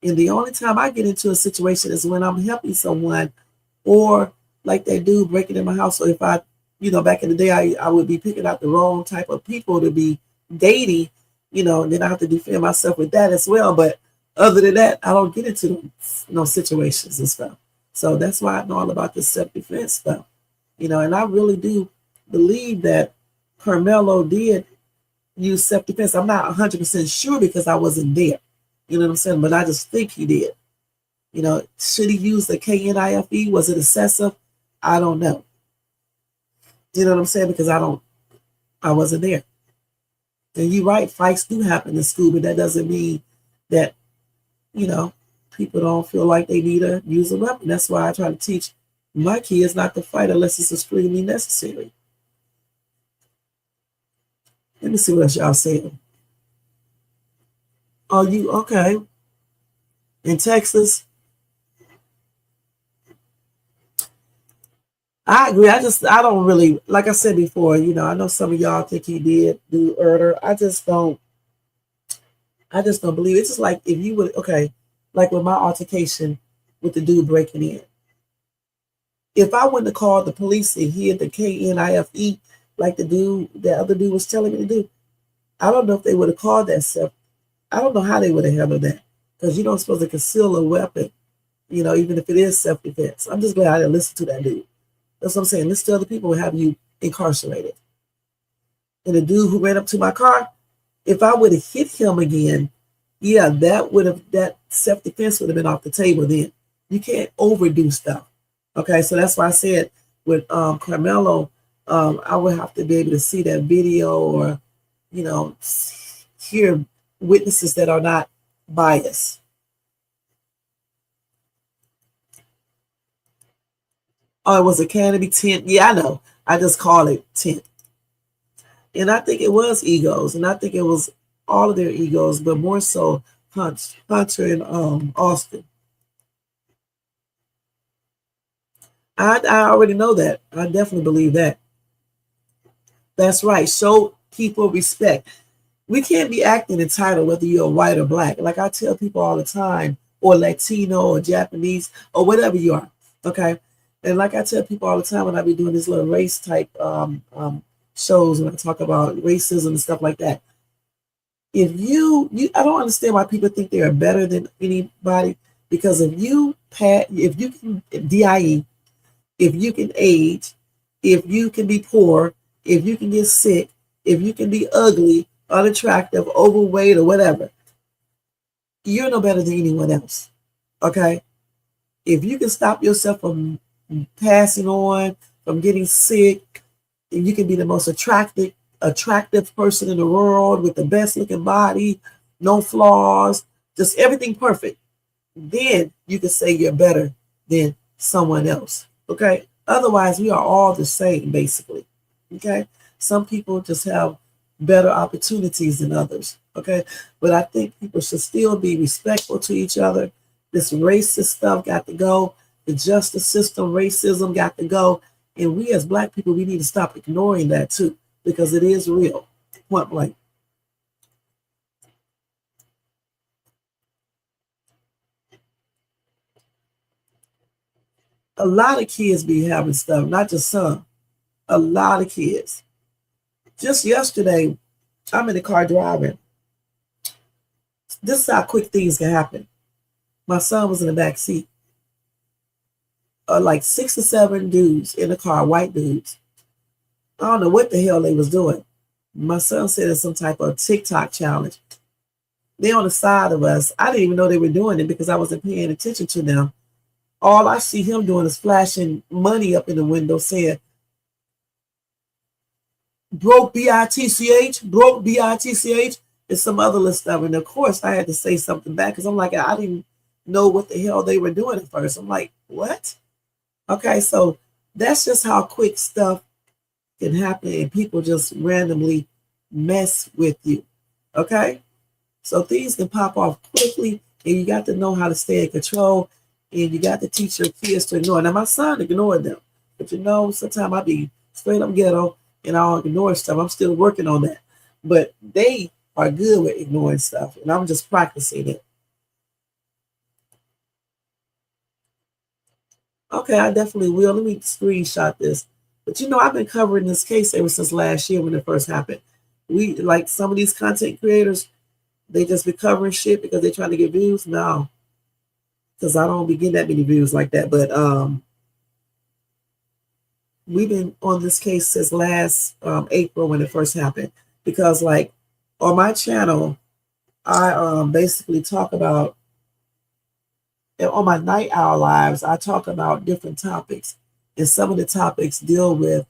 And the only time I get into a situation is when I'm helping someone, or like that dude breaking in my house. Or if I, back in the day, I would be picking out the wrong type of people to be dating, and then I have to defend myself with that as well. But other than that, I don't get into those situations and stuff. So that's why I know all about this self-defense stuff, and I really do believe that Karmelo did use self-defense. I'm not 100% sure because I wasn't there. You know what I'm saying? But I just think he did. Should he use the KNIFE? Was it excessive? I don't know. You know what I'm saying? Because I wasn't there. And you're right, fights do happen in school, but that doesn't mean that, people don't feel like they need to use a weapon. That's why I try to teach my kids not to fight unless it's extremely necessary. Let me see what else y'all saying. Are you okay? In Texas? I agree. I don't really, like I said before, I know some of y'all think he did do murder. I just don't believe it. It's just like if you would, okay, like with my altercation with the dude breaking in. If I wouldn't have called the police and he had the KNIFE, like the other dude was telling me to do, I don't know if they would have called that stuff. I don't know how they would have handled that, because you don't supposed to conceal a weapon, even if it is self-defense. I'm just glad I didn't listen to that dude. That's what I'm saying. Listen to other people will have you incarcerated. And the dude who ran up to my car, if I would have hit him again, yeah, that self-defense would have been off the table then. You can't overdo stuff. Okay, so that's why I said with Karmelo, I would have to be able to see that video, or, hear witnesses that are not biased. Oh, it was a Canopy tent. Yeah, I know. I just call it tent. And I think it was egos, and I think it was all of their egos, but more so Hunter and Austin. I already know that. I definitely believe that. That's right. Show people respect. We can't be acting entitled whether you're white or black. Like I tell people all the time, or Latino or Japanese or whatever you are. Okay. And like I tell people all the time when I be doing these little race type shows, when I talk about racism and stuff like that. If you I don't understand why people think they are better than anybody, because if you can DIE, if you can age, if you can be poor, if you can get sick, if you can be ugly, unattractive, overweight, or whatever, you're no better than anyone else. Okay? If you can stop yourself from passing on, from getting sick, if you can be the most attractive person in the world with the best looking body, no flaws, just everything perfect, then you can say you're better than someone else. Okay? Otherwise, we are all the same, basically. Okay? Some people just have better opportunities than others. Okay? But I think people should still be respectful to each other. This racist stuff got to go. The justice system, racism got to go. And we as Black people, we need to stop ignoring that too, because it is real. Point blank. A lot of kids be having stuff, not just some. A lot of kids. Just yesterday, I'm in the car driving. This is how quick things can happen. My son was in the back seat. Like 6 or 7 dudes in the car, white dudes. I don't know what the hell they was doing. My son said it's some type of TikTok challenge. They on the side of us. I didn't even know they were doing it because I wasn't paying attention to them. All I see him doing is flashing money up in the window saying, broke BITCH, broke BITCH, and some other little stuff. And of course, I had to say something back because I'm like, I didn't know what the hell they were doing at first. I'm like, what? Okay, so that's just how quick stuff can happen and people just randomly mess with you. Okay? So things can pop off quickly and you got to know how to stay in control and you got to teach your kids to ignore. Now, my son ignored them. But you know, sometimes I be straight up ghetto and I'll ignore stuff. I'm still working on that. But they are good with ignoring stuff and I'm just practicing it. Okay, I definitely will. Let me screenshot this. But you know, I've been covering this case ever since last year when it first happened. We, like some of these content creators, they just be covering shit because they're trying to get views. No, because I don't be getting that many views like that. But we've been on this case since last April when it first happened. Because like on my channel, I basically talk about, and on my night owl lives, I talk about different topics. And some of the topics deal with,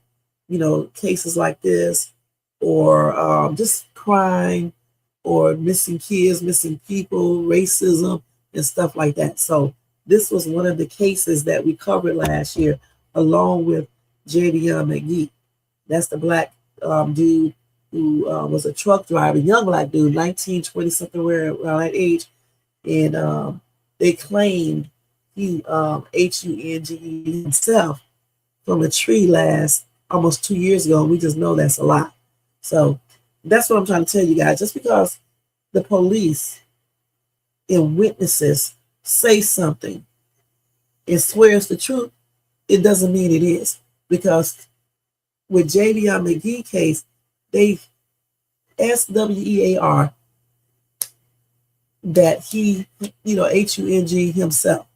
you know, cases like this, or just crime, or missing kids, missing people, racism, and stuff like that. So this was one of the cases that we covered last year, along with Javion McGee. That's the black dude who was a truck driver, young black dude, 19, 20 something, around that age. And they claimed he H-U-N-G-E himself from a tree almost 2 years ago. And we just know that's a lie. So that's what I'm trying to tell you guys. Just because the police and witnesses say something and swears the truth, it doesn't mean it is. Because with Javion McGee case, they SWEAR that he, you know, H-U-N-G himself.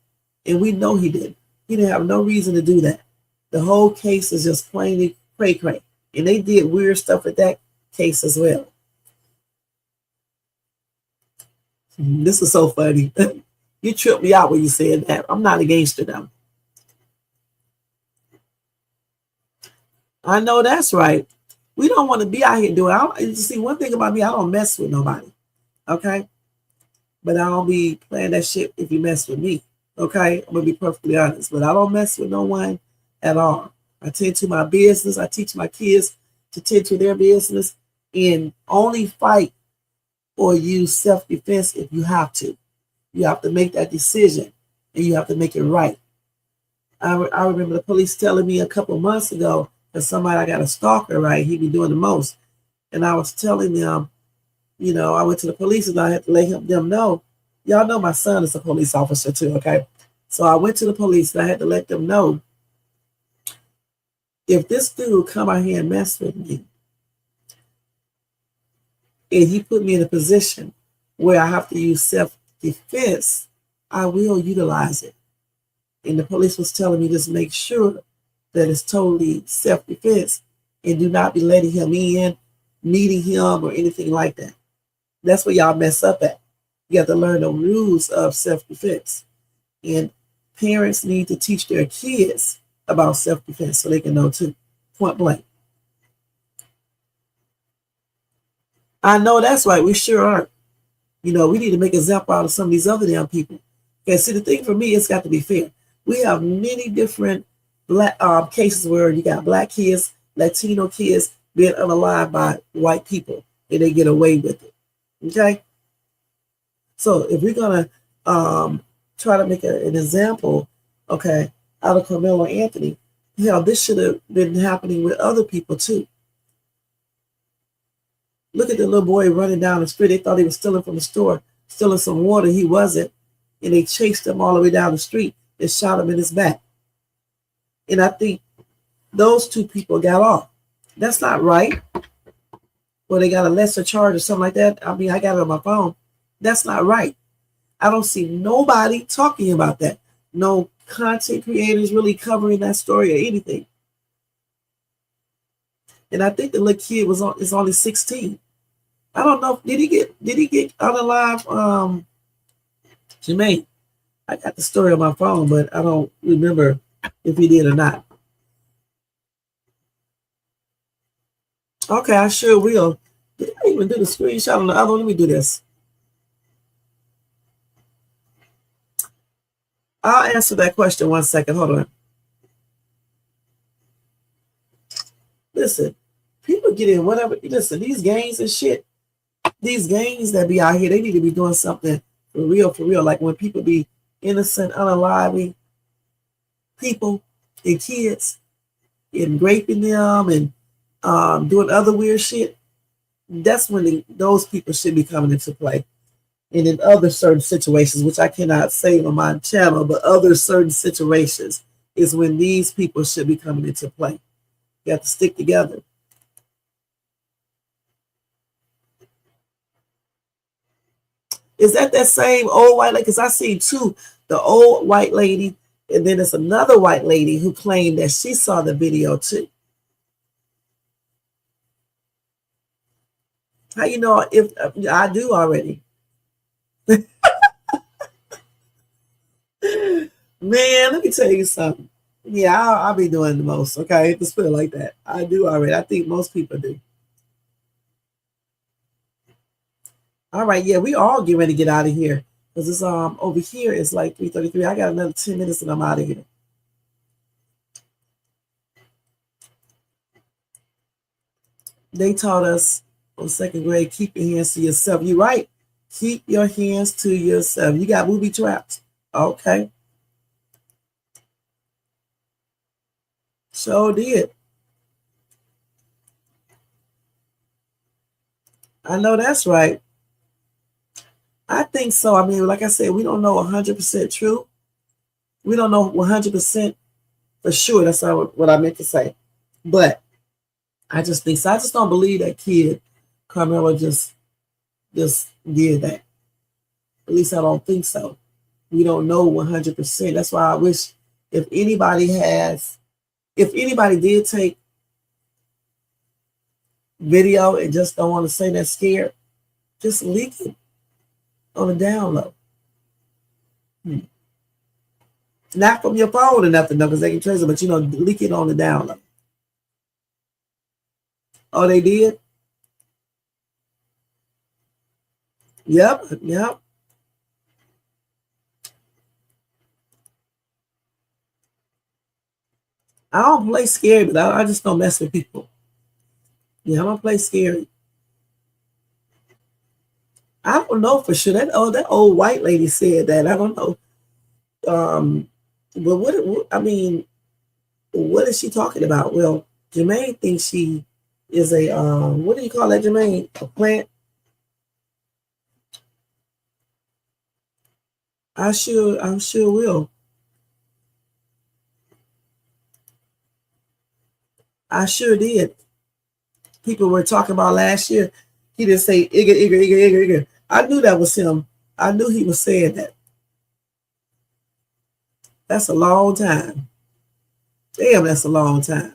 And we know he didn't. He didn't have no reason to do that. The whole case is just plainly cray-cray. And they did weird stuff with that case as well. This is so funny. You tripped me out when you said that. I'm not a gangster now. I know that's right. We don't want to be out here doing it. You see, one thing about me, I don't mess with nobody. Okay? But I don't be playing that shit if you mess with me. Okay? I'm going to be perfectly honest. But I don't mess with no one at all. I tend to my business. I teach my kids to tend to their business and only fight or use self-defense if you have to. You have to make that decision and you have to make it right. I remember the police telling me a couple of months ago that somebody, I got a stalker, right? He be doing the most. And I was telling them, you know, I went to the police and I had to let them know. Y'all know my son is a police officer too, okay? So I went to the police and I had to let them know, if this dude come out here and mess with me, and he put me in a position where I have to use self-defense, I will utilize it. And the police was telling me, just make sure that it's totally self-defense and do not be letting him in, meeting him, or anything like that. That's where y'all mess up at. You have to learn the rules of self-defense. And parents need to teach their kids about self-defense so they can know too, point blank. I know that's right. We sure aren't. You know, we need to make an example out of some of these other damn people. Okay, see, the thing for me, it's got to be fair. We have many different black cases where you got black kids, Latino kids being unalived by white people, and they get away with it. Okay? So if we're going to try to make an example, okay, out of Karmelo Anthony, hell, this should have been happening with other people too. Look at the little boy running down the street. They thought he was stealing from the store, stealing some water. He wasn't. And they chased him all the way down the street and shot him in his back. And I think those two people got off. That's not right. Or they got a lesser charge or something like that. I mean, I got it on my phone. That's not right. I don't see nobody talking about that. No content creators really covering that story or anything. And I think the little kid is only 16. I don't know. Did he get unalive, Jermaine? I got the story on my phone, but I don't remember if he did or not. Okay, I sure will. Did I even do the screenshot on the other one? Let me do this. I'll answer that question 1 second. Hold on. Listen, people get in whatever. Listen, these gangs and shit, these gangs that be out here, they need to be doing something for real. Like when people be innocent, unaliving people and kids and raping them and doing other weird shit. That's when those people should be coming into play. And in other certain situations, which I cannot say on my channel, but other certain situations is when these people should be coming into play. You have to stick together. Is that same old white lady? Because I see two, the old white lady, and then there's another white lady who claimed that she saw the video too. How you know if I do already? Man, let me tell you something. Yeah, I'll be doing the most. Okay, let's put it like that. I do already. I think most people do. All right, yeah, we all get ready to get out of here because it's over here. It's like 3:33. I got another 10 minutes and I'm out of here. They taught us on second grade, keep your hands to yourself. You're right. Keep your hands to yourself. You got booby traps. Okay. So did. I know that's right. I think so. I mean, like I said, we don't know 100% true. We don't know 100% for sure. That's what I meant to say. But I just think so. I just don't believe that kid, Karmelo, just did that. At least I don't think so. We don't know 100%. That's why I wish if anybody did take video and just don't want to say they're scared, just leak it on the down low. Not from your phone or nothing, though, because they can trace it, but leak it on the down low. Oh, they did? Yep. I don't play scary, but I just don't mess with people. Yeah, I don't play scary. I don't know for sure. That old white lady said that. I don't know. But what is she talking about? Well, Jermaine thinks she is a what do you call that, Jermaine? A plant? I sure will. I sure did. People were talking about last year. He didn't say Igga. I knew that was him. I knew he was saying that. That's a long time. Damn, that's a long time.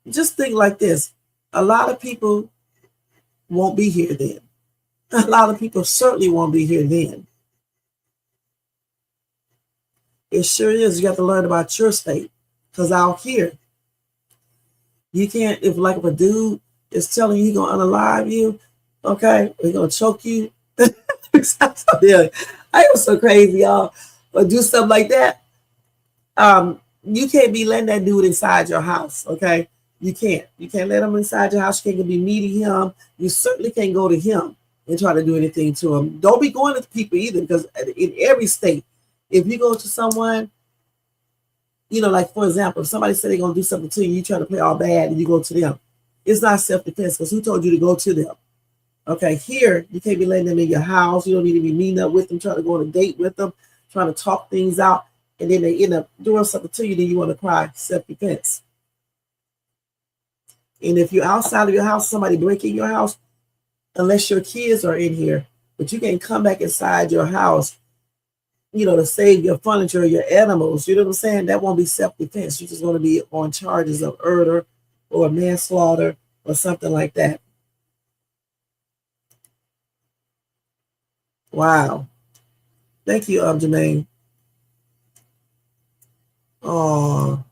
Just think like this. A lot of people won't be here then. A lot of people certainly won't be here then. It sure is. You have to learn about your state. Because out here, you can't, if a dude is telling you he's going to unalive you, okay, he's going to choke you. I was so crazy, y'all. But do something like that. You can't be letting that dude inside your house, okay? You can't. You can't let him inside your house. You can't be meeting him. You certainly can't go to him and try to do anything to him. Don't be going to people either, because in every state, if you go to someone, like, for example, if somebody said they're going to do something to you, you try to play all bad and you go to them. It's not self-defense, because who told you to go to them? Okay, here, you can't be letting them in your house. You don't need to be meeting up with them, trying to go on a date with them, trying to talk things out, and then they end up doing something to you, then you want to cry, self-defense. And if you're outside of your house, somebody breaking your house, unless your kids are in here, but you can't come back inside your house, to save your furniture, your animals, you know what I'm saying? That won't be self-defense. You're just going to be on charges of murder or manslaughter or something like that. Wow. Thank you, Jermaine. Oh,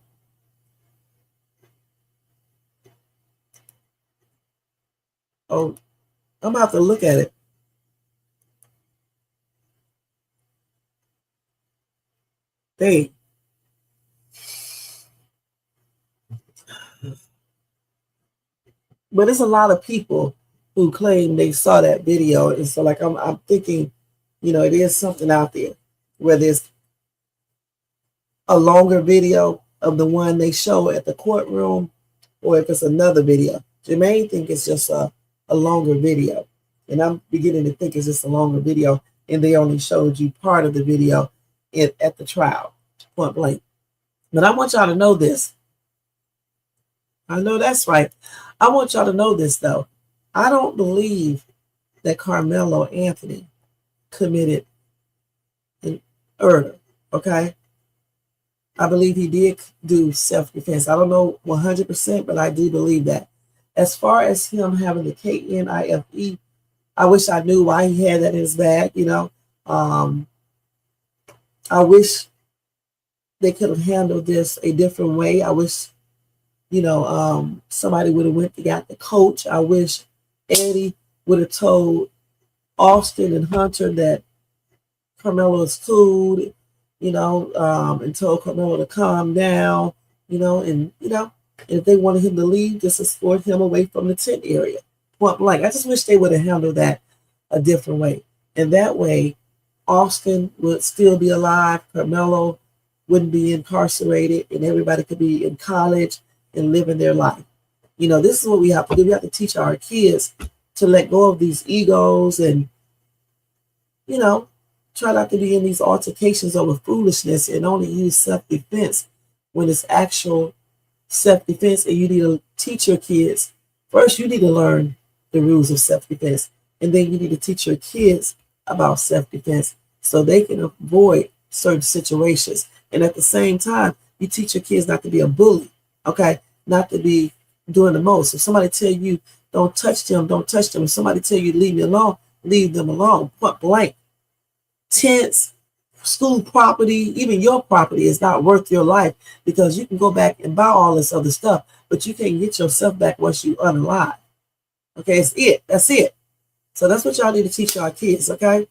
oh, I'm about to look at it. Hey. But it's a lot of people who claim they saw that video. And so like I'm thinking, it is something out there where there's a longer video of the one they show at the courtroom, or if it's another video. Jermaine think it's just a longer video. And I'm beginning to think it's just a longer video, and they only showed you part of the video at the trial, point blank. But I want y'all to know this. I know that's right. I want y'all to know this, though. I don't believe that Karmelo Anthony committed an murder, okay? I believe he did do self-defense. I don't know 100%, but I do believe that. As far as him having the KNIFE, I wish I knew why he had that in his bag, I wish they could have handled this a different way. I wish, somebody would have went and got the coach. I wish Eddie would have told Austin and Hunter that Karmelo is cool, and told Karmelo to calm down, and if they wanted him to leave, just escort him away from the tent area. Point blank. I just wish they would have handled that a different way. And that way, Austin would still be alive, Karmelo wouldn't be incarcerated, and everybody could be in college and living their life. This is what we have to do. We have to teach our kids to let go of these egos and, try not to be in these altercations over foolishness and only use self-defense when it's actual self-defense. And you need to teach your kids. First, you need to learn the rules of self-defense. And then you need to teach your kids about self-defense so they can avoid certain situations. And at the same time, you teach your kids not to be a bully, okay? Not to be doing the most. If somebody tell you, don't touch them, don't touch them. If somebody tell you, leave me alone, leave them alone, point blank. Tents, school property, even your property is not worth your life, because you can go back and buy all this other stuff, but you can't get yourself back once you unalive. Okay, it's it. That's it. So that's what y'all need to teach our kids, okay?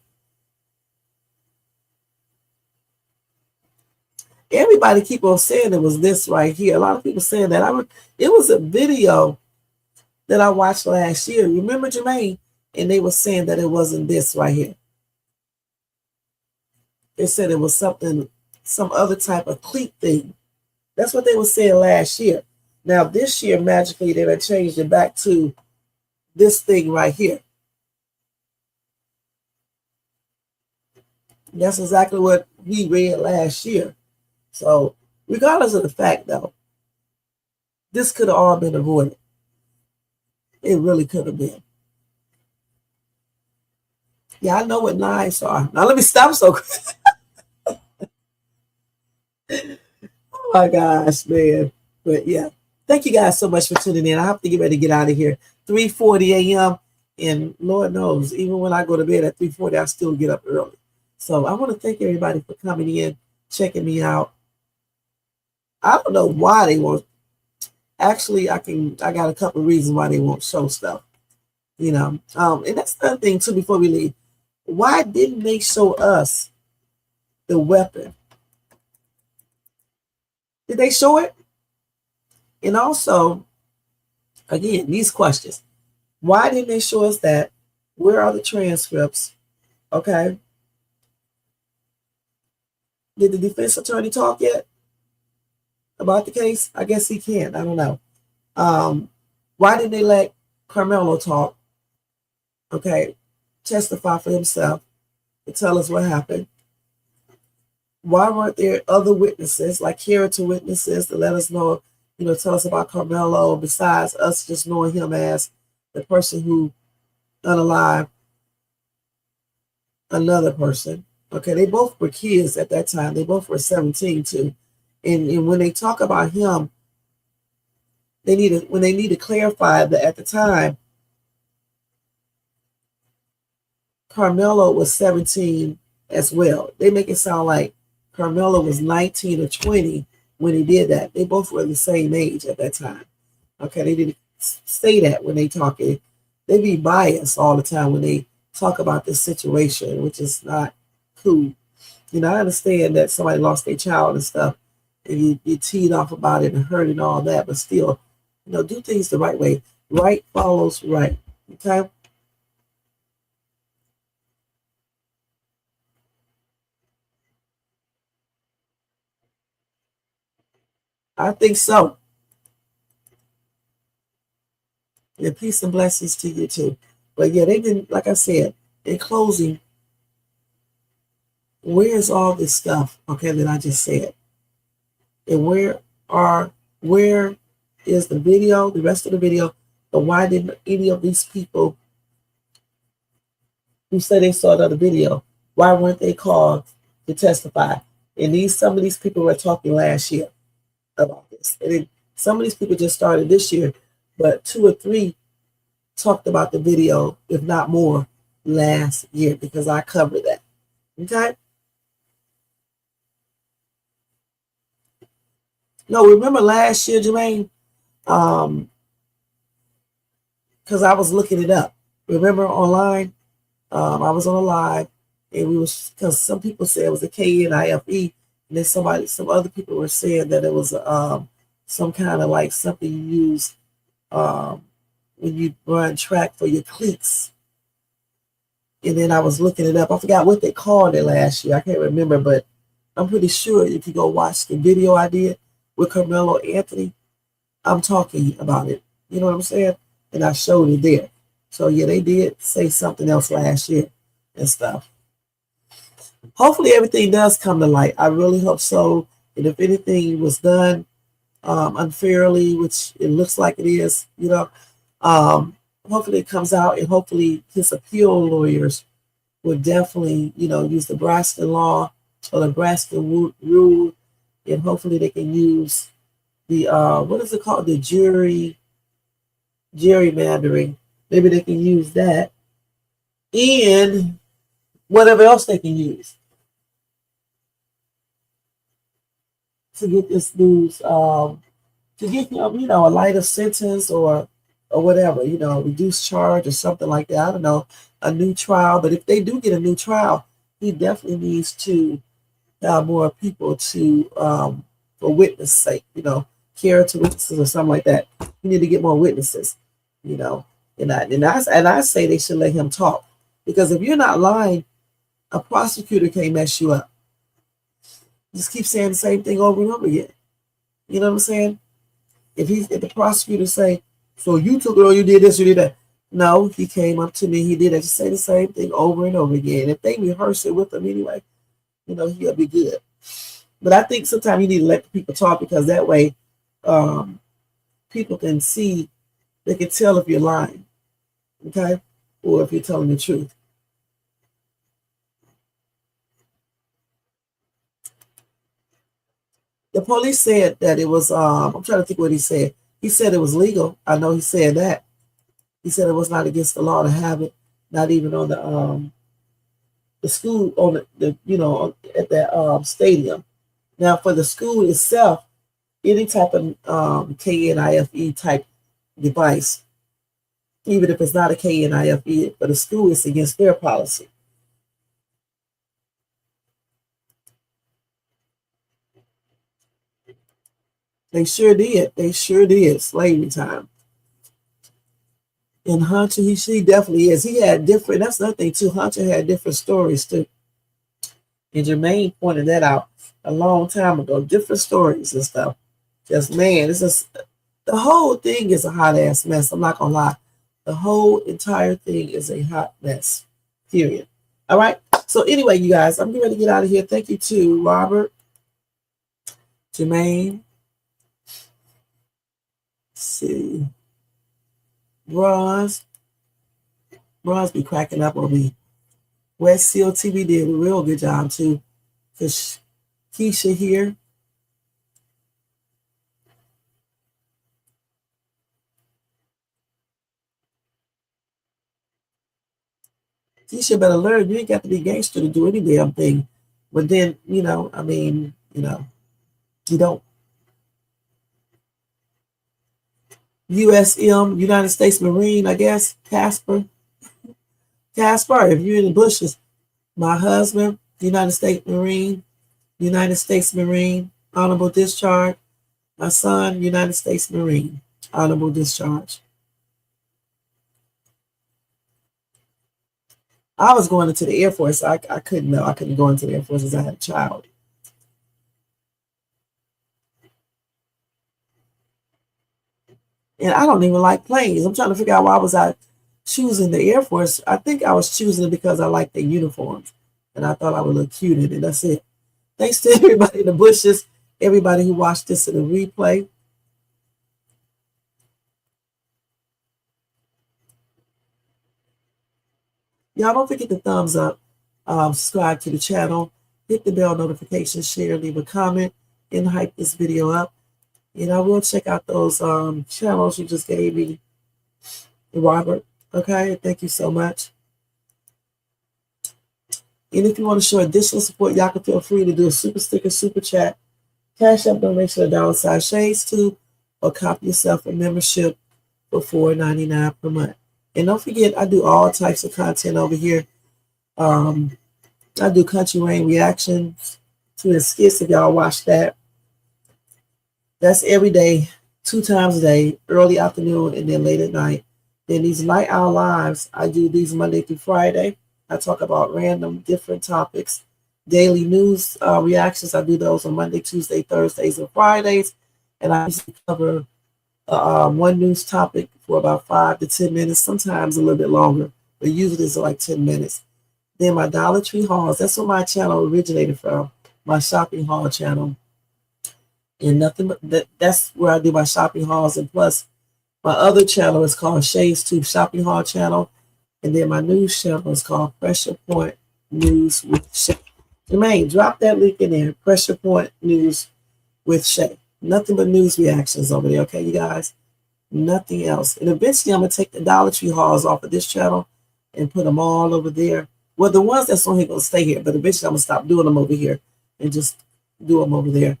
Everybody keep on saying it was this right here. A lot of people saying that. It was a video that I watched last year. Remember, Jermaine? And they were saying that it wasn't this right here. They said it was some other type of cleat thing. That's what they were saying last year. Now, this year, magically, they changed it back to this thing right here. That's exactly what we read last year. So, regardless of the fact, though, this could have all been avoided. It really could have been. Yeah, I know what knives are. Now, let me stop so quick. Oh, my gosh, man. But, yeah. Thank you guys so much for tuning in. I have to get ready to get out of here. 3:40 a.m. And Lord knows, even when I go to bed at 3:40, I still get up early. So, I want to thank everybody for coming in, checking me out. I don't know why they won't. Actually, I got a couple of reasons why they won't show stuff. And that's the other thing too before we leave. Why didn't they show us the weapon? Did they show it? And also, again, these questions. Why didn't they show us that? Where are the transcripts? Okay. Did the defense attorney talk yet about the case? I guess he can. I don't know. Why didn't they let Karmelo talk? Okay. Testify for himself to tell us what happened. Why weren't there other witnesses, like character witnesses, to let us know, tell us about Karmelo, besides us just knowing him as the person who unalived another person? Okay, they both were kids at that time. They both were 17 too. And when they talk about him, they need to clarify that at the time, Karmelo was 17 as well. They make it sound like Karmelo was 19 or 20 when he did that. They both were the same age at that time. Okay, they didn't say that when they talk. They be biased all the time when they talk about this situation, which is not cool. You know, I understand that somebody lost their child and stuff, and you teed off about it and hurt and all that, but still, you know, do things the right way. Right follows right. Okay. I think so. And peace and blessings to you too. But yeah, they've been, like I said, in closing, where's all this stuff, okay, that I just said? And where is the video, the rest of the video, and why didn't any of these people who say they saw another video, why weren't they called to testify? And some of these people were talking last year about this. And then some of these people just started this year, but 2 or 3 talked about the video, if not more, last year, because I covered that. Okay? No, remember last year, Jermaine? Because I was looking it up. Remember online? I was on a live, and because some people said it was a KNIFE, and then some other people were saying that it was some kind of like something you use when you run track for your cleats. And then I was looking it up. I forgot what they called it last year. I can't remember, but I'm pretty sure if you go watch the video I did with Karmelo Anthony, I'm talking about it. You know what I'm saying? And I showed it there. So yeah, they did say something else last year and stuff. Hopefully everything does come to light. I really hope so. And if anything was done unfairly, which it looks like it is, you know, hopefully it comes out, and hopefully his appeal lawyers would definitely, you know, use the Braston law or the Braston rule, and hopefully they can use the what is it called, the gerrymandering. Maybe they can use that, and whatever else they can use to get this news, to get him, you know, a lighter sentence or whatever, you know, reduced charge or something like that. I don't know, a new trial. But if they do get a new trial, he definitely needs to have more people to, for witness sake, you know, character witnesses or something like that. You need to get more witnesses, you know. And I say they should let him talk, because if you're not lying, a prosecutor can't mess you up. Just keep saying the same thing over and over again. You know what I'm saying? If the prosecutor say, so you took it or you did this, you did that. No, he came up to me, he did it. Just say the same thing over and over again. If they rehearse it with him anyway, you know, he'll be good. But I think sometimes you need to let the people talk, because that way people can see, they can tell if you're lying, okay, or if you're telling the truth. The police said that it was, I'm trying to think what he said. He said it was legal. I know he said that. He said it was not against the law to have it, not even on the school, on the you know, at that stadium. Now for the school itself, any type of KNIFE type device, even if it's not a KNIFE, for the school, it's against their policy. They sure did. They sure did. Slavery time. And Hunter, he definitely is. He had different, that's another thing too. Hunter had different stories too. And Jermaine pointed that out a long time ago. Different stories and stuff. Just, man, it's just, the whole thing is a hot ass mess. I'm not gonna lie. The whole entire thing is a hot mess. Period. All right. So anyway, you guys, I'm getting ready to get out of here. Thank you to Robert, Jermaine. Let's see. Bronze be cracking up on me. West Seal TV did a real good job too. Because Keisha here. Tisha better learn. You ain't got to be gangster to do any damn thing. But then, you know, I mean, you know, you don't. USM, United States Marine, I guess. Casper, if you're in the bushes. My husband, United States Marine, honorable discharge. My son, United States Marine, honorable discharge. I was going into the Air Force. I couldn't go into the Air Force as I had a child. And I don't even like planes. I'm trying to figure out why was I choosing the Air Force. I think I was choosing it because I like their uniforms. And I thought I would look cute in it. That's it. Thanks to everybody in the bushes, everybody who watched this in the replay. Y'all don't forget the thumbs up, subscribe to the channel, hit the bell notification, share, leave a comment, and hype this video up. And I will check out those channels you just gave me, Robert. Okay, thank you so much. And if you want to show additional support, y'all can feel free to do a super sticker, super chat, cash app donation of $shades2, or copy yourself a membership for $4.99 per month. And don't forget, I do all types of content over here. I do Country Rain reactions to the skits if y'all watch that. That's every day, 2 times a day, early afternoon and then late at night. Then these Night Owl Lives, I do these Monday through Friday. I talk about random different topics. Daily news reactions, I do those on Monday, Tuesday, Thursdays, and Fridays. And I usually cover one news topic for about 5 to 10 minutes, sometimes a little bit longer, but usually it's like 10 minutes. Then my Dollar Tree hauls, that's where my channel originated from, my shopping haul channel. And nothing but that's where I do my shopping hauls. And plus, my other channel is called Shades2 Shopping Haul Channel. And then my news channel is called Pressure Point News with Shay. Jermaine, drop that link in there. Pressure Point News with Shay. Nothing but news reactions over there, okay, you guys? Nothing else. And eventually I'm going to take the Dollar Tree hauls off of this channel and put them all over there. Well, the ones that's on here going to stay here, but eventually I'm going to stop doing them over here and just do them over there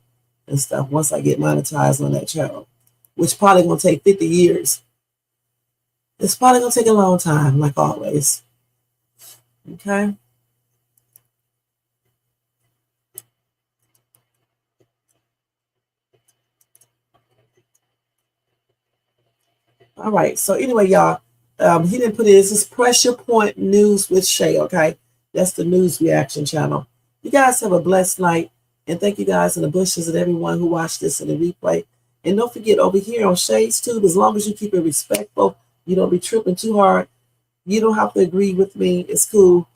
and stuff once I get monetized on that channel, which probably going to take 50 years. It's probably going to take a long time, like always. Okay? All right. So anyway, y'all, he didn't put it. This is Pressure Point News with Shay, okay? That's the news reaction channel. You guys have a blessed night. And thank you guys in the bushes and everyone who watched this in the replay. And don't forget, over here on Shades2, as long as you keep it respectful, you don't be tripping too hard. You don't have to agree with me. It's cool.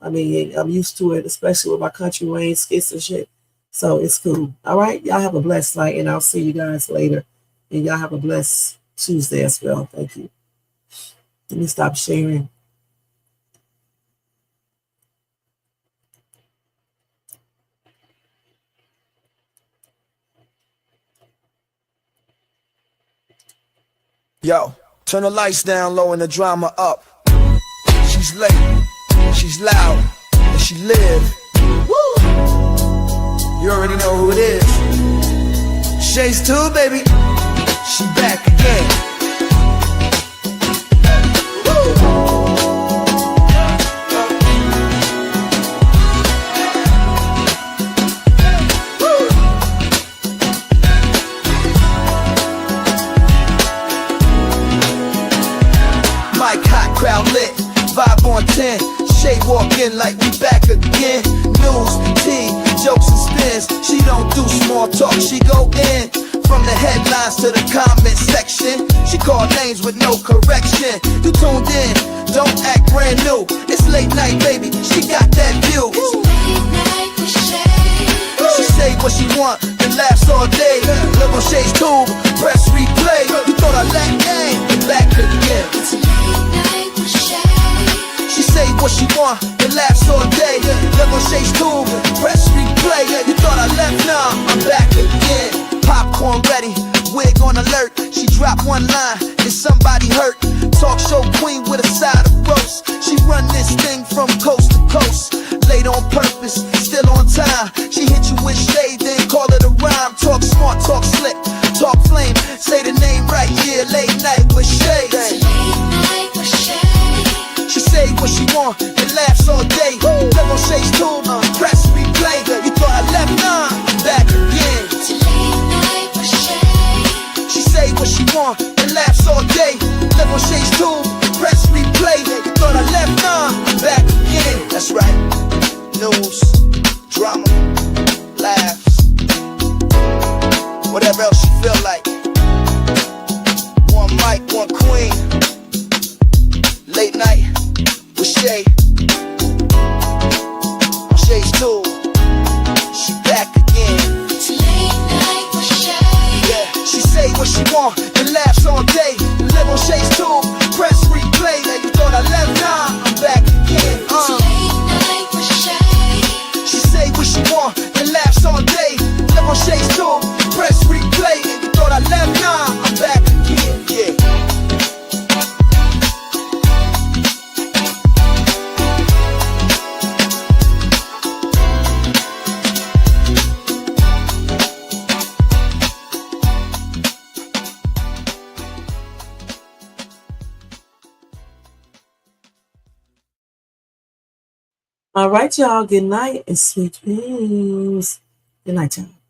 I mean, I'm used to it, especially with my Country Rain skits and shit. So it's cool. All right? Y'all have a blessed night, and I'll see you guys later. And y'all have a blessed Tuesday as well. Thank you. Let me stop sharing. Yo, turn the lights down low and the drama up. She's late, she's loud, and she live. Woo! You already know who it is. Shades2, baby. She back again. Woo! Crowd lit, vibe on 10. Shay walk in like we back again. News, tea, jokes and spins. She don't do small talk, she go in. From the headlines to the comment section, she call names with no correction. You tuned in, don't act brand new. It's late night, baby, she got that view. It's late night with Shay. She say what she want and laughs all day. Look on Shades2, press replay. You thought I let game, back again. It's late night with Shay. She say what she want and laughs all day. Look on Shades2, press replay. You thought I left, nah, I'm back again. Popcorn ready, wig on alert. She dropped one line, is somebody hurt? talk show queen with a side of roast. She run this thing from coast to coast. Late on purpose, still on time. She hit you with shade, then call it a rhyme. Talk smart, talk slick, talk flame. Say the name right, yeah, late night with shade. She say what she want and laughs all day. Live on Shay's tube, press replay. You thought I left, nah, I'm back again. She say what she want and laughs all day. Live on Shay's tube, press replay. You thought I left, nah, I'm back again. That's right. News, drama, laughs, whatever else you feel like. One mic, one queen. Late night with Shay. On Shay's too. She back again. Yeah, she say what she want and laughs all day. Live on Shay's too. Press replay. Now you thought I left, nah, I'm back again. She say what she want and laughs all day. Live on Shay's too. Press replay. You thought I left, nah, I'm back again. Yeah. All right, y'all. Good night and sweet dreams. Good night, y'all.